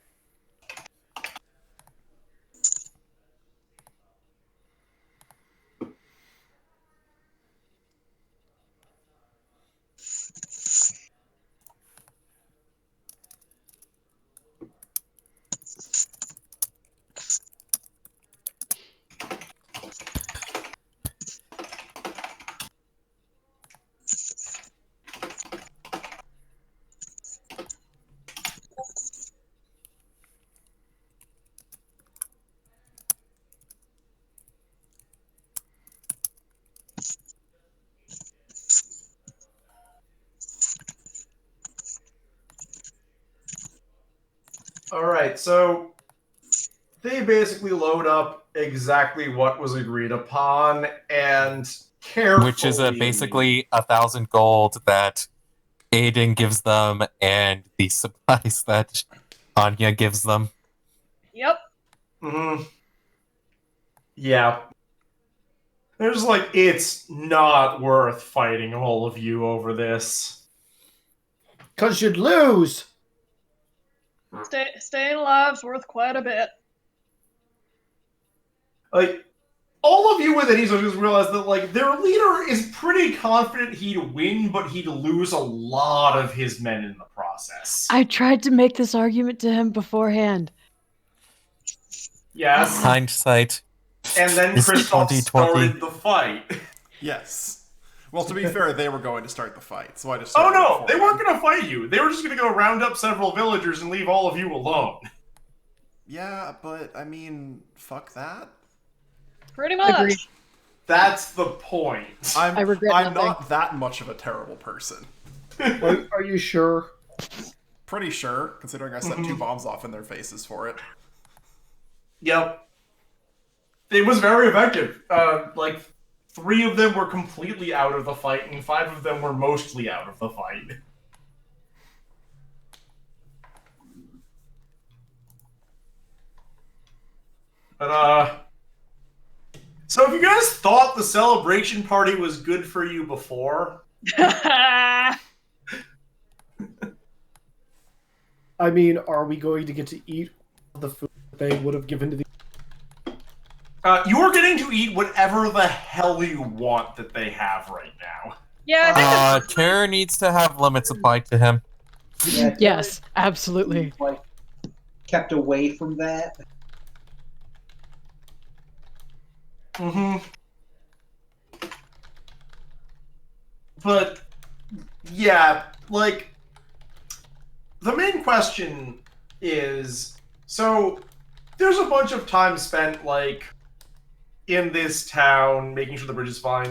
All right, so they basically load up exactly what was agreed upon and carefully...
Which is basically 1,000 gold that Aiden gives them and the supplies that Anya gives them.
Yep.
Mm-hmm. Yeah. There's like, it's not worth fighting all of you over this.
'Cause you'd lose!
Staying alive's worth quite a bit.
Like, all of you with any just realize that, like, their leader is pretty confident he'd win, but he'd lose a lot of his men in the process.
I tried to make this argument to him beforehand.
Yes.
Hindsight.
And then
It's
Kristoff
2020.
started the fight.
Yes. Well, to be fair, they were going to start the fight, so I just...
Oh
started
no,
before
they
them.
weren't going to fight you. They were just going to go round up several villagers and leave all of you alone.
Yeah, but, I mean, fuck that.
Pretty much.
Agreed.
That's the point.
I regret
I'm
nothing.
not that much of a terrible person.
Are you sure?
Pretty sure, considering I set 2 bombs off in their faces for it.
Yep. It was very effective. Like, 3 of them were completely out of the fight, and 5 of them were mostly out of the fight. But, so if you guys thought the celebration party was good for you before...
I mean, are we going to get to eat the food they would have given to the...
you are getting to eat whatever the hell you want that they have right now.
Yeah, I think
Terror needs to have limits applied to him.
Yeah,
Yes, absolutely.
like, kept away from that.
Mm-hmm. But, yeah, like, the main question is, so, there's a bunch of time spent, like, in this town, making sure the bridge is fine.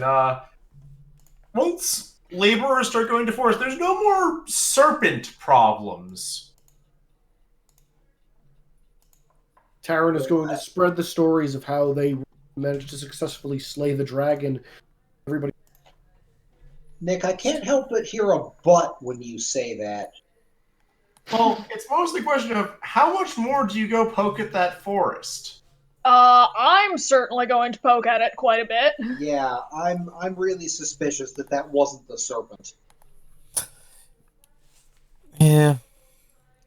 Once laborers start going to forest, there's no more serpent problems.
Taryn is going to spread the stories of how they managed to successfully slay the dragon. Everybody...
Nick, I can't help but hear a but when you say that.
Well, it's mostly a question of how much more do you go poke at that forest?
I'm certainly going to poke at it quite a bit.
Yeah, I'm really suspicious that that wasn't the serpent.
Yeah.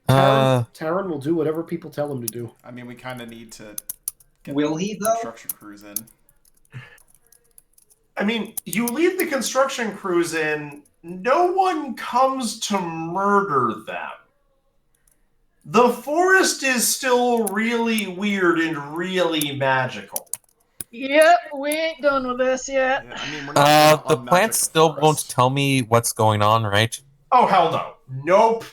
Taryn will do whatever people tell him to do.
I mean, we kind of need to get
Will
the
he, though?
construction crews in.
I mean, you lead the construction crews in, no one comes to murder them. The forest is still really weird and really magical.
Yep, we ain't done with this yet.
Yeah, I mean, we're not
The
gonna unmagic
plants
the
still
forest.
won't tell me what's going on, right?
Oh, hell no. Nope.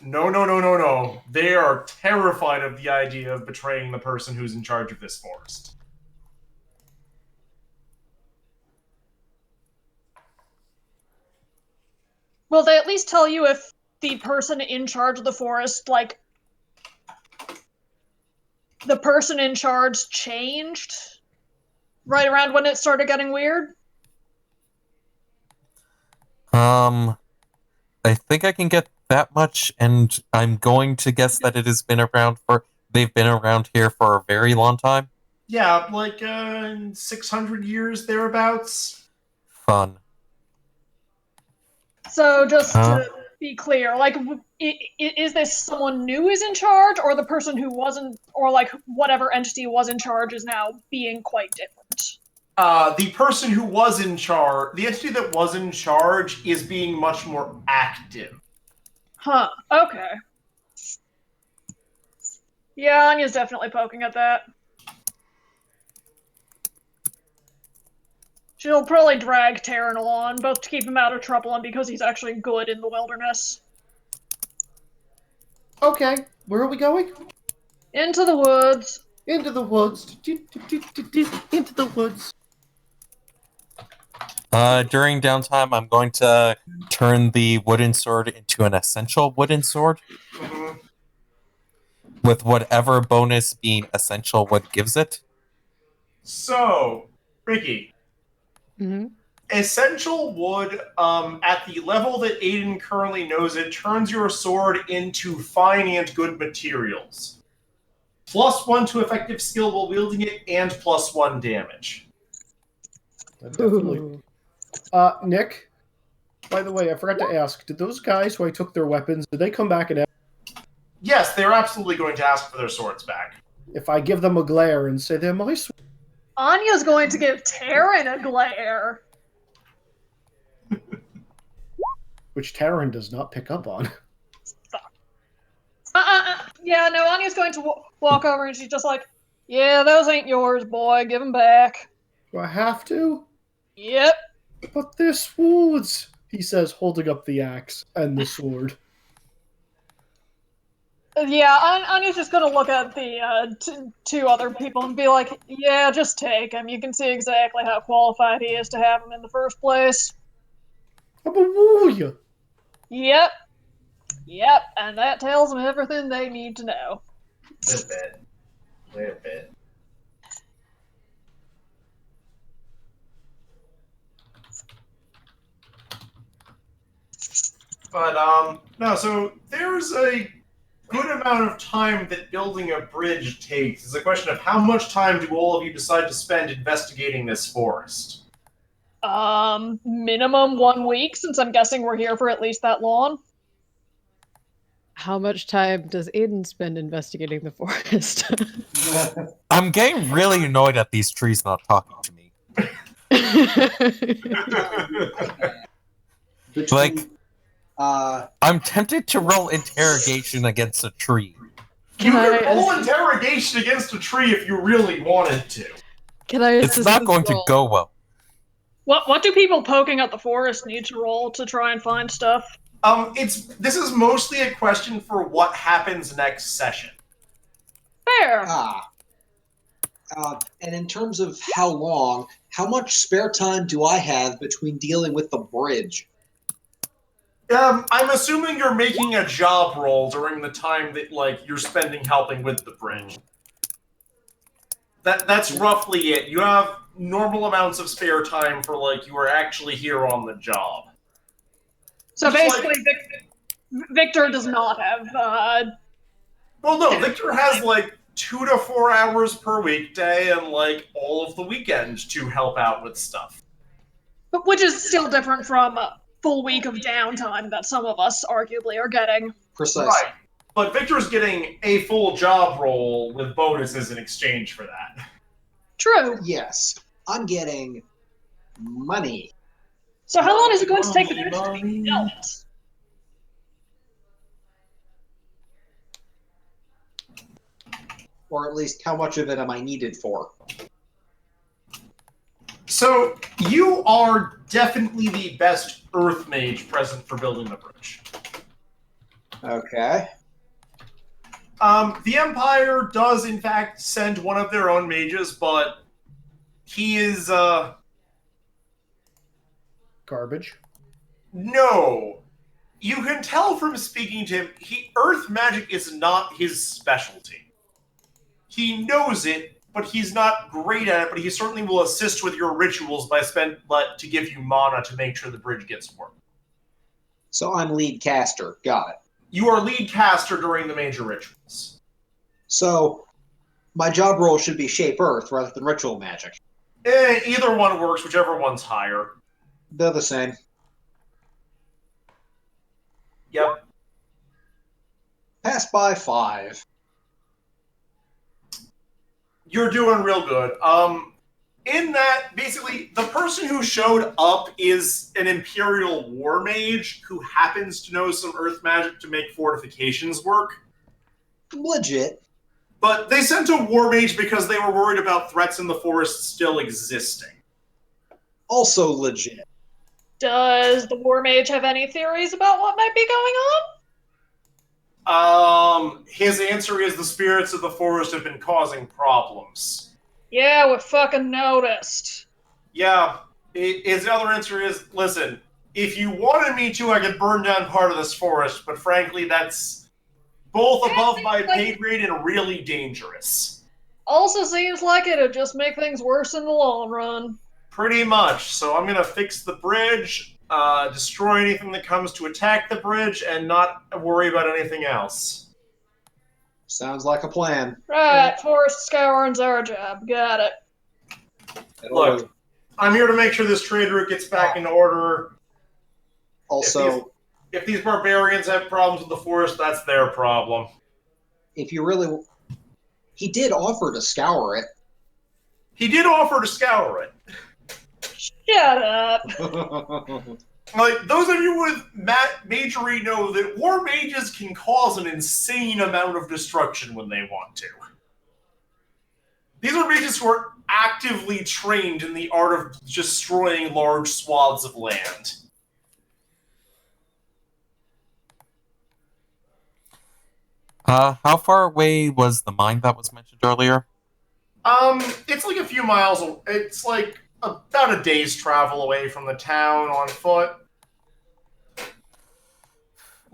No. They are terrified of the idea of betraying the person who's in charge of this forest.
Will they at least tell you if the person in charge of the forest, like, the person in charge changed right around when it started getting weird?
I think I can get that much, and I'm going to guess that it has been around for. They've been around here for a very long time.
Yeah, like 600 years thereabouts.
Fun.
So just to be clear, like, is this someone new is in charge, or the person who wasn't, or like whatever entity was in charge is now being quite different?
The person who was in charge, the entity that was in charge, is being much more active.
Huh. Okay. Yeah, Anya's definitely poking at that. She'll probably drag Terran along, both to keep him out of trouble and because he's actually good in the wilderness.
Okay, where are we going?
Into the woods.
Into the woods. Into the woods.
During downtime, I'm going to turn the wooden sword into an essential wooden sword.
Mm-hmm.
With whatever bonus being essential wood gives it.
So, Ricky.
Mm-hmm.
Essential wood, at the level that Aiden currently knows it, turns your sword into fine and good materials. +1 to effective skill while wielding it, and +1 damage.
Definitely. Nick, by the way, I forgot to ask, did those guys who I took their weapons, did they come back and ask?
Yes, they're absolutely going to ask for their swords back.
If I give them a glare and say they're my swords?
Anya's going to give Terran a glare.
Which Terran does not pick up on.
Yeah, no, Anya's going to walk over and she's just like, yeah, those ain't yours, boy. Give them back.
Do I have to?
Yep.
But they're swords, he says, holding up the axe and the sword.
Yeah, Anya's just gonna look at the two other people and be like, yeah, just take him. You can see exactly how qualified he is to have him in the first place.
I'm a warrior.
Yep. Yep, and that tells them everything they need to know.
A little bit. But, no, so there's a good amount of time that building a bridge takes. It's a question of how much time do all of you decide to spend investigating this forest?
Minimum 1 week, since I'm guessing we're here for at least that long.
How much time does Aiden spend investigating the forest?
I'm getting really annoyed at these trees not talking to me. Like, I'm tempted to roll interrogation against a tree.
You could roll interrogation against a tree if you really wanted to.
It's not going to go well.
What do people poking at the forest need to roll to try and find stuff?
This is mostly a question for what happens next session.
Fair.
And in terms of how long, how much spare time do I have between dealing with the bridge?
I'm assuming you're making a job roll during the time that, like, you're spending helping with the bridge. That's roughly it. You have normal amounts of spare time for, like, you are actually here on the job.
So basically, Victor does not have,
Well, no, Victor has, like, 2 to 4 hours per weekday and, like, all of the weekend to help out with stuff.
But which is still different from a full week of downtime that some of us arguably are getting.
Precisely.
Right. But Victor's getting a full job role with bonuses in exchange for that.
True.
Yes. I'm getting money.
So how long is it going to take the bridge to be built?
Or at least how much of it am I needed for?
So, you are definitely the best Earth Mage present for building the bridge.
Okay.
The Empire does, in fact, send one of their own mages, but he is,
Garbage?
No. You can tell from speaking to him, Earth magic is not his specialty. He knows it, but he's not great at it, but he certainly will assist with your rituals to give you mana to make sure the bridge gets work.
So I'm lead caster. Got it.
You are lead caster during the major rituals.
So my job role should be shape earth rather than ritual magic.
Either one works, whichever one's higher.
They're the same.
Yep.
Pass by 5.
You're doing real good. In that, basically, the person who showed up is an Imperial War Mage who happens to know some Earth magic to make fortifications work.
Legit.
But they sent a War Mage because they were worried about threats in the forest still existing.
Also legit.
Does the War Mage have any theories about what might be going on?
His answer is the spirits of the forest have been causing problems.
Yeah, we fucking noticed.
Yeah, his other answer is, listen, if you wanted me to, I could burn down part of this forest, but frankly, that's both above my pay grade and really dangerous.
Also seems like it'd just make things worse in the long run.
Pretty much. So I'm going to fix the bridge, destroy anything that comes to attack the bridge, and not worry about anything else.
Sounds like a plan.
Right, forest scouring's our job. Got it.
Look, I'm here to make sure this trade route gets back in order.
Also,
if these barbarians have problems with the forest, that's their problem.
If you really... He did offer to scour it.
He did offer to scour it.
Shut up.
Like, those of you with magery know that war mages can cause an insane amount of destruction when they want to. These are mages who are actively trained in the art of destroying large swaths of land.
How far away was the mine that was mentioned earlier?
It's like a few miles. It's like about a day's travel away from the town on foot.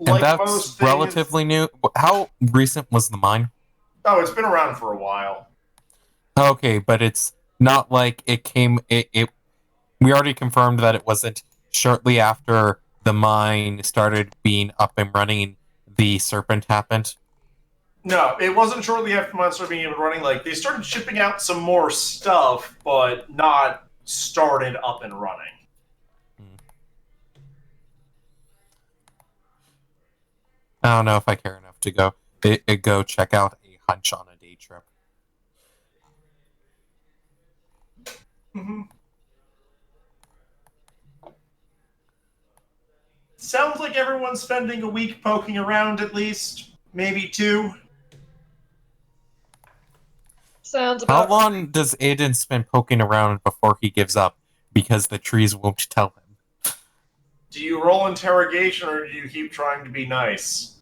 And that's relatively new. How recent was the mine?
Oh, it's been around for a while.
Okay, but it's not like it came... We already confirmed that it wasn't shortly after the mine started being up and running, the serpent happened.
No, it wasn't shortly after the mine started being running. Like, they started shipping out some more stuff, but not started up and running.
I don't know if I care enough to go check out a hunch on a day trip.
Mm-hmm. Sounds like everyone's spending a week poking around at least. Maybe 2.
Sounds about...
How long does Aiden spend poking around before he gives up because the trees won't tell him?
Do you roll interrogation or do you keep trying to be nice?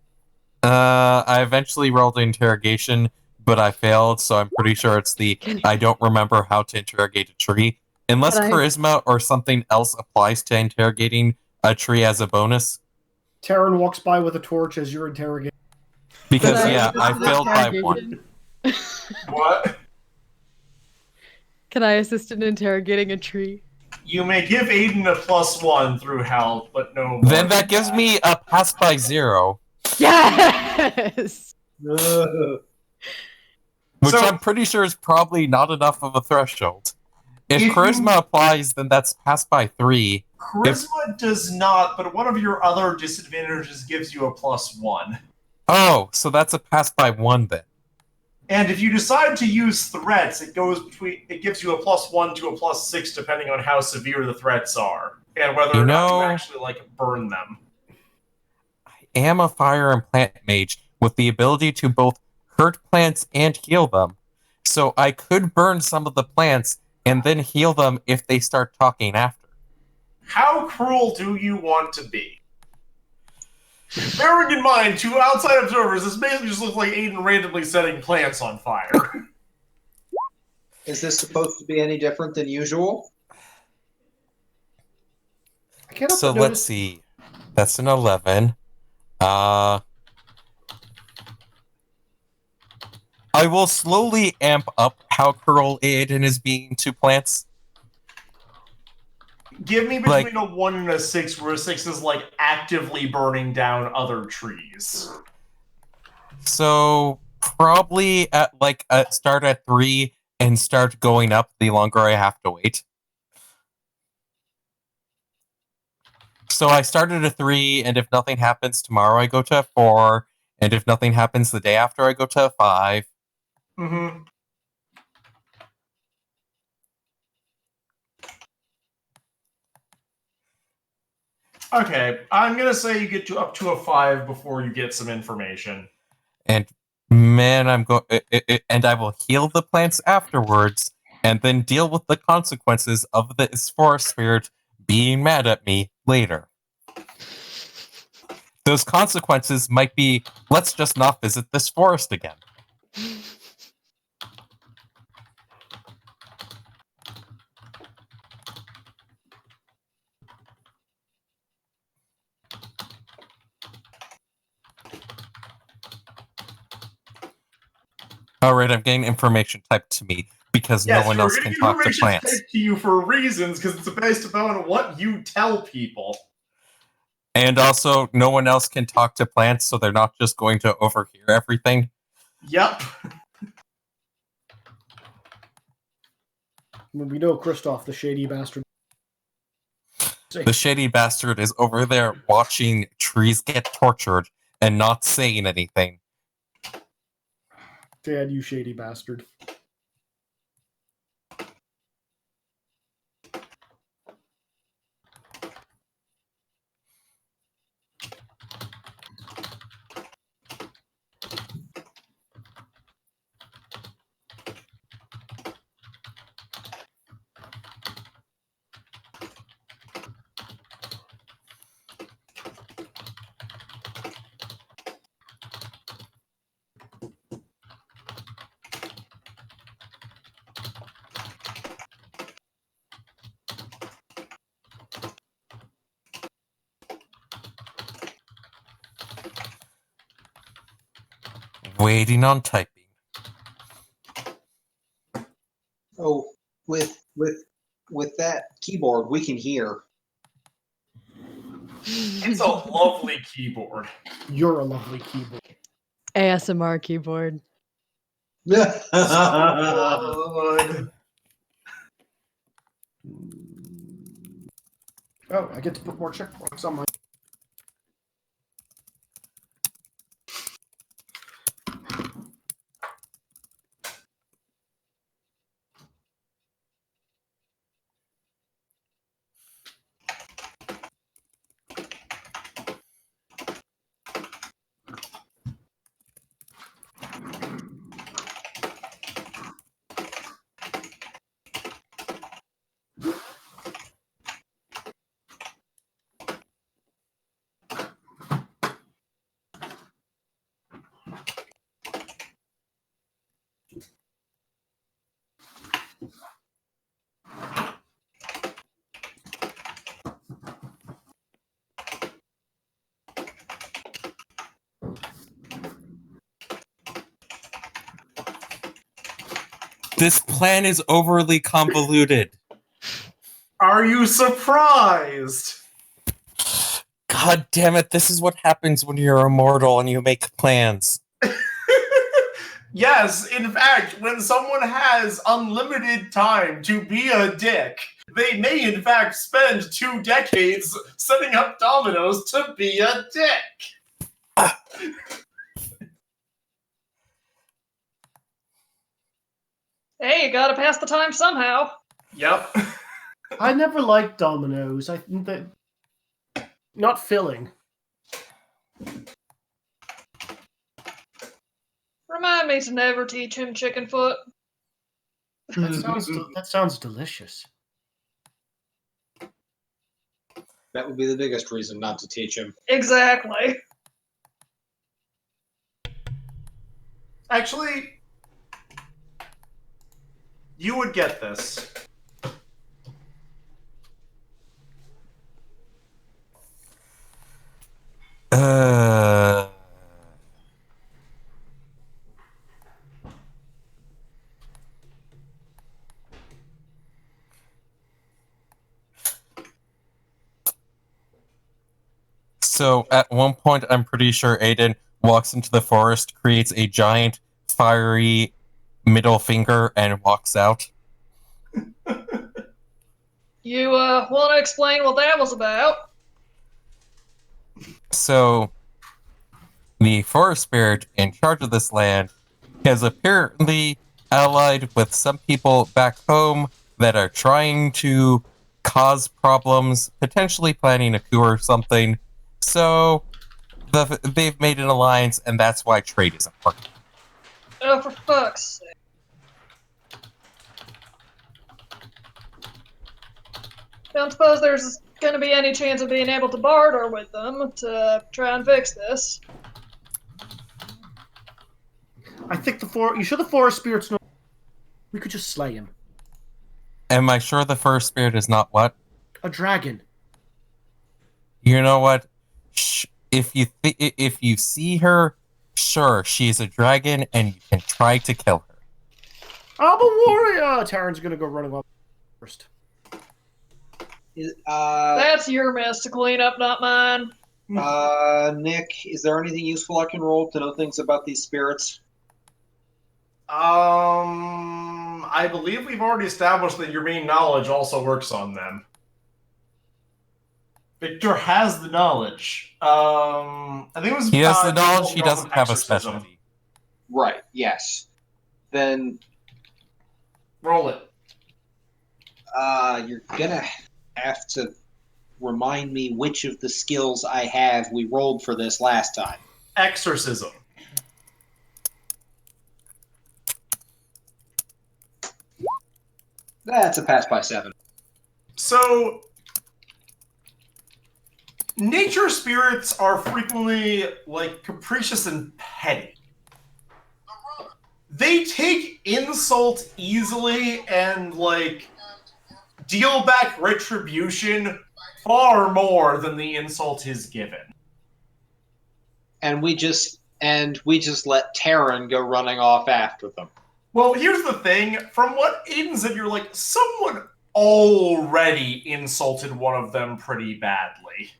I eventually rolled interrogation, but I failed, so I'm pretty sure it's the I don't remember how to interrogate a tree. Unless charisma or something else applies to interrogating a tree as a bonus.
Taryn walks by with a torch as you're interrogating.
Because, I failed by 1.
What?
Can I assist in interrogating a tree?
You may give Aiden a +1 through help, but no more.
Then that gives me a pass by 0.
Yes!
Which I'm pretty sure is probably not enough of a threshold. If charisma applies, then that's pass by 3.
Charisma does not, but one of your other disadvantages gives you a +1.
Oh, so that's a pass by 1 then.
And if you decide to use threats, it gives you a +1 to a +6 depending on how severe the threats are and whether or not you actually burn them.
I am a fire and plant mage with the ability to both hurt plants and heal them. So I could burn some of the plants and then heal them if they start talking after.
How cruel do you want to be? Bearing in mind, to outside observers, this basically just looks like Aiden randomly setting plants on fire.
Is this supposed to be any different than usual?
So let's see. That's an 11. I will slowly amp up how cruel Aiden is being to plants.
Give me between a 1 and a 6, where a 6 is like actively burning down other trees.
So probably at start at 3 and start going up the longer I have to wait. So I started at 3, and if nothing happens tomorrow, I go to 4, and if nothing happens the day after, I go to 5.
Mm-hmm. Okay, I'm gonna say you get up to a 5 before you get some information.
And man, and I will heal the plants afterwards, and then deal with the consequences of this forest spirit being mad at me later. Those consequences might be, let's just not visit this forest again. Alright, I'm getting information typed to me because no one else can talk to plants.
Information typed to you for reasons, because it's based upon what you tell people.
And also, no one else can talk to plants, so they're not just going to overhear everything.
Yep.
We know Kristoff, the shady bastard.
The shady bastard is over there watching trees get tortured and not saying anything.
Dad, you shady bastard.
Waiting on typing.
Oh, with that keyboard, we can hear.
It's a lovely keyboard.
You're a lovely keyboard.
ASMR keyboard.
Oh, I get to put more checkpoints on my...
This plan is overly convoluted.
Are you surprised?
God damn it, this is what happens when you're immortal and you make plans.
Yes, in fact, when someone has unlimited time to be a dick, they may in fact spend 2 decades setting up dominoes to be a dick.
Hey, you gotta pass the time somehow.
Yep.
I never liked dominoes. I think that... Not filling.
Remind me to never teach him chicken foot.
That sounds delicious.
That would be the biggest reason not to teach him.
Exactly.
Actually, you would get this.
So at one point, I'm pretty sure Aiden walks into the forest, creates a giant fiery middle finger, and walks out.
You want to explain what that was about?
So the forest spirit in charge of this land has apparently allied with some people back home that are trying to cause problems, potentially planning a coup or something. So they've made an alliance, and that's why trade isn't working.
Oh, for fuck's sake. Don't suppose there's going to be any chance of being able to barter with them to try and fix this.
I think you sure the forest spirits know? We could just slay him.
Am I sure the first spirit is not what?
A dragon.
You know what? If you see her, sure, she's a dragon, and you can try to kill her.
I'm a warrior! Taryn's gonna go running off first.
That's your mess to clean up, not mine.
Nick, is there anything useful I can roll to know things about these spirits?
I believe we've already established that your main knowledge also works on them. Victor has the knowledge. I think it was.
He has the knowledge. He doesn't have a
exorcism.
specialty.
Right. Yes. Then
Roll it.
you're gonna have to remind me which of the skills I have we rolled for this last time.
Exorcism.
That's a pass by 7.
So, nature spirits are frequently, capricious and petty. They take insult easily and, deal back retribution far more than the insult is given.
And we just let Taryn go running off after them.
Well, here's the thing. From what Aiden said, you're someone already insulted one of them pretty badly.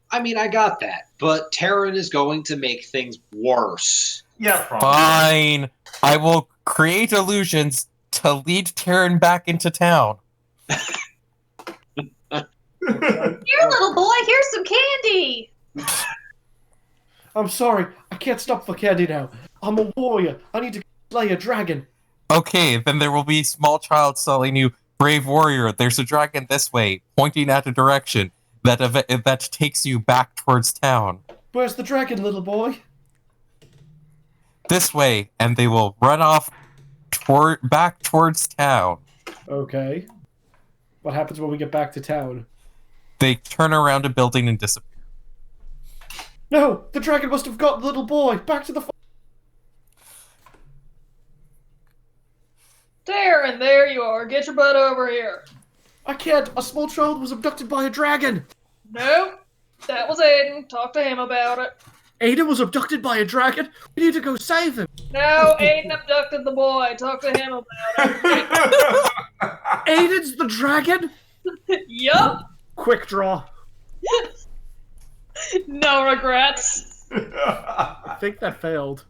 I mean, I got that, but Taryn is going to make things worse.
Yeah, probably.
Fine. I will create illusions to lead Taryn back into town.
Here, little boy, here's some candy.
I'm sorry, I can't stop for candy now. I'm a warrior. I need to slay a dragon.
Okay, then there will be small child telling you, brave warrior, there's a dragon this way, pointing at a direction that takes you back towards town.
Where's the dragon, little boy?
This way, and they will run off back towards town.
Okay. What happens when we get back to town?
They turn around a building and disappear.
No! The dragon must have got the little boy! Back to the
Darren, there you are. Get your butt over here.
I can't! A small child was abducted by a dragon!
Nope. That was Aiden. Talk to him about it.
Aiden was abducted by a dragon? We need to go save him!
No, Aiden abducted the boy. Talk to him about it.
Aiden's the dragon?
Yup.
Quick draw.
No regrets.
I think that failed.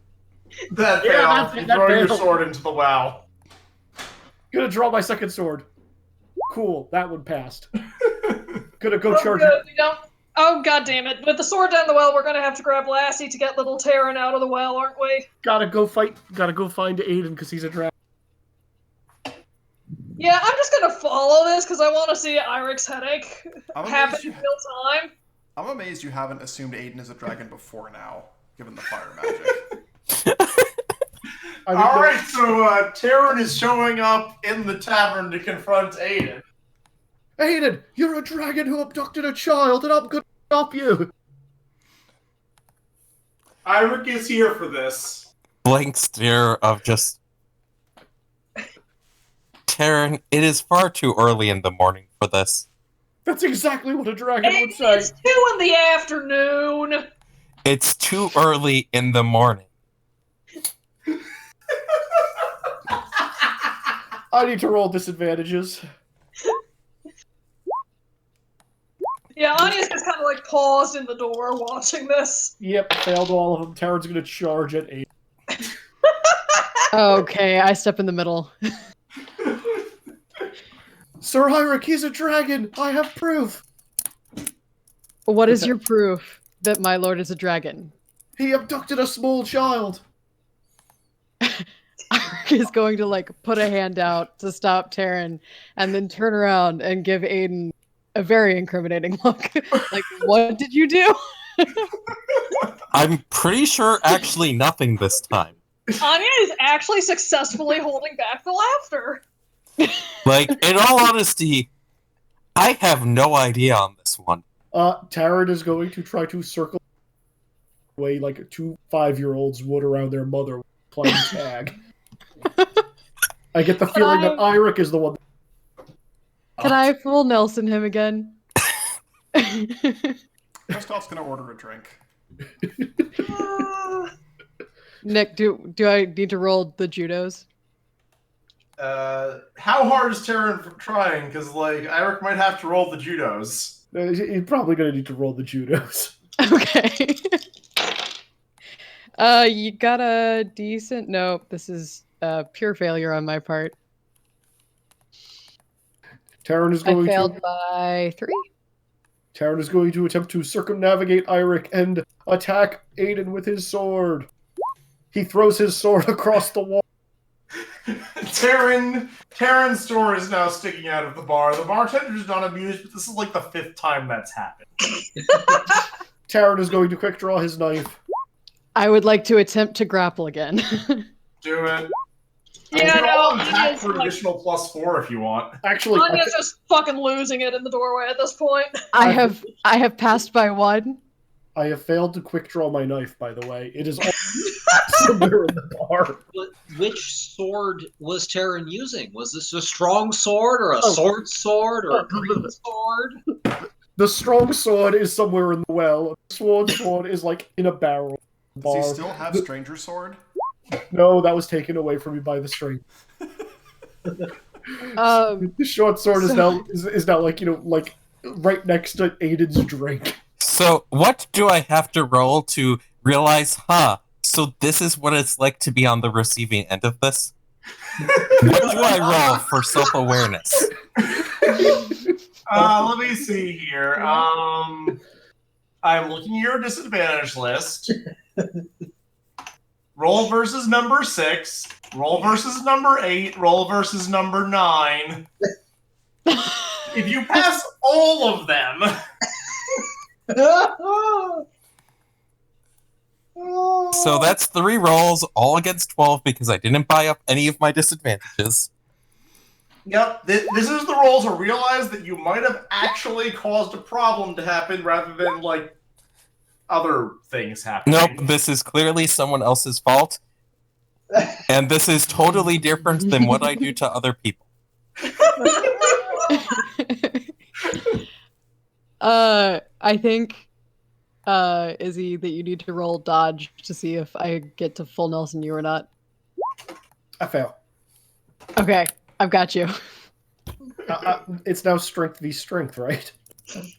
That
Yeah,
failed.
that
You throw your
failed.
sword into the well.
Gonna draw my second sword. Cool, that one passed. Gonna go charge
good. Oh, god damn it. With the sword down the well, we're gonna have to grab Lassie to get little Taryn out of the well, aren't we?
Gotta go find Aiden because he's a dragon.
Yeah, I'm just gonna follow this because I want to see Irik's headache happen in real time.
I'm amazed you haven't assumed Aiden is a dragon before now, given the fire magic.
Alright, so Taryn is showing up in the tavern to confront Aiden.
Aiden, you're a dragon who abducted a child, and I'm gonna stop you.
Irik is here for this.
Blank stare of just... Taryn, it is far too early in the morning for this.
That's exactly what a dragon would say.
It's 2 in the afternoon.
It's too early in the morning.
I need to roll disadvantages.
Yeah, Anya's just kind of like paused in the door watching this.
Yep, failed all of them. Taran's gonna charge at 8.
Okay, I step in the middle.
Sir Hyric, he's a dragon! I have proof!
What is your proof that my lord is a dragon?
He abducted a small child!
Hyric is going to, like, put a hand out to stop Taran, and then turn around and give Aiden a very incriminating look. Like, what did you do?
I'm pretty sure actually nothing this time.
Anya is actually successfully holding back the laughter.
Like, in all honesty, I have no idea on this one.
Taran is going to try to circle away like 2 5-year-olds would around their mother playing tag. I get the feeling that Hyric is the one.
Can I full Nelson him again?
Kristoff's gonna order a drink.
Nick, do I need to roll the judos?
How hard is Taran trying? Because, like, Eric might have to roll the judos.
You're probably going to need to roll the judos.
Okay. You got a decent... Nope, this is pure failure on my part.
Taran is going
I failed by 3.
Taran is going to attempt to circumnavigate Hyric and attack Aiden with his sword. He throws his sword across the wall.
Taran's sword is now sticking out of the bar. The bartender's not amused, but this is like the 5th time that's happened.
Taran is going to quick draw his knife.
I would like to attempt to grapple again.
Do it.
Yeah, no,
attack for an additional +4 if you want.
Actually,
Anya's just fucking losing it in the doorway at this point.
I have passed by 1.
I have failed to quick draw my knife, by the way. It is all somewhere in the bar.
But which sword was Taran using? Was this a strong sword or a sword or a green sword?
The strong sword is somewhere in the well. The sword is like in a barrel.
Does he still have Stranger Sword?
No, that was taken away from me by the string. The short sword is now like, you know, like right next to Aiden's drink.
So, what do I have to roll to realize, so this is what it's like to be on the receiving end of this? What do I roll for self-awareness?
Let me see here. I'm looking at your disadvantage list. Roll versus number 6. Roll versus number 8. Roll versus number 9. If you pass all of them...
So that's 3 rolls, all against 12, because I didn't buy up any of my disadvantages.
Yep, this is the roll to realize that you might have actually caused a problem to happen rather than, like, other things happening.
Nope, this is clearly someone else's fault. And this is totally different than what I do to other people.
I think, Izzy, that you need to roll dodge to see if I get to full Nelson you or not.
I fail.
Okay, I've got you.
It's now strength v strength, right?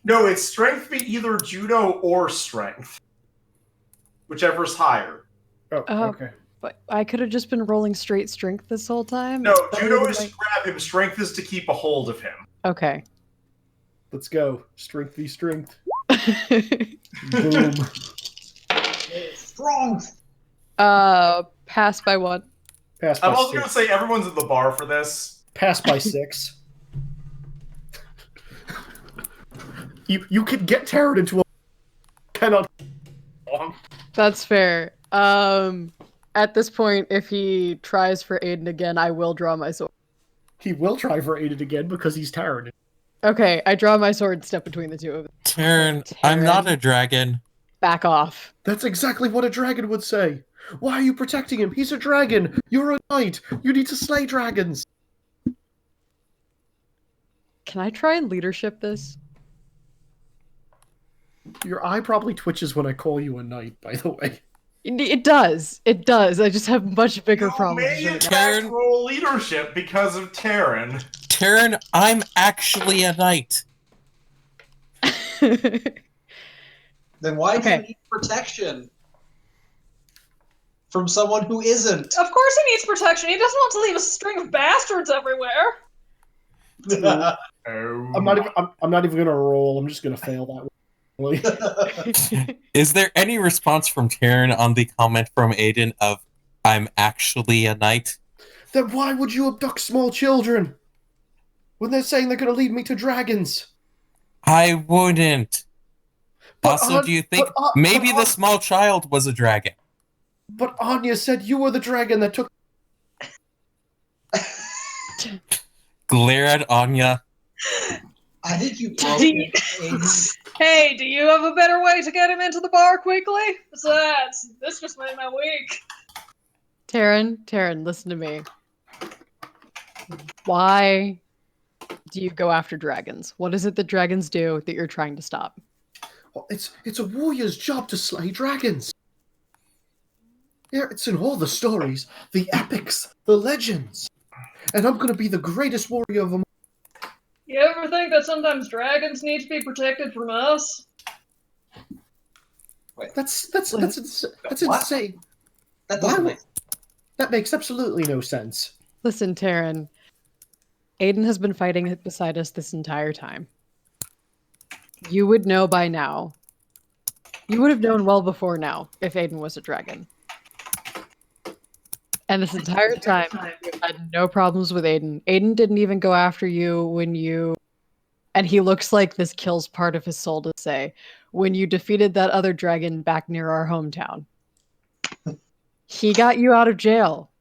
No, it's strength v either judo or strength. Whichever's higher.
Oh, okay.
But I could have just been rolling straight strength this whole time.
No, judo is to grab him, strength is to keep a hold of him.
Okay.
Let's go. Strength v strength. Boom.
Strong.
Pass by 1.
Pass by
I'm also
6.
going to say everyone's at the bar for this.
Pass by 6. You can get Taran into a... Cannot...
That's fair. At this point, if he tries for Aiden again, I will draw my sword.
He will try for Aiden again because he's Taran.
Okay, I draw my sword and step between the two of them.
Taran, I'm not a dragon.
Back off.
That's exactly what a dragon would say. Why are you protecting him? He's a dragon. You're a knight. You need to slay dragons.
Can I try and leadership this?
Your eye probably twitches when I call you a knight, by the way.
It does. It does. I just have much bigger problems.
You may in fact roll leadership because of Taran.
Taran, I'm actually a knight.
Then why do you
Okay.
need protection from someone who isn't?
Of course he needs protection. He doesn't want to leave a string of bastards everywhere.
I'm not even gonna roll. I'm just gonna fail that one.
Is there any response from Taryn on the comment from Aiden of "I'm actually a knight"?
Then why would you abduct small children when they're saying they're gonna lead me to dragons?
I wouldn't.
But
Also, do you think maybe the small child was a dragon?
But Anya said you were the dragon that took.
Glare at Anya.
I think you broke it.
Hey, do you have a better way to get him into the bar quickly? Besides, this just made my week.
Taryn, listen to me. Why do you go after dragons? What is it that dragons do that you're trying to stop?
Well, it's a warrior's job to slay dragons. Yeah, it's in all the stories, the epics, the legends. And I'm gonna be the greatest warrior of them.
You ever think that sometimes dragons need to be protected from us?
Wait,
That's
What?
insane.
that doesn't make
That makes absolutely no sense.
Listen, Taryn. Aiden has been fighting beside us this entire time. You would know by now. You would have known well before now if Aiden was a dragon. And this entire time, we've had no problems with Aiden. Aiden didn't even go after you when you... And he looks like this kills part of his soul to say. When you defeated that other dragon back near our hometown. He got you out of jail.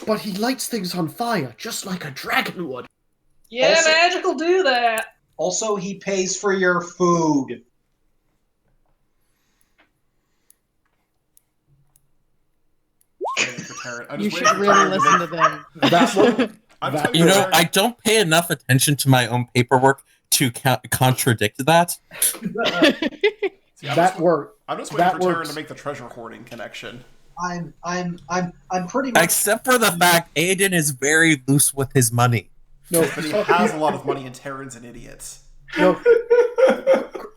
But he lights things on fire, just like a dragon would.
Yeah,
Also-
magic will do that.
Also, he pays for your food.
You should really listen to them.
That's what.
You know, I don't pay enough attention to my own paperwork to contradict that.
That worked.
I'm just waiting
That
for Taryn
works.
to make the treasure hoarding connection.
I'm pretty much.
Except for the fact Aiden is very loose with his money.
No,
But he has a lot of money, and Taryn's an idiot.
no.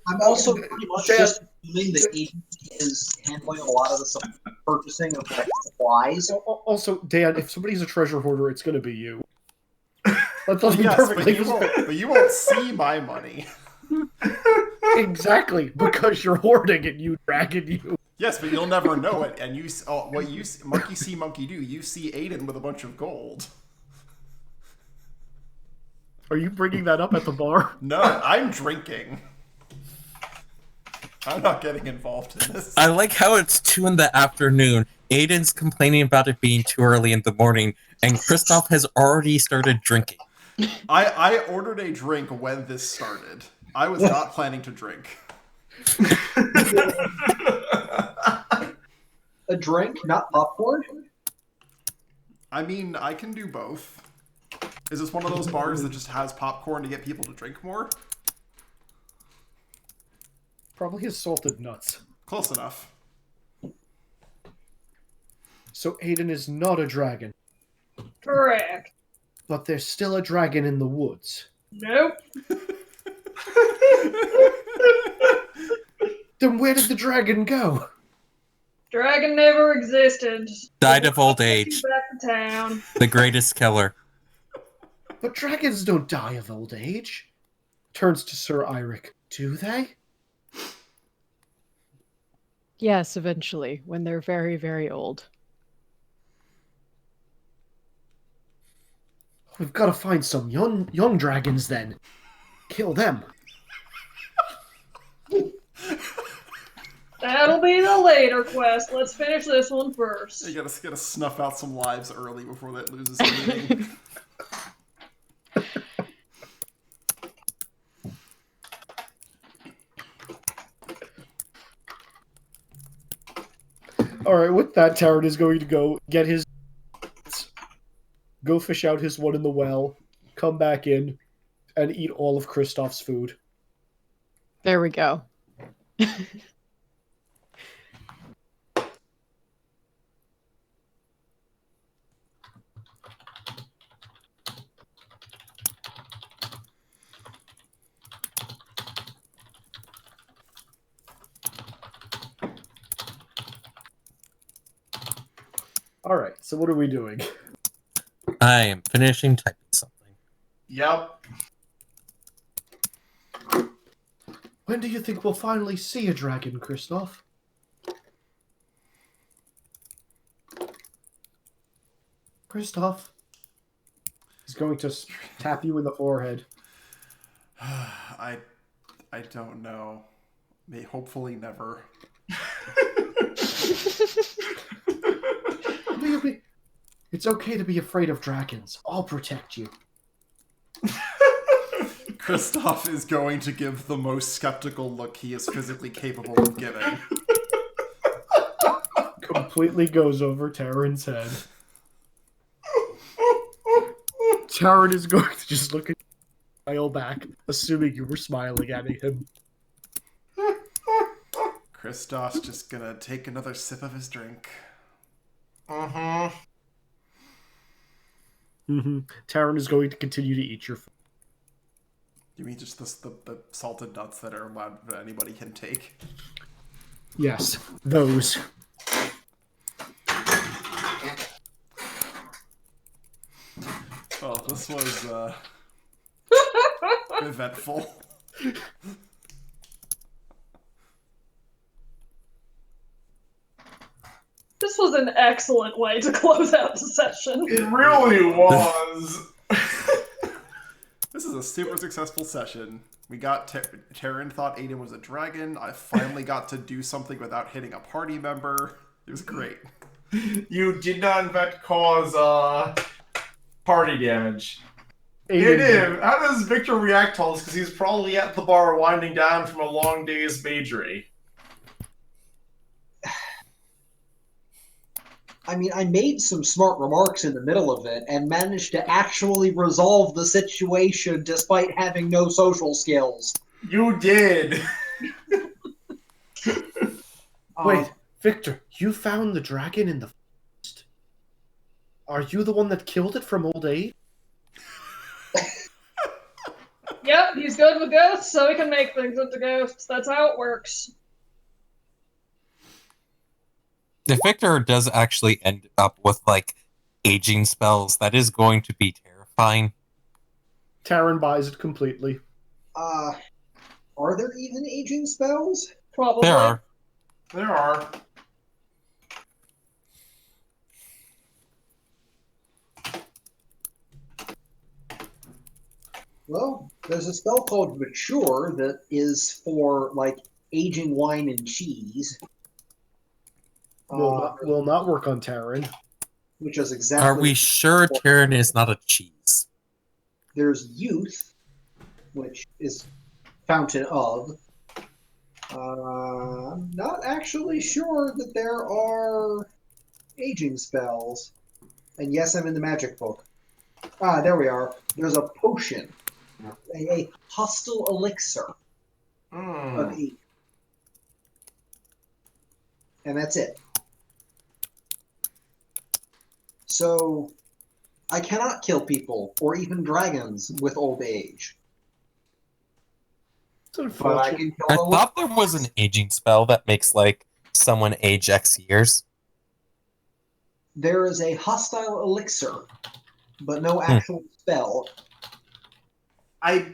I'm also pretty much just assuming that he is handling a lot of the purchasing of like supplies.
Also, Dan, if somebody's a treasure hoarder, it's going to be you. Let's be
Yes,
perfectly
but you won't see my money.
Exactly, because you're hoarding and you dragging you.
Yes, but you'll never know it, and monkey see, monkey do. You see Aiden with a bunch of gold.
Are you bringing that up at the bar?
No, I'm drinking. I'm not getting involved in this.
I like how it's 2 in the afternoon. Aiden's complaining about it being too early in the morning, and Kristoff has already started drinking.
I ordered a drink when this started. I was not planning to drink.
A drink, not popcorn?
I mean, I can do both. Is this one of those bars that just has popcorn to get people to drink more?
Probably his salted nuts.
Close enough.
So Aiden is not a dragon,
Correct.
but there's still a dragon in the woods.
Nope.
Then where did the dragon go?
Dragon never existed.
Died of old age.
Back to town.
The greatest killer.
But dragons don't die of old age. Turns to Sir Eirik. Do they?
Yes, eventually, when they're very, very old.
We've got to find some young dragons then. Kill them.
That'll be the later quest. Let's finish this one first.
You gotta snuff out some lives early before that loses meaning.
Alright, with that, Taryn is going to go get his... Go fish out his one in the well, come back in, and eat all of Kristoff's food.
There we go.
All right. So what are we doing?
I am finishing typing something.
Yep.
When do you think we'll finally see a dragon, Kristoff? Kristoff. He's going to tap you in the forehead.
I don't know. Hopefully never.
It's okay to be afraid of dragons. I'll protect you.
Kristoff is going to give the most skeptical look he is physically capable of giving.
Completely goes over Taryn's head. Taryn is going to just look at you, smile back, assuming you were smiling at him.
Kristoff's just gonna take another sip of his drink.
Mm-hmm. Taryn is going to continue to eat your food.
You mean just the salted nuts that are allowed that anybody can take?
Yes, those.
Well, this was eventful.
This was an excellent way to close out the session.
It really was.
This is a super successful session. We got Taryn thought Aiden was a dragon. I finally got to do something without hitting a party member. It was great.
You did not, in fact, cause party damage.
Aiden,
How does Victor react to all this? Because he's probably at the bar winding down from a long day's majory.
I mean, I made some smart remarks in the middle of it and managed to actually resolve the situation despite having no social skills.
You did.
Wait, Victor, you found the dragon in the forest? Are you the one that killed it from old age?
Yep, he's good with ghosts, so he can make things into ghosts. That's how it works.
If Victor does actually end up with, like, aging spells, that is going to be terrifying.
Taryn buys it completely.
Are there even aging spells?
Probably.
There are.
There are.
Well, there's a spell called Mature that is for, like, aging wine and cheese.
Will not work on Taryn.
Which is exactly...
Are we sure Taryn is not a cheese?
There's Youth, which is Fountain of. I'm not actually sure that there are aging spells. And yes, I'm in the magic book. There we are. There's a potion. A hostile elixir of 8. And that's it. So, I cannot kill people, or even dragons, with old age. But I can kill
I
them
thought there was an aging spell that makes, like, someone age X years.
There is a hostile elixir, but no actual spell. At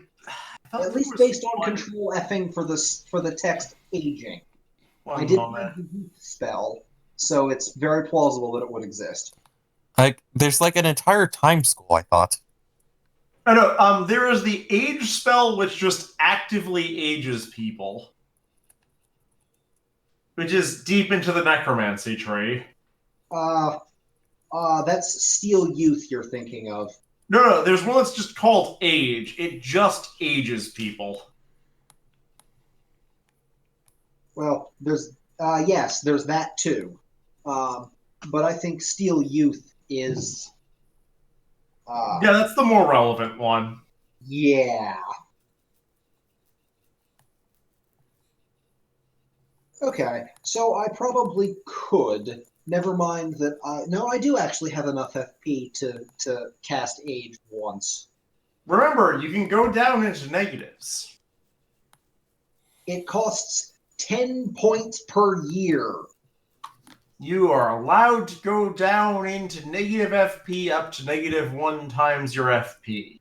least based on control effing for the text aging. I didn't have the youth spell, so it's very plausible that it would exist.
Like, there's like an entire time school, I thought.
I know. There is the age spell, which just actively ages people, which is deep into the necromancy tree.
That's Steel Youth you're thinking of.
No, there's one that's just called Age. It just ages people.
Well, there's that too. But I think Steel Youth is...
yeah, that's the more relevant one.
Yeah. Okay, so I probably could. Never mind that no, I do actually have enough FP to cast Age once.
Remember, you can go down into negatives.
It costs 10 points per year.
You are allowed to go down into negative FP up to -1 times your FP.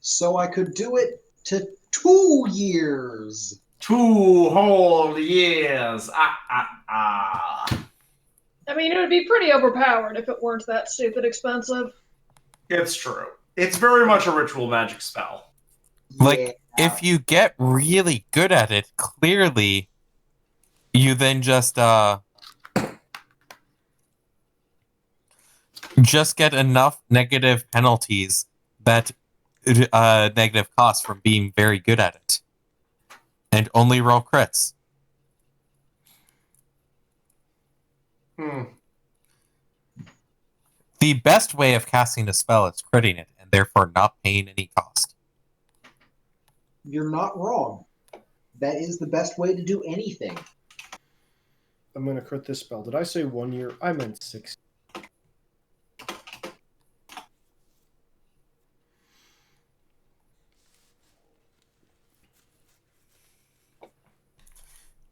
So I could do it to 2 years.
2 whole years.
I mean, it would be pretty overpowered if it weren't that stupid expensive.
It's true. It's very much a ritual magic spell.
Like, if you get really good at it, clearly, you then just get enough negative penalties that negative costs from being very good at it. And only roll crits. The best way of casting a spell is critting it, and therefore not paying any cost.
You're not wrong. That is the best way to do anything.
I'm going to crit this spell. Did I say 1 year? I meant 6.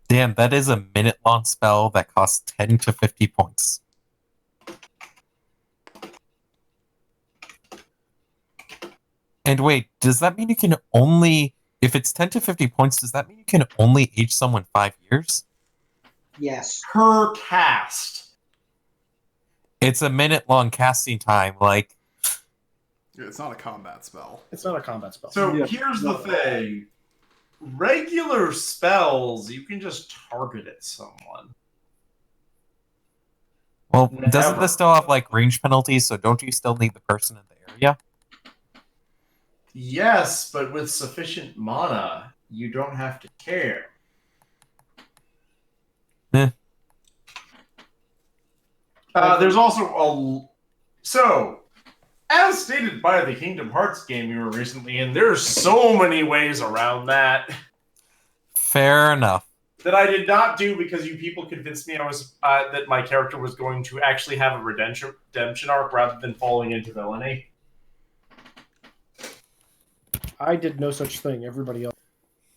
Damn, that is a minute-long spell that costs 10 to 50 points. And wait, does that mean you can only... If it's 10 to 50 points, does that mean you can only age someone 5 years?
Yes.
Per cast.
It's a minute-long casting time, like...
It's not a combat spell.
It's not a combat spell.
So here's the thing. Regular spells, you can just target at someone.
Well, doesn't this still have, like, range penalties, so don't you still need the person in the area?
Yes, but with sufficient mana, you don't have to care. There's also So, as stated by the Kingdom Hearts game we were recently in, there's so many ways around that.
Fair enough.
That I did not do because you people convinced me I was that my character was going to actually have a redemption arc rather than falling into villainy.
I did no such thing. Everybody else.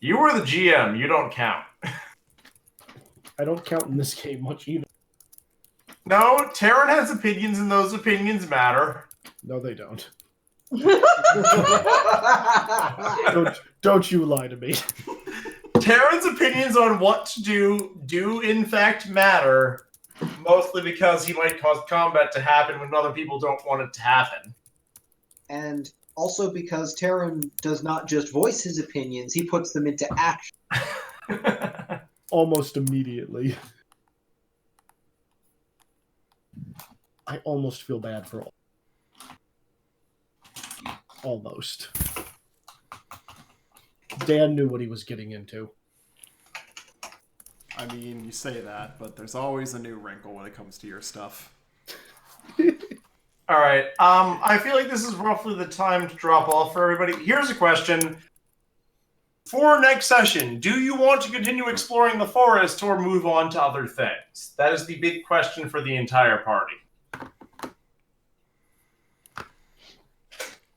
You were the GM. You don't count.
I don't count in this game much either.
No, Taryn has opinions, and those opinions matter.
No, they don't. Don't you lie to me.
Taryn's opinions on what to do in fact matter, mostly because he might cause combat to happen when other people don't want it to happen.
And also because Taryn does not just voice his opinions, he puts them into action.
Almost immediately. I almost feel bad for all. Almost. Dan knew what he was getting into.
I mean, you say that, but there's always a new wrinkle when it comes to your stuff.
All right. I feel like this is roughly the time to drop off for everybody. Here's a question. For next session, do you want to continue exploring the forest or move on to other things? That is the big question for the entire party.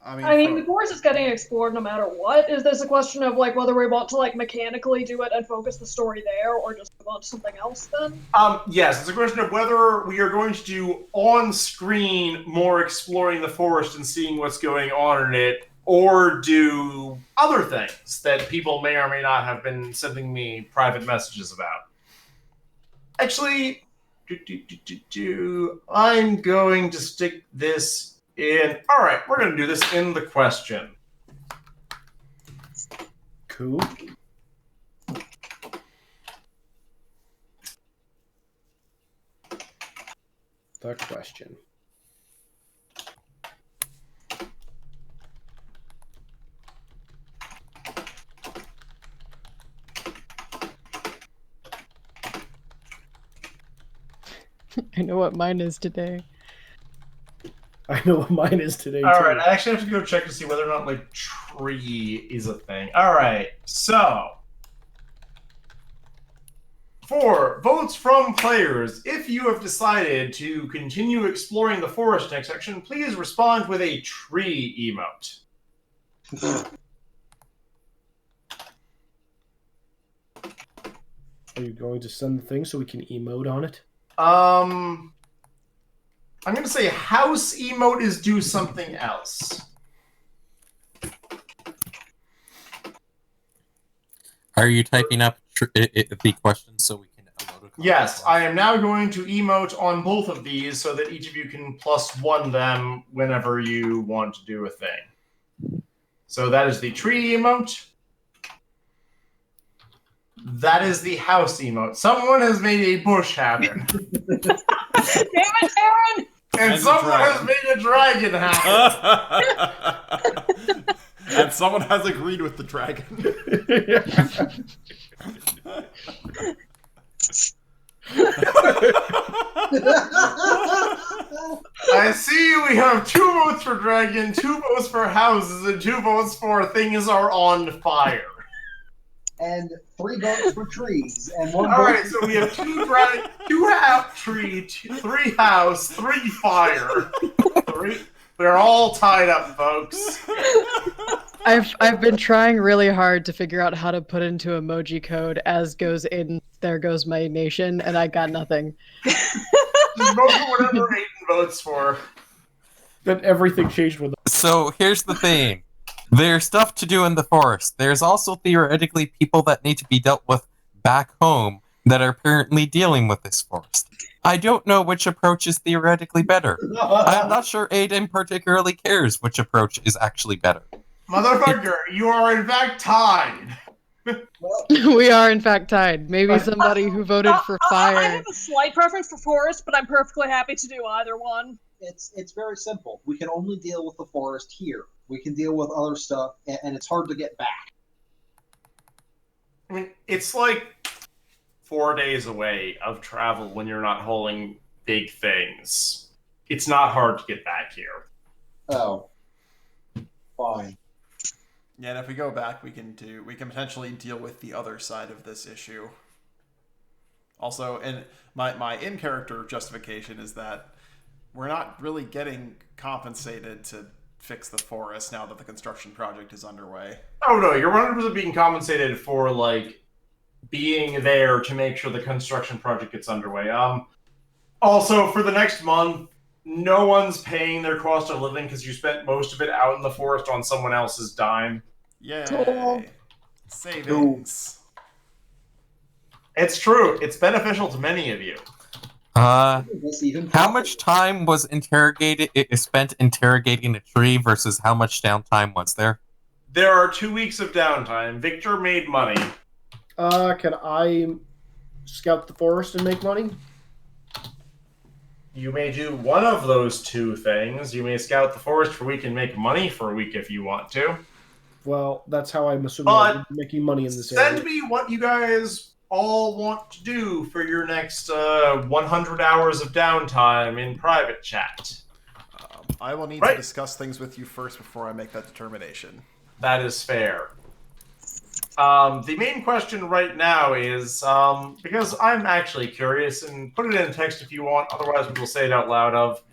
I mean, the forest is getting explored no matter what. Is this a question of like whether we want to like mechanically do it and focus the story there, or just move on to something else then?
Yes, it's a question of whether we are going to do on-screen more exploring the forest and seeing what's going on in it, or do other things that people may or may not have been sending me private messages about. Actually, I'm going to stick this in. All right, we're going to do this in the question.
Cool. The question.
I know what mine is today.
I know what mine is today,
All
too.
right, I actually have to go check to see whether or not, like, tree is a thing. All right, so for votes from players, if you have decided to continue exploring the forest next section, please respond with a tree emote.
Are you going to send the thing so we can emote on it?
I'm going to say house emote is do something else.
Are you typing up the questions so we can emote?
Yes, I am now going to emote on both of these so that each of you can +1 them whenever you want to do a thing. So that is the tree emote. That is the house emote. Someone has made a bush happen.
Damn it, Aaron!
And someone has made a dragon happen.
And someone has agreed with the dragon.
I see we have 2 votes for dragon, 2 votes for houses, and 2 votes for things are on fire.
And 3 votes for trees, and 1 vote.
All right, so we have 2 dragon, 2 half tree, 3 house, 3 fire. We're all tied up, folks.
I've been trying really hard to figure out how to put into emoji code as goes in there goes my nation, and I got nothing.
Just vote for whatever Aiden votes for.
Then everything changed with us.
So here's the thing. There's stuff to do in the forest. There's also theoretically people that need to be dealt with back home that are apparently dealing with this forest. I don't know which approach is theoretically better. I'm not sure Aiden particularly cares which approach is actually better.
Motherfucker, you are in fact tied.
We are in fact tied. Maybe somebody who voted for fire.
I have a slight preference for forest, but I'm perfectly happy to do either one.
It's very simple. We can only deal with the forest here. We can deal with other stuff, and it's hard to get back.
I mean, it's like 4 days away of travel when you're not hauling big things. It's not hard to get back here.
Oh, fine.
Yeah, and if we go back, we can potentially deal with the other side of this issue. Also, and my in-character justification is that we're not really getting compensated to fix the forest now that the construction project is underway.
Oh no, you're 100% being compensated for like being there to make sure the construction project gets underway. Also, for the next month, no one's paying their cost of living because you spent most of it out in the forest on someone else's dime.
Yay!
Cool.
Savings.
It's true. It's beneficial to many of you.
How much time was spent interrogating a tree versus how much downtime was there?
There are 2 weeks of downtime. Victor made money.
Can I scout the forest and make money?
You may do one of those 2 things. You may scout the forest for a week and make money for a week if you want to.
Well, that's how I'm assuming I'm making money in this area.
Send me what you guys all want to do for your next 100 hours of downtime in private chat.
I will need to discuss things with you first before I make that determination.
That is fair. The main question right now is, because I'm actually curious, and put it in text if you want, otherwise we will say it out loud of,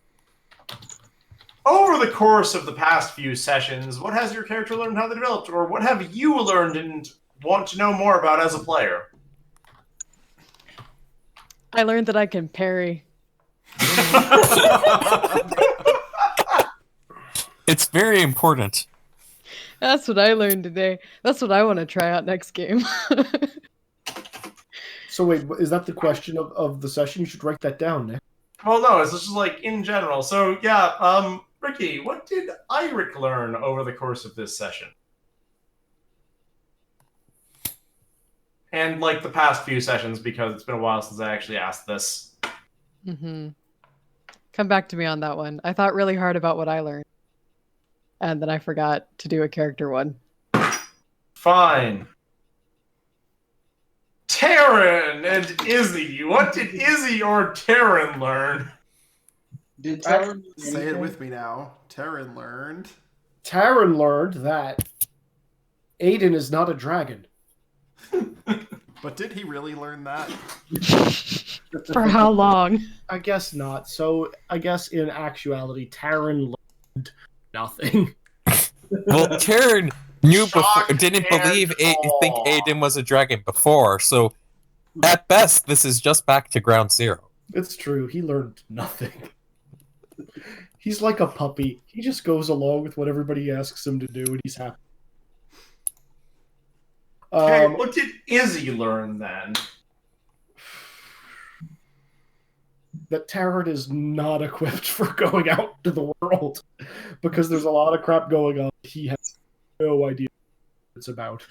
over the course of the past few sessions, what has your character learned, how they developed, or what have you learned and want to know more about as a player?
I learned that I can parry.
It's very important.
That's what I learned today. That's what I want to try out next game.
So wait, is that the question of the session? You should write that down, Nick.
Well, no, it's just like in general. So, yeah, Ricky, what did Iric learn over the course of this session? And, like, the past few sessions, because it's been a while since I actually asked this.
Mm-hmm. Come back to me on that one. I thought really hard about what I learned. And then I forgot to do a character one.
Fine. Taryn and Izzy. What did Izzy or Taryn learn?
Did Taryn
say it with me now? Taryn learned
that Aiden is not a dragon.
But did he really learn that?
For how long?
I guess not. So I guess in actuality, Taryn learned nothing.
Well, Taryn knew before, didn't think Aiden was a dragon before, so At best, this is just back to ground zero.
It's true. He learned nothing. He's like a puppy. He just goes along with what everybody asks him to do, and he's happy.
Okay, what did Izzy learn then?
That Taryn is not equipped for going out to the world because there's a lot of crap going on. He has no idea what it's about.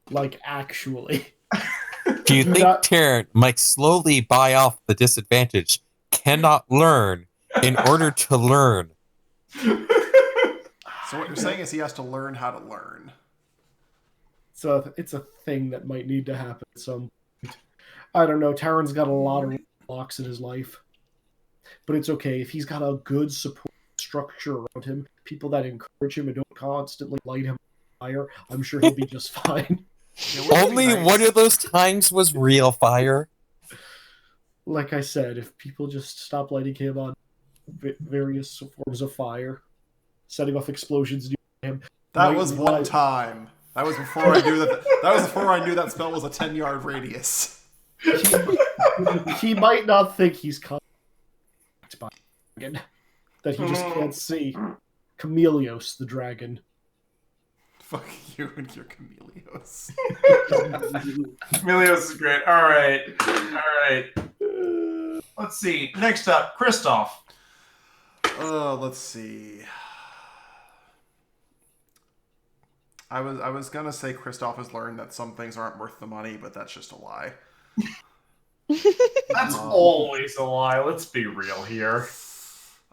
Like, actually.
Do you think Taryn might slowly buy off the disadvantage, cannot learn, in order to learn?
So what you're saying is he has to learn how to learn.
So it's a thing that might need to happen at some point. I don't know. Taryn's got a lot of blocks in his life. But it's okay. If he's got a good support structure around him, people that encourage him and don't constantly light him on fire, I'm sure he'll be just fine.
Only one of those times was real fire.
Like I said, if people just stop lighting him on various forms of fire, setting off explosions near him.
That was one time. That was before I knew that. That was before I knew that spell was a 10-yard radius.
He might not think he's caught by a dragon that he just can't see. Chameleos, the dragon.
Fuck you and your Chameleos.
Chameleos is great. All right. Let's see. Next up, Kristoff.
Let's see. I was gonna say Kristoff has learned that some things aren't worth the money, but that's just a lie.
That's always a lie. Let's be real here.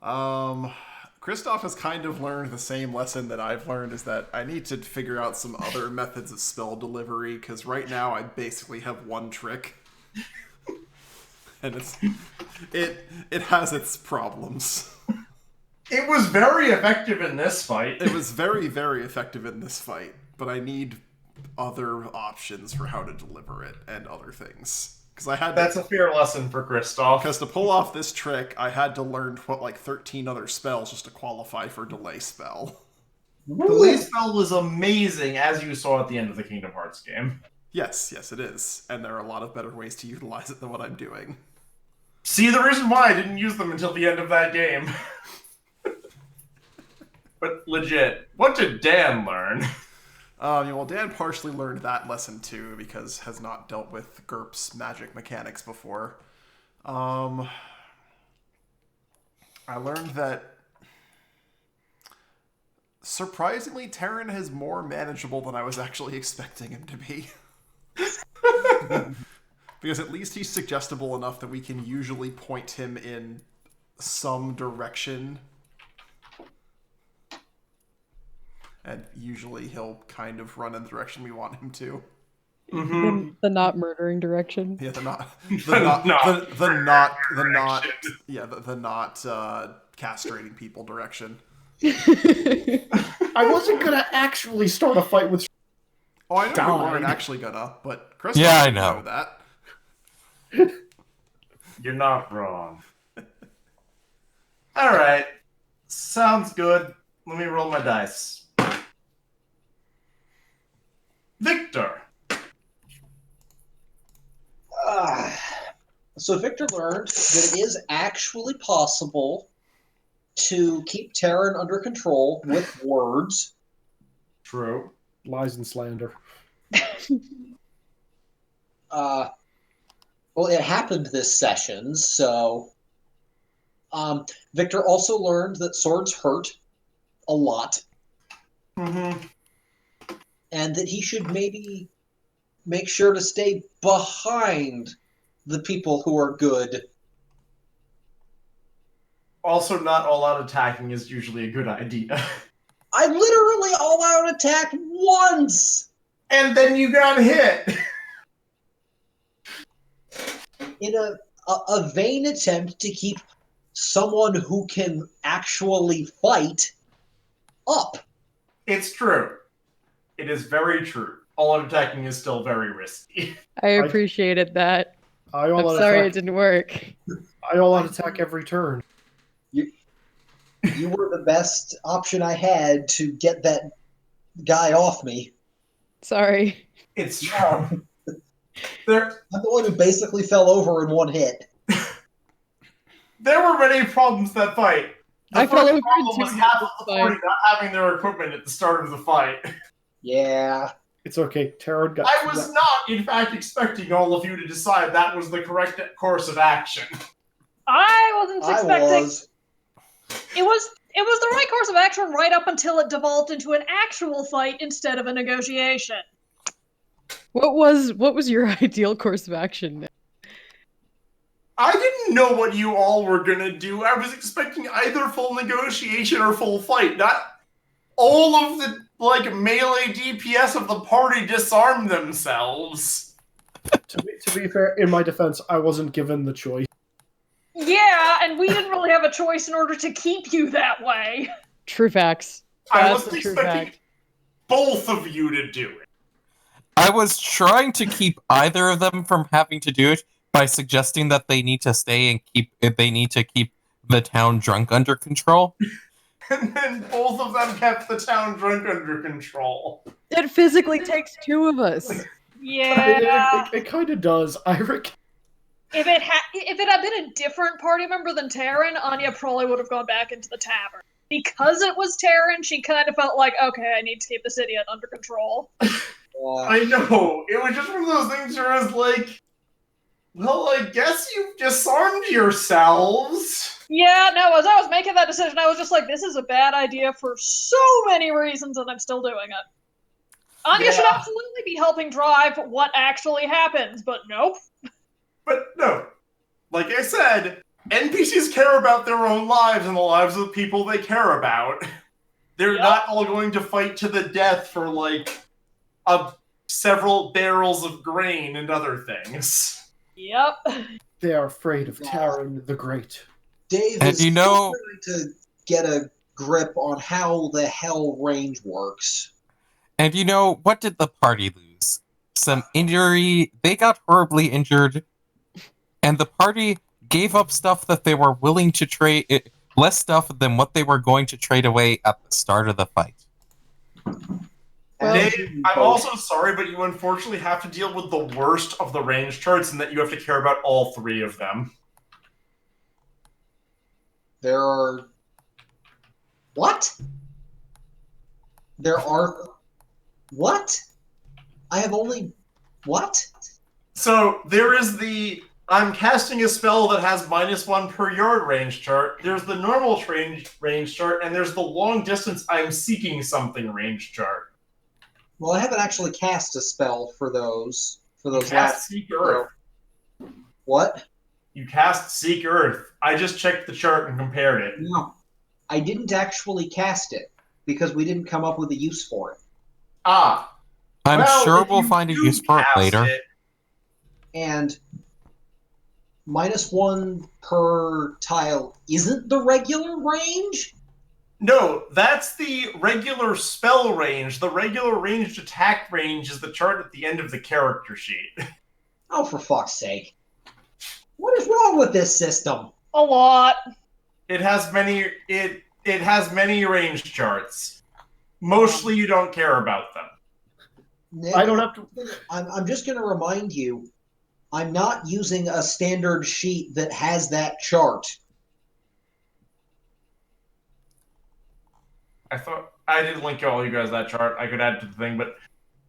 Kristoff has kind of learned the same lesson that I've learned, is that I need to figure out some other methods of spell delivery, because right now I basically have one trick. And it has its problems.
It was very effective in this fight.
It was very, very effective in this fight, but I need other options for how to deliver it and other things.
That's a fair lesson for Kristoff.
Because to pull off this trick, I had to learn like 13 other spells just to qualify for delay spell.
Delay spell was amazing, as you saw at the end of the Kingdom Hearts game.
Yes, it is. And there are a lot of better ways to utilize it than what I'm doing.
See, the reason why I didn't use them until the end of that game. But legit, what did Dan learn?
Well, Dan partially learned that lesson too, because has not dealt with GURPS magic mechanics before. I learned that surprisingly, Terran is more manageable than I was actually expecting him to be. Because at least he's suggestible enough that we can usually point him in some direction. And usually he'll kind of run in the direction we want him to.
Mm-hmm.
The not murdering direction.
Yeah, the not castrating people direction.
I wasn't gonna actually start a fight with.
Oh, I know you weren't actually gonna, but Chris,
I know
that.
You're not wrong. All right, sounds good. Let me roll my dice. Victor.
So Victor learned that it is actually possible to keep Terran under control with words.
True.
Lies and slander.
Well, it happened this session, so Victor also learned that swords hurt a lot.
Mm-hmm.
And that he should maybe make sure to stay behind the people who are good.
Also, not all-out attacking is usually a good idea.
I literally all-out attacked once!
And then you got hit!
In a vain attempt to keep someone who can actually fight up.
It's true. It is very true. All-out attacking is still very risky.
I appreciated that.
I'm
sorry it didn't work.
I all-out attack every turn.
You were the best option I had to get that guy off me.
Sorry.
It's true. There
I'm the one who basically fell over in one hit.
were many problems that fight. The
I fell
first
over
problem
in
was
2
half of
hits,
the
it's
party
fine.
not having their equipment at the start of the fight.
Yeah.
It's okay. Tarot got.
I was not, in fact, expecting all of you to decide that was the correct course of action.
I wasn't expecting.
I was.
It was the right course of action right up until it devolved into an actual fight instead of a negotiation.
What was your ideal course of action?
I didn't know what you all were gonna do. I was expecting either full negotiation or full fight. Not all of the melee DPS of the party disarmed themselves.
To be fair, in my defense, I wasn't given the choice.
Yeah, and we didn't really have a choice in order to keep you that way.
True facts.
I
That's
wasn't
a true
expecting
fact.
both of you to do it.
I was trying to keep either of them from having to do it by suggesting that they need to stay and keep the town drunk under control.
And then both of them kept the town drunk under control.
It physically takes 2 of us.
Yeah.
It kind of does.
If it had been a different party member than Taryn, Anya probably would have gone back into the tavern. Because it was Taryn, she kind of felt like, okay, I need to keep this idiot under control.
I know. It was just one of those things where I was like, well, I guess you've disarmed yourselves.
Yeah, no, as I was making that decision, I was just like, this is a bad idea for so many reasons, and I'm still doing it. Anya should absolutely be helping drive what actually happens, but nope.
But no. Like I said, NPCs care about their own lives and the lives of the people they care about. They're not all going to fight to the death for, several barrels of grain and other things.
Yep.
They are afraid of Taryn the Great.
Dave
And
is
you know-
still trying to get a grip on how the hell range works.
And what did the party lose? Some injury. They got horribly injured. And the party gave up stuff that they were willing to trade, less stuff than what they were going to trade away at the start of the fight.
Dave, I'm also sorry, but you unfortunately have to deal with the worst of the range charts and that you have to care about all 3 of them.
There are... What? There are... What? I have only... What?
So, there is the... I'm casting a spell that has -1 per yard range chart. There's the normal range chart, and there's the long distance I'm seeking something range chart.
Well, I haven't actually cast a spell for those.
You cast Seek Earth.
What?
You cast Seek Earth. I just checked the chart and compared it.
No. I didn't actually cast it, because we didn't come up with a use for it.
Ah.
I'm sure
if
we'll
you
find a
do
use for it
cast
later.
And -1 per tile isn't the regular range?
No, that's the regular spell range. The regular ranged attack range is the chart at the end of the character sheet.
Oh, for fuck's sake. What is wrong with this system?
A lot.
It has many it has many range charts. Mostly you don't care about them.
Nick,
I don't have to...
I'm just going to remind you, I'm not using a standard sheet that has that chart.
I thought I did link all you guys that chart. I could add to the thing, but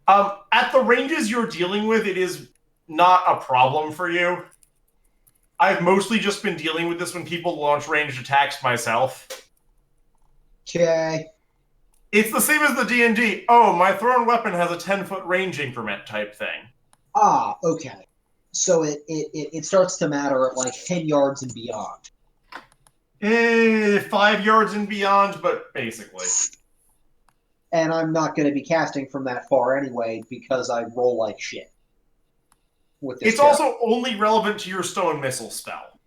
at the ranges you're dealing with, it is not a problem for you. I've mostly just been dealing with this when people launch ranged attacks myself.
Okay.
It's the same as the D&D. Oh, my thrown weapon has a 10-foot range increment type thing.
Ah, okay. So it starts to matter at 10 yards and beyond.
5 yards and beyond, but basically.
And I'm not going to be casting from that far anyway because I roll like shit. With this
It's also only relevant to your stone missile spell.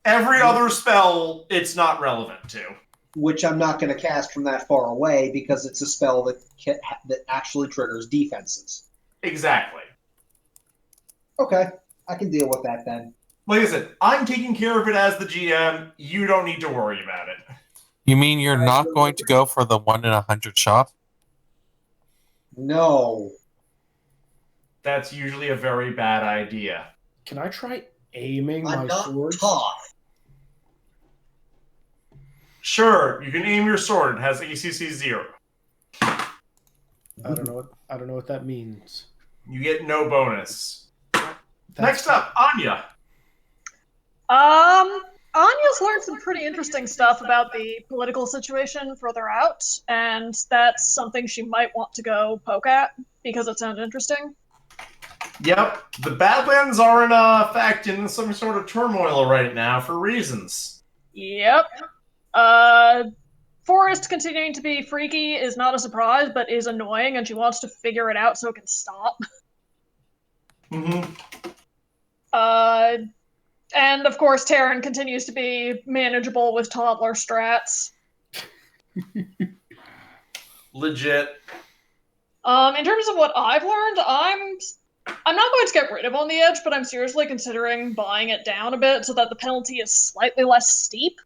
Every other spell, it's not relevant to.
Which I'm not going to cast from that far away because it's a spell that actually triggers defenses.
Exactly.
Okay, I can deal with that then.
Like I said, I'm taking care of it as the GM. You don't need to worry about it.
You mean you're not going to go for the 1 in 100 shot?
No.
That's usually a very bad idea.
Can I try aiming
I'm
my
not
sword?
tough.
Sure, you can aim your sword. It has ACC 0.
I don't know what that means.
You get no bonus.
That's
Next up, Anya.
Anya's learned some pretty interesting stuff about the political situation further out, and that's something she might want to go poke at because it sounds interesting.
Yep, the Badlands are in fact in some sort of turmoil right now for reasons.
Yep. Forest continuing to be freaky is not a surprise, but is annoying, and she wants to figure it out so it can stop.
Mm-hmm.
And of course, Terran continues to be manageable with toddler strats.
Legit.
In terms of what I've learned, I'm not going to get rid of On the Edge, but I'm seriously considering buying it down a bit so that the penalty is slightly less steep.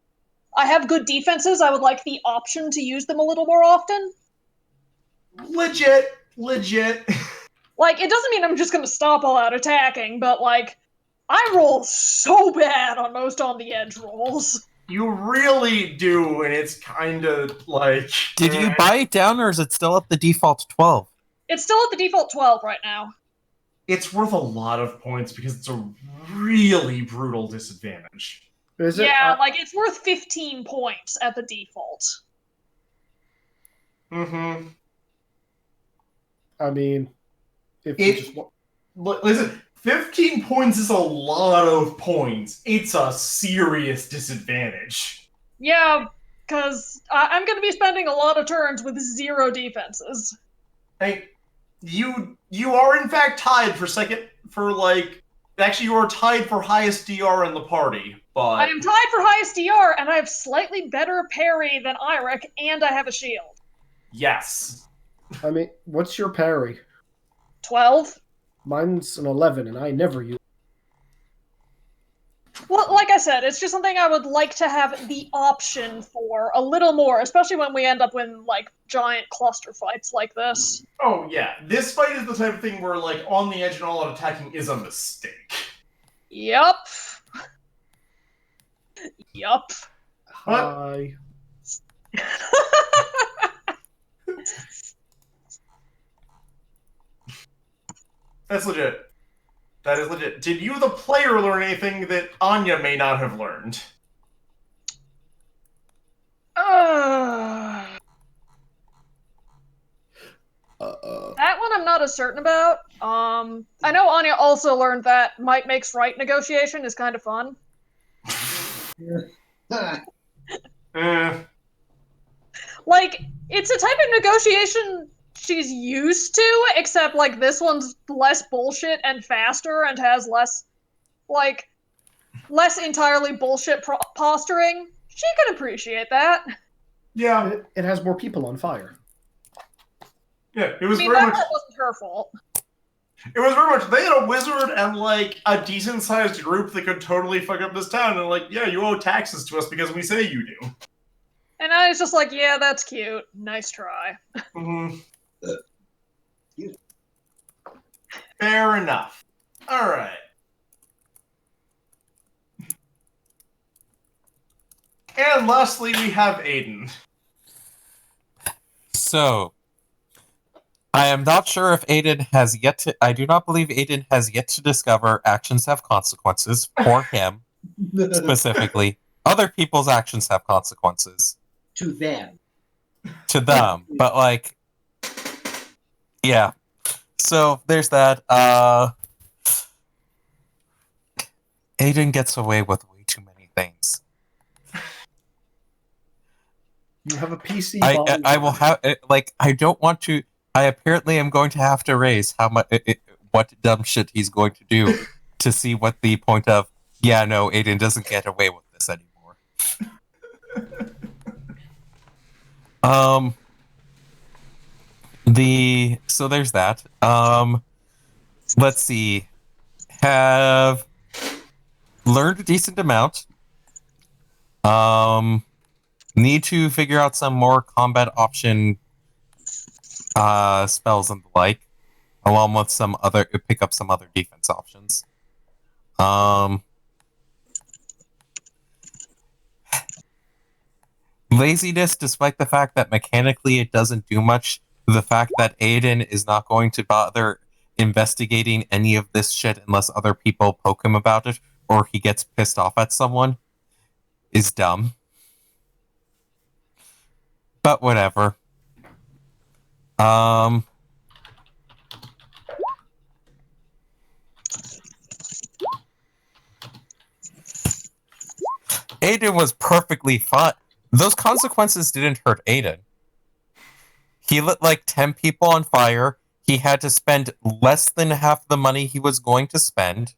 I have good defenses. I would like the option to use them a little more often.
Legit.
Like, it doesn't mean I'm just going to stop all out attacking, but, like, I roll so bad on most On the Edge rolls.
You really do, and it's kind of like...
Did you buy it down, or is it still at the default 12?
It's still at the default 12 right now.
It's worth a lot of points because it's a really brutal disadvantage.
Is it?
Yeah, like, it's worth 15 points at the default.
Mm-hmm.
I mean, if you just
listen, 15 points is a lot of points. It's a serious disadvantage.
Yeah, because I'm going to be spending a lot of turns with 0 defenses.
Hey, you are in fact tied for second for actually you are tied for highest DR in the party, but
I am tied for highest DR, and I have slightly better parry than Eirik, and I have a shield.
yes.
I mean, what's your parry?
12.
Mine's an 11, and I never use.
Well, like I said, it's just something I would like to have the option for a little more, especially when we end up in, like, giant cluster fights like this.
Oh yeah, this fight is the type of thing where On the Edge and all out attacking is a mistake.
Yup. Yup.
Hi.
That's legit. That is legit. Did you, the player, learn anything that Anya may not have learned?
That one I'm not as certain about. I know Anya also learned that might makes right negotiation is kind of fun. Like, it's a type of negotiation she's used to, except, like, this one's less bullshit and faster and has less entirely bullshit posturing. She can appreciate that.
Yeah.
It has more people on fire.
Yeah, it was
that
very much...
wasn't her fault.
It was very much, they had a wizard and, a decent-sized group that could totally fuck up this town, and, yeah, you owe taxes to us because we say you do.
And I was just like, yeah, that's cute. Nice try.
Mm-hmm. Fair enough. Alright. And lastly, we have Aiden.
So, I am not sure if Aiden has yet to... I do not believe Aiden has yet to discover actions have consequences for him, specifically. Other people's actions have consequences.
To them.
To them. But, yeah. So, there's that. Aiden gets away with way too many things.
You have a PC.
I will have... I don't want to... I apparently am going to have to raise how much... what dumb shit he's going to do to see what the point of, yeah, no, Aiden doesn't get away with this anymore. So there's that. Let's see. Have learned a decent amount. Need to figure out some more combat option spells and the like, along with pick up some other defense options. Laziness, despite the fact that mechanically it doesn't do much, the fact that Aiden is not going to bother investigating any of this shit unless other people poke him about it or he gets pissed off at someone is dumb. But whatever. Aiden was perfectly fine. Those consequences didn't hurt Aiden. He lit like 10 people on fire. He had to spend less than half the money he was going to spend.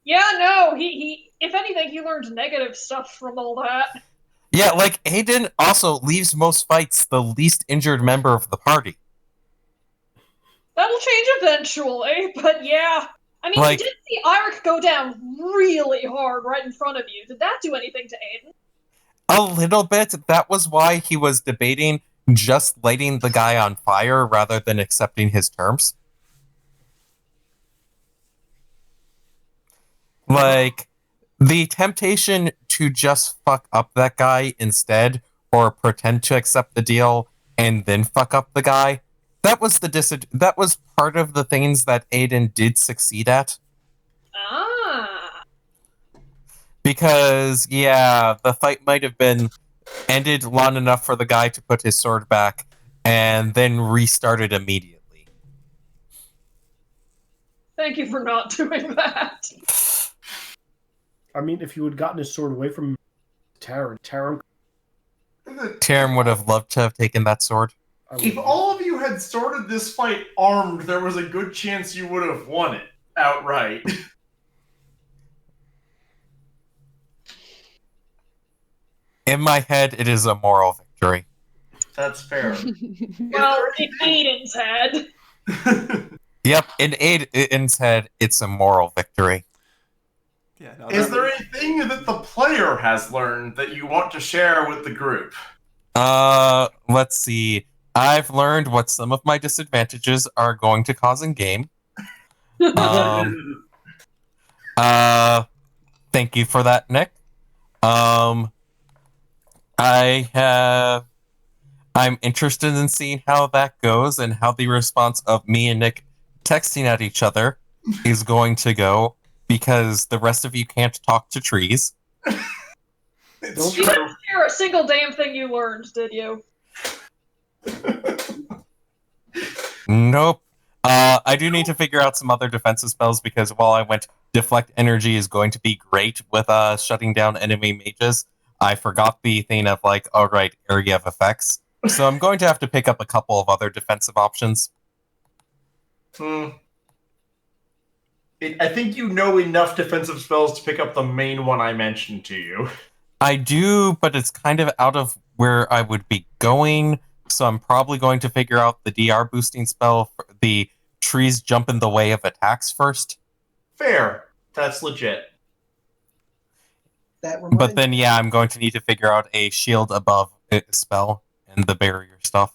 Yeah, no, he if anything, he learned negative stuff from all that.
Yeah, like, Aiden also leaves most fights the least injured member of the party.
That'll change eventually, but yeah. I mean,
Like,
you did see Eirik go down really hard right in front of you. Did that do anything to Aiden?
a little bit. That was why he was debating just lighting the guy on fire rather than accepting his terms. Like, the temptation to just fuck up that guy instead, or pretend to accept the deal and then fuck up the guy, that was part of the things that Aiden did succeed at.
Ah.
Because, yeah, the fight might have been ended long enough for the guy to put his sword back and then restarted immediately.
Thank you for not doing that.
I mean, if you had gotten his sword away from Taran
Taran would have loved to have taken that sword.
If all of you had started this fight armed, there was a good chance you would have won it outright.
In my head, it is a moral victory.
That's fair.
Well, in Aiden's head.
Yep, in Aiden's head, it's a moral victory.
Yeah, no,
Is there anything that the player has learned that you want to share with the group?
Let's see. I've learned what some of my disadvantages are going to cause in game. Thank you for that, Nick. I'm interested in seeing how that goes and how the response of me and Nick texting at each other is going to go, because the rest of you can't talk to trees.
It's
You
true.
didn't hear a single damn thing you learned, did you?
Nope. I do need to figure out some other defensive spells, because while I went deflect energy is going to be great with shutting down enemy mages, I forgot the thing of like, all right, area of effects. So I'm going to have to pick up a couple of other defensive options.
I think you know enough defensive spells to pick up the main one I mentioned to you.
I do, but it's kind of out of where I would be going, so I'm probably going to figure out the DR boosting spell for the trees jump in the way of attacks first.
Fair. That's legit.
But then, yeah, I'm going to need to figure out a shield above spell and the barrier stuff.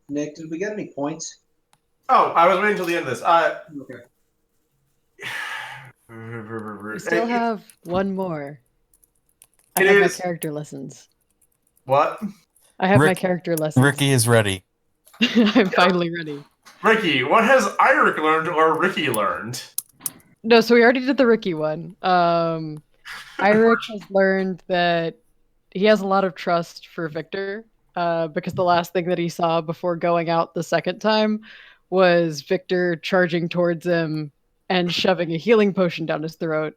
Nick, did we get any points?
Oh, I was waiting until the end of this.
Okay.
We still have one more. I
It
have
is-
my character lessons.
What?
I have my character lessons.
Ricky is ready.
I'm finally ready.
Ricky, what has Eirik learned or Ricky learned?
No, so we already did the Ricky one. Eirik has learned that he has a lot of trust for Victor, because the last thing that he saw before going out the second time was Victor charging towards him and shoving a healing potion down his throat.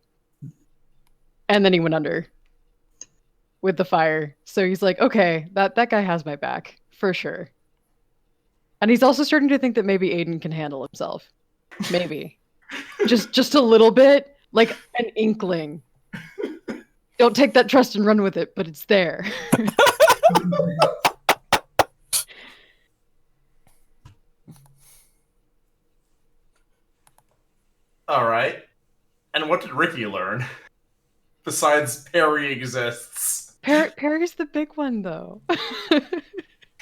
And then he went under with the fire. So he's like, okay, that guy has my back, for sure. And he's also starting to think that maybe Aiden can handle himself. Maybe. just a little bit, like an inkling. Don't take that trust and run with it, but it's there.
All right. And what did Ricky learn? Besides parry exists.
Parry's the big one, though.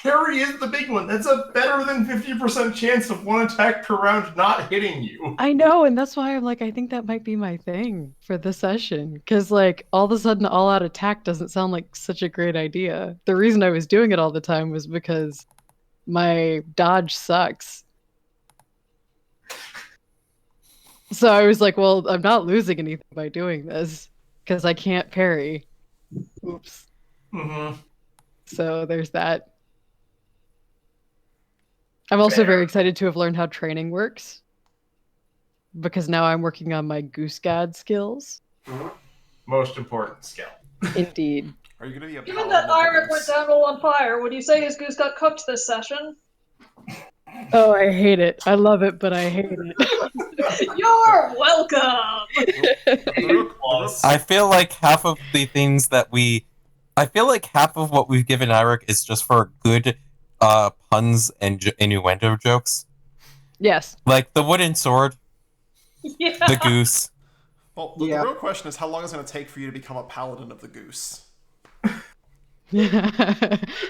Parry is the big one. That's a better than 50% chance of one attack per round not hitting you.
I know, and that's why I'm like, I think that might be my thing for the session. Because, like, all of a sudden, all-out attack doesn't sound like such a great idea. The reason I was doing it all the time was because my dodge sucks. So I was like, well, I'm not losing anything by doing this, because I can't parry. Oops.
Mm-hmm.
So there's that. I'm also very excited to have learned how training works, because now I'm working on my Goose God skills.
Most important skill.
Indeed.
Are you going to be a
Given that Irik went down all on fire, would you say his goose got cooked this session?
Oh, I hate it. I love it, but I hate it.
You're welcome!
I feel like half of the things that I feel like half of what we've given Irik is just for good puns and innuendo jokes.
Yes.
Like the wooden sword,
Yeah.
the goose.
Well, the real question is how long is it going to take for you to become a paladin of the goose?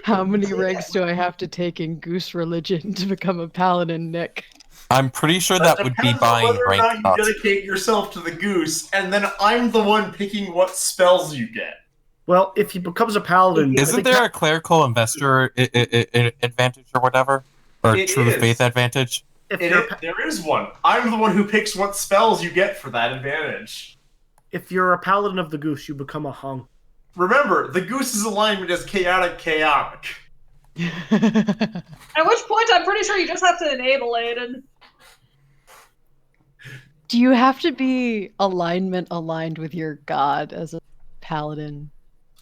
How many ranks do I have to take in goose religion to become a paladin, Nick?
I'm pretty sure that would be buying
whether or
rank
not you
knots.
dedicate yourself to the goose, and then I'm the one picking what spells you get.
Well, if he becomes a paladin,
Isn't there a clerical investor advantage or whatever? Or
It
true
is.
faith advantage?
There is one. I'm the one who picks what spells you get for that advantage.
If you're a paladin of the goose, you become a hung.
Remember, the goose's alignment is chaotic.
At which point, I'm pretty sure you just have to enable Aiden.
Do you have to be aligned with your god as a paladin?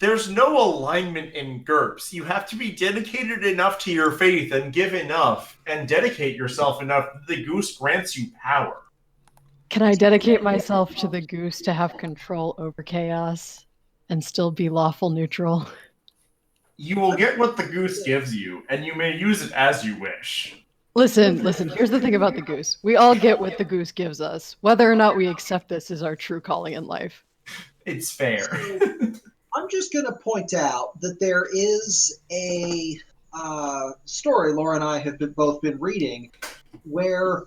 There's no alignment in GURPS. You have to be dedicated enough to your faith and give enough and dedicate yourself enough that the goose grants you power.
Can I dedicate myself to the goose to have control over chaos and still be lawful neutral?
You will get what the goose gives you, and you may use it as you wish.
Listen, here's the thing about the goose. We all get what the goose gives us. Whether or not we accept this is our true calling in life.
It's fair.
I'm just going to point out that there is a story Laura and I have both been reading where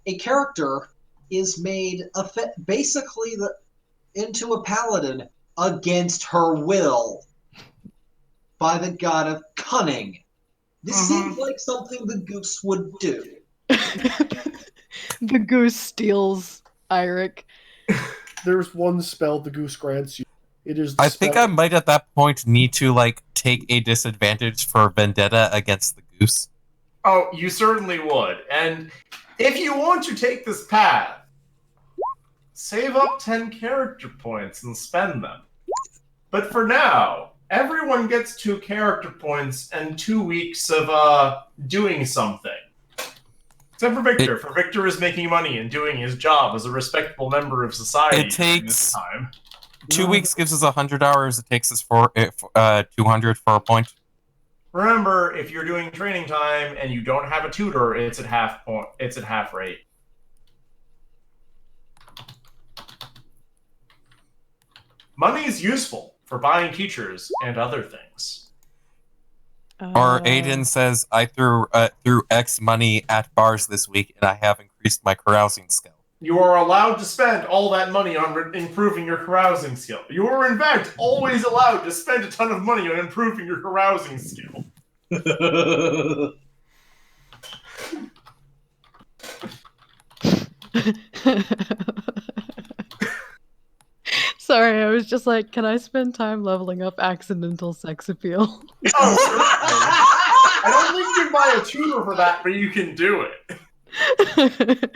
a character is made basically into a paladin against her will by the god of cunning. This seems like something the goose would do.
The goose steals Irik.
There's one spell the goose grants you. It is.
I think I might at that point need to take a disadvantage for vendetta against the goose.
Oh, you certainly would. And if you want to take this path, save up 10 character points and spend them. But for now, everyone gets 2 character points and 2 weeks of doing something. Except for Victor. For Victor is making money and doing his job as a respectable member of society.
It takes
this time.
2 weeks gives us 100 hours. It takes us 200 for a point.
Remember, if you're doing training time and you don't have a tutor, it's at half point. It's at half rate. Money is useful for buying teachers and other things.
Or Aiden says, I threw X money at bars this week, and I have increased my carousing skill.
You are allowed to spend all that money on improving your carousing skill. You are, in fact, always allowed to spend a ton of money on improving your carousing skill.
Sorry, I was just like, can I spend time leveling up accidental sex appeal?
Oh, certainly. I don't think you can buy a tutor for that, but you can do it.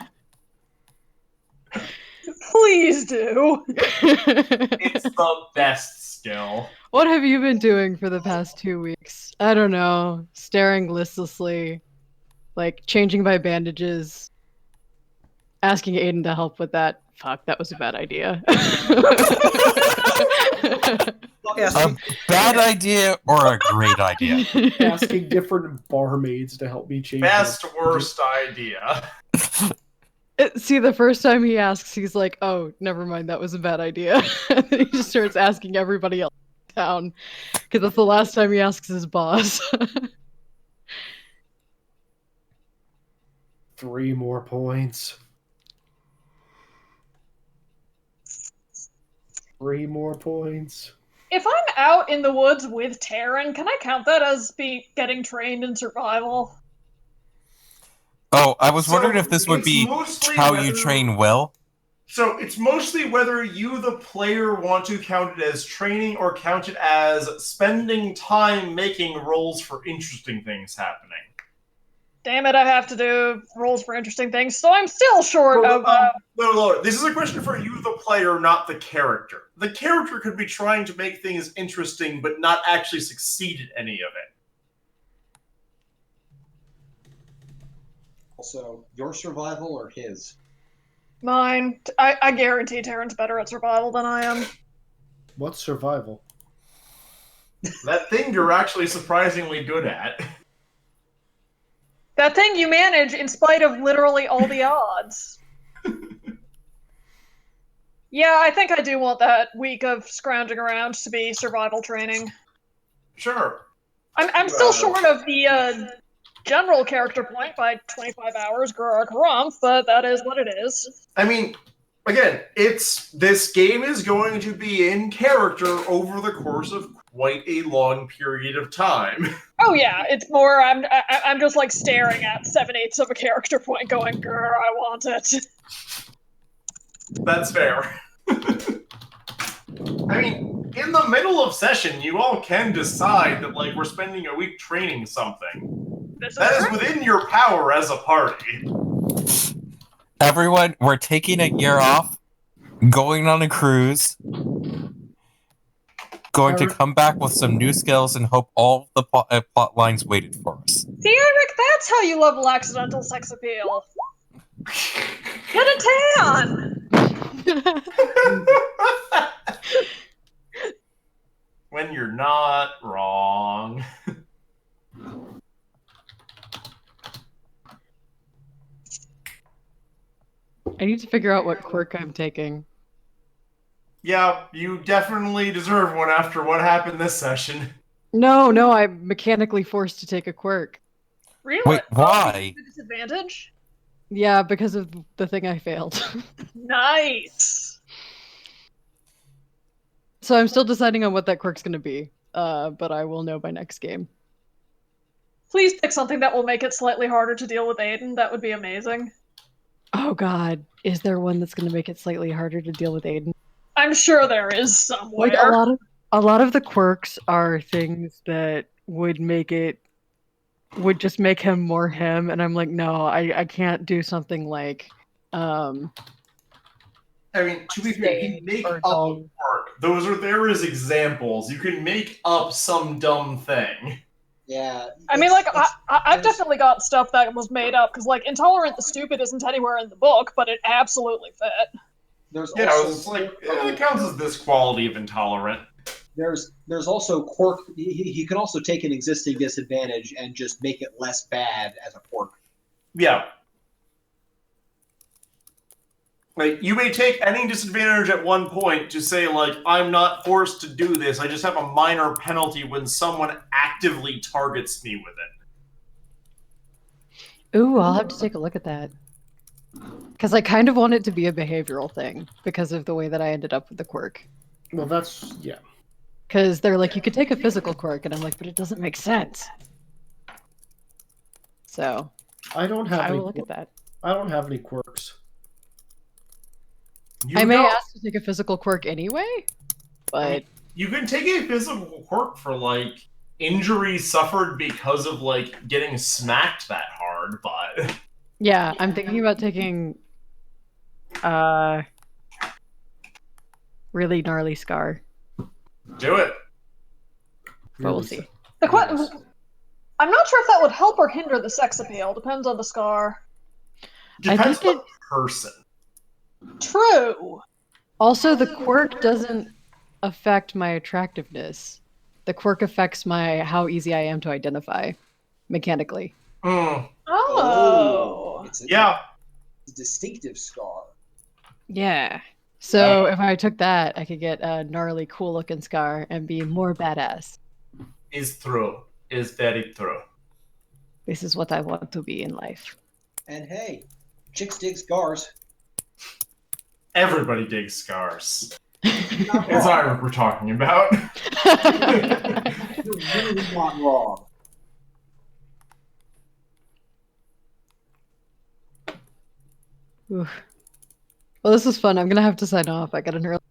Please do.
It's the best skill.
What have you been doing for the past 2 weeks? I don't know. Staring listlessly. Changing my bandages. Asking Aiden to help with that. Fuck, that was a bad idea.
A bad idea or a great idea?
Asking different barmaids to help me change.
Best worst idea.
See, the first time he asks, he's like, oh, never mind, that was a bad idea. And then he just starts asking everybody else in town. Because that's the last time he asks his boss.
3 more points. 3 more points.
If I'm out in the woods with Taryn, can I count that as getting trained in survival?
Oh, I was wondering
So
if this would
it's
be
mostly
how
whether-
you train well.
So it's mostly whether you, the player, want to count it as training or count it as spending time making rolls for interesting things happening.
Damn it, I have to do rolls for interesting things, so I'm still short of...
No, this is a question for you, the player, not the character. The character could be trying to make things interesting, but not actually succeed at any of it.
Also, your survival or his?
Mine. I guarantee Taryn's better at survival than I am.
What's survival?
That thing you're actually surprisingly good at.
That thing you manage in spite of literally all the odds. Yeah, I think I do want that week of scrounging around to be survival training.
Sure.
I'm still short of the general character point by 25 hours, Grr, but that is what it is.
I mean, again, this game is going to be in character over the course of quite a long period of time.
Oh yeah, it's more I'm just like staring at 7/8 of a character point going, grr, I want it.
That's fair. I mean, in the middle of session, you all can decide that, like, we're spending a week training something. That is within your power as a party.
Everyone, we're taking a year off, going on a cruise, going to come back with some new skills and hope all the plot lines waited for us.
See, Eric, that's how you level accidental sex appeal. Get a tan!
When you're not wrong.
I need to figure out what quirk I'm taking.
Yeah, you definitely deserve one after what happened this session.
No, I'm mechanically forced to take a quirk.
Really?
Wait, why?
Oh, disadvantage?
Yeah, because of the thing I failed.
Nice!
So I'm still deciding on what that quirk's going to be, but I will know by next game.
Please pick something that will make it slightly harder to deal with Aiden. That would be amazing.
Oh god, is there one that's going to make it slightly harder to deal with Aiden?
I'm sure there is somewhere.
Like a lot of the quirks are things that would just make him more him, and I'm like, no, I can't do something like
I mean, to be fair, you can make up a quirk. Those are there as examples. You can make up some dumb thing.
Yeah.
I mean, like, I've definitely got stuff that was made up, because, like, Intolerant the Stupid isn't anywhere in the book, but it absolutely fit.
There's
Yeah,
also
it's like, it counts as this quality of intolerant.
There's also quirk. He can also take an existing disadvantage and just make it less bad as a quirk.
Yeah. Like, you may take any disadvantage at one point to say, like, I'm not forced to do this. I just have a minor penalty when someone actively targets me with it.
Ooh, I'll have to take a look at that. Because I kind of want it to be a behavioral thing because of the way that I ended up with the quirk.
Well, that's, yeah.
Because they're like, you could take a physical quirk, and I'm like, but it doesn't make sense. So,
I will
look at that.
I don't have any quirks.
I may ask to take a physical quirk anyway, but...
I mean, you can take a physical quirk for, like, injuries suffered because of, like, getting smacked that hard, but...
Yeah, I'm thinking about taking really gnarly scar.
Do it.
But we'll see.
I'm not sure if that would help or hinder the sex appeal. Depends on the scar.
Depends on the person.
True.
Also, the quirk doesn't affect my attractiveness. The quirk affects how easy I am to identify mechanically.
Mm.
Oh.
It's a distinctive scar.
Yeah. So if I took that, I could get a gnarly, cool-looking scar and be more badass.
Is true. Is very true.
This is what I want to be in life.
And hey, chicks dig scars.
Everybody digs scars. It's not what we're talking about.
You're really not wrong.
Oof. Well, this is fun. I'm gonna have to sign off. I got an early.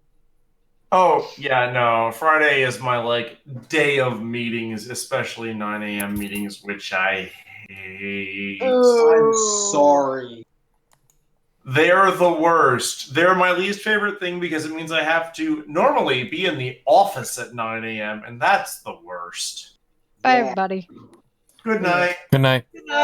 Oh, yeah, no. Friday is my, day of meetings, especially 9 a.m. meetings, which I hate.
I'm sorry.
They're the worst. They're my least favorite thing because it means I have to normally be in the office at 9 a.m., and that's the worst.
Bye, everybody.
Good night.
Good night.
Good night.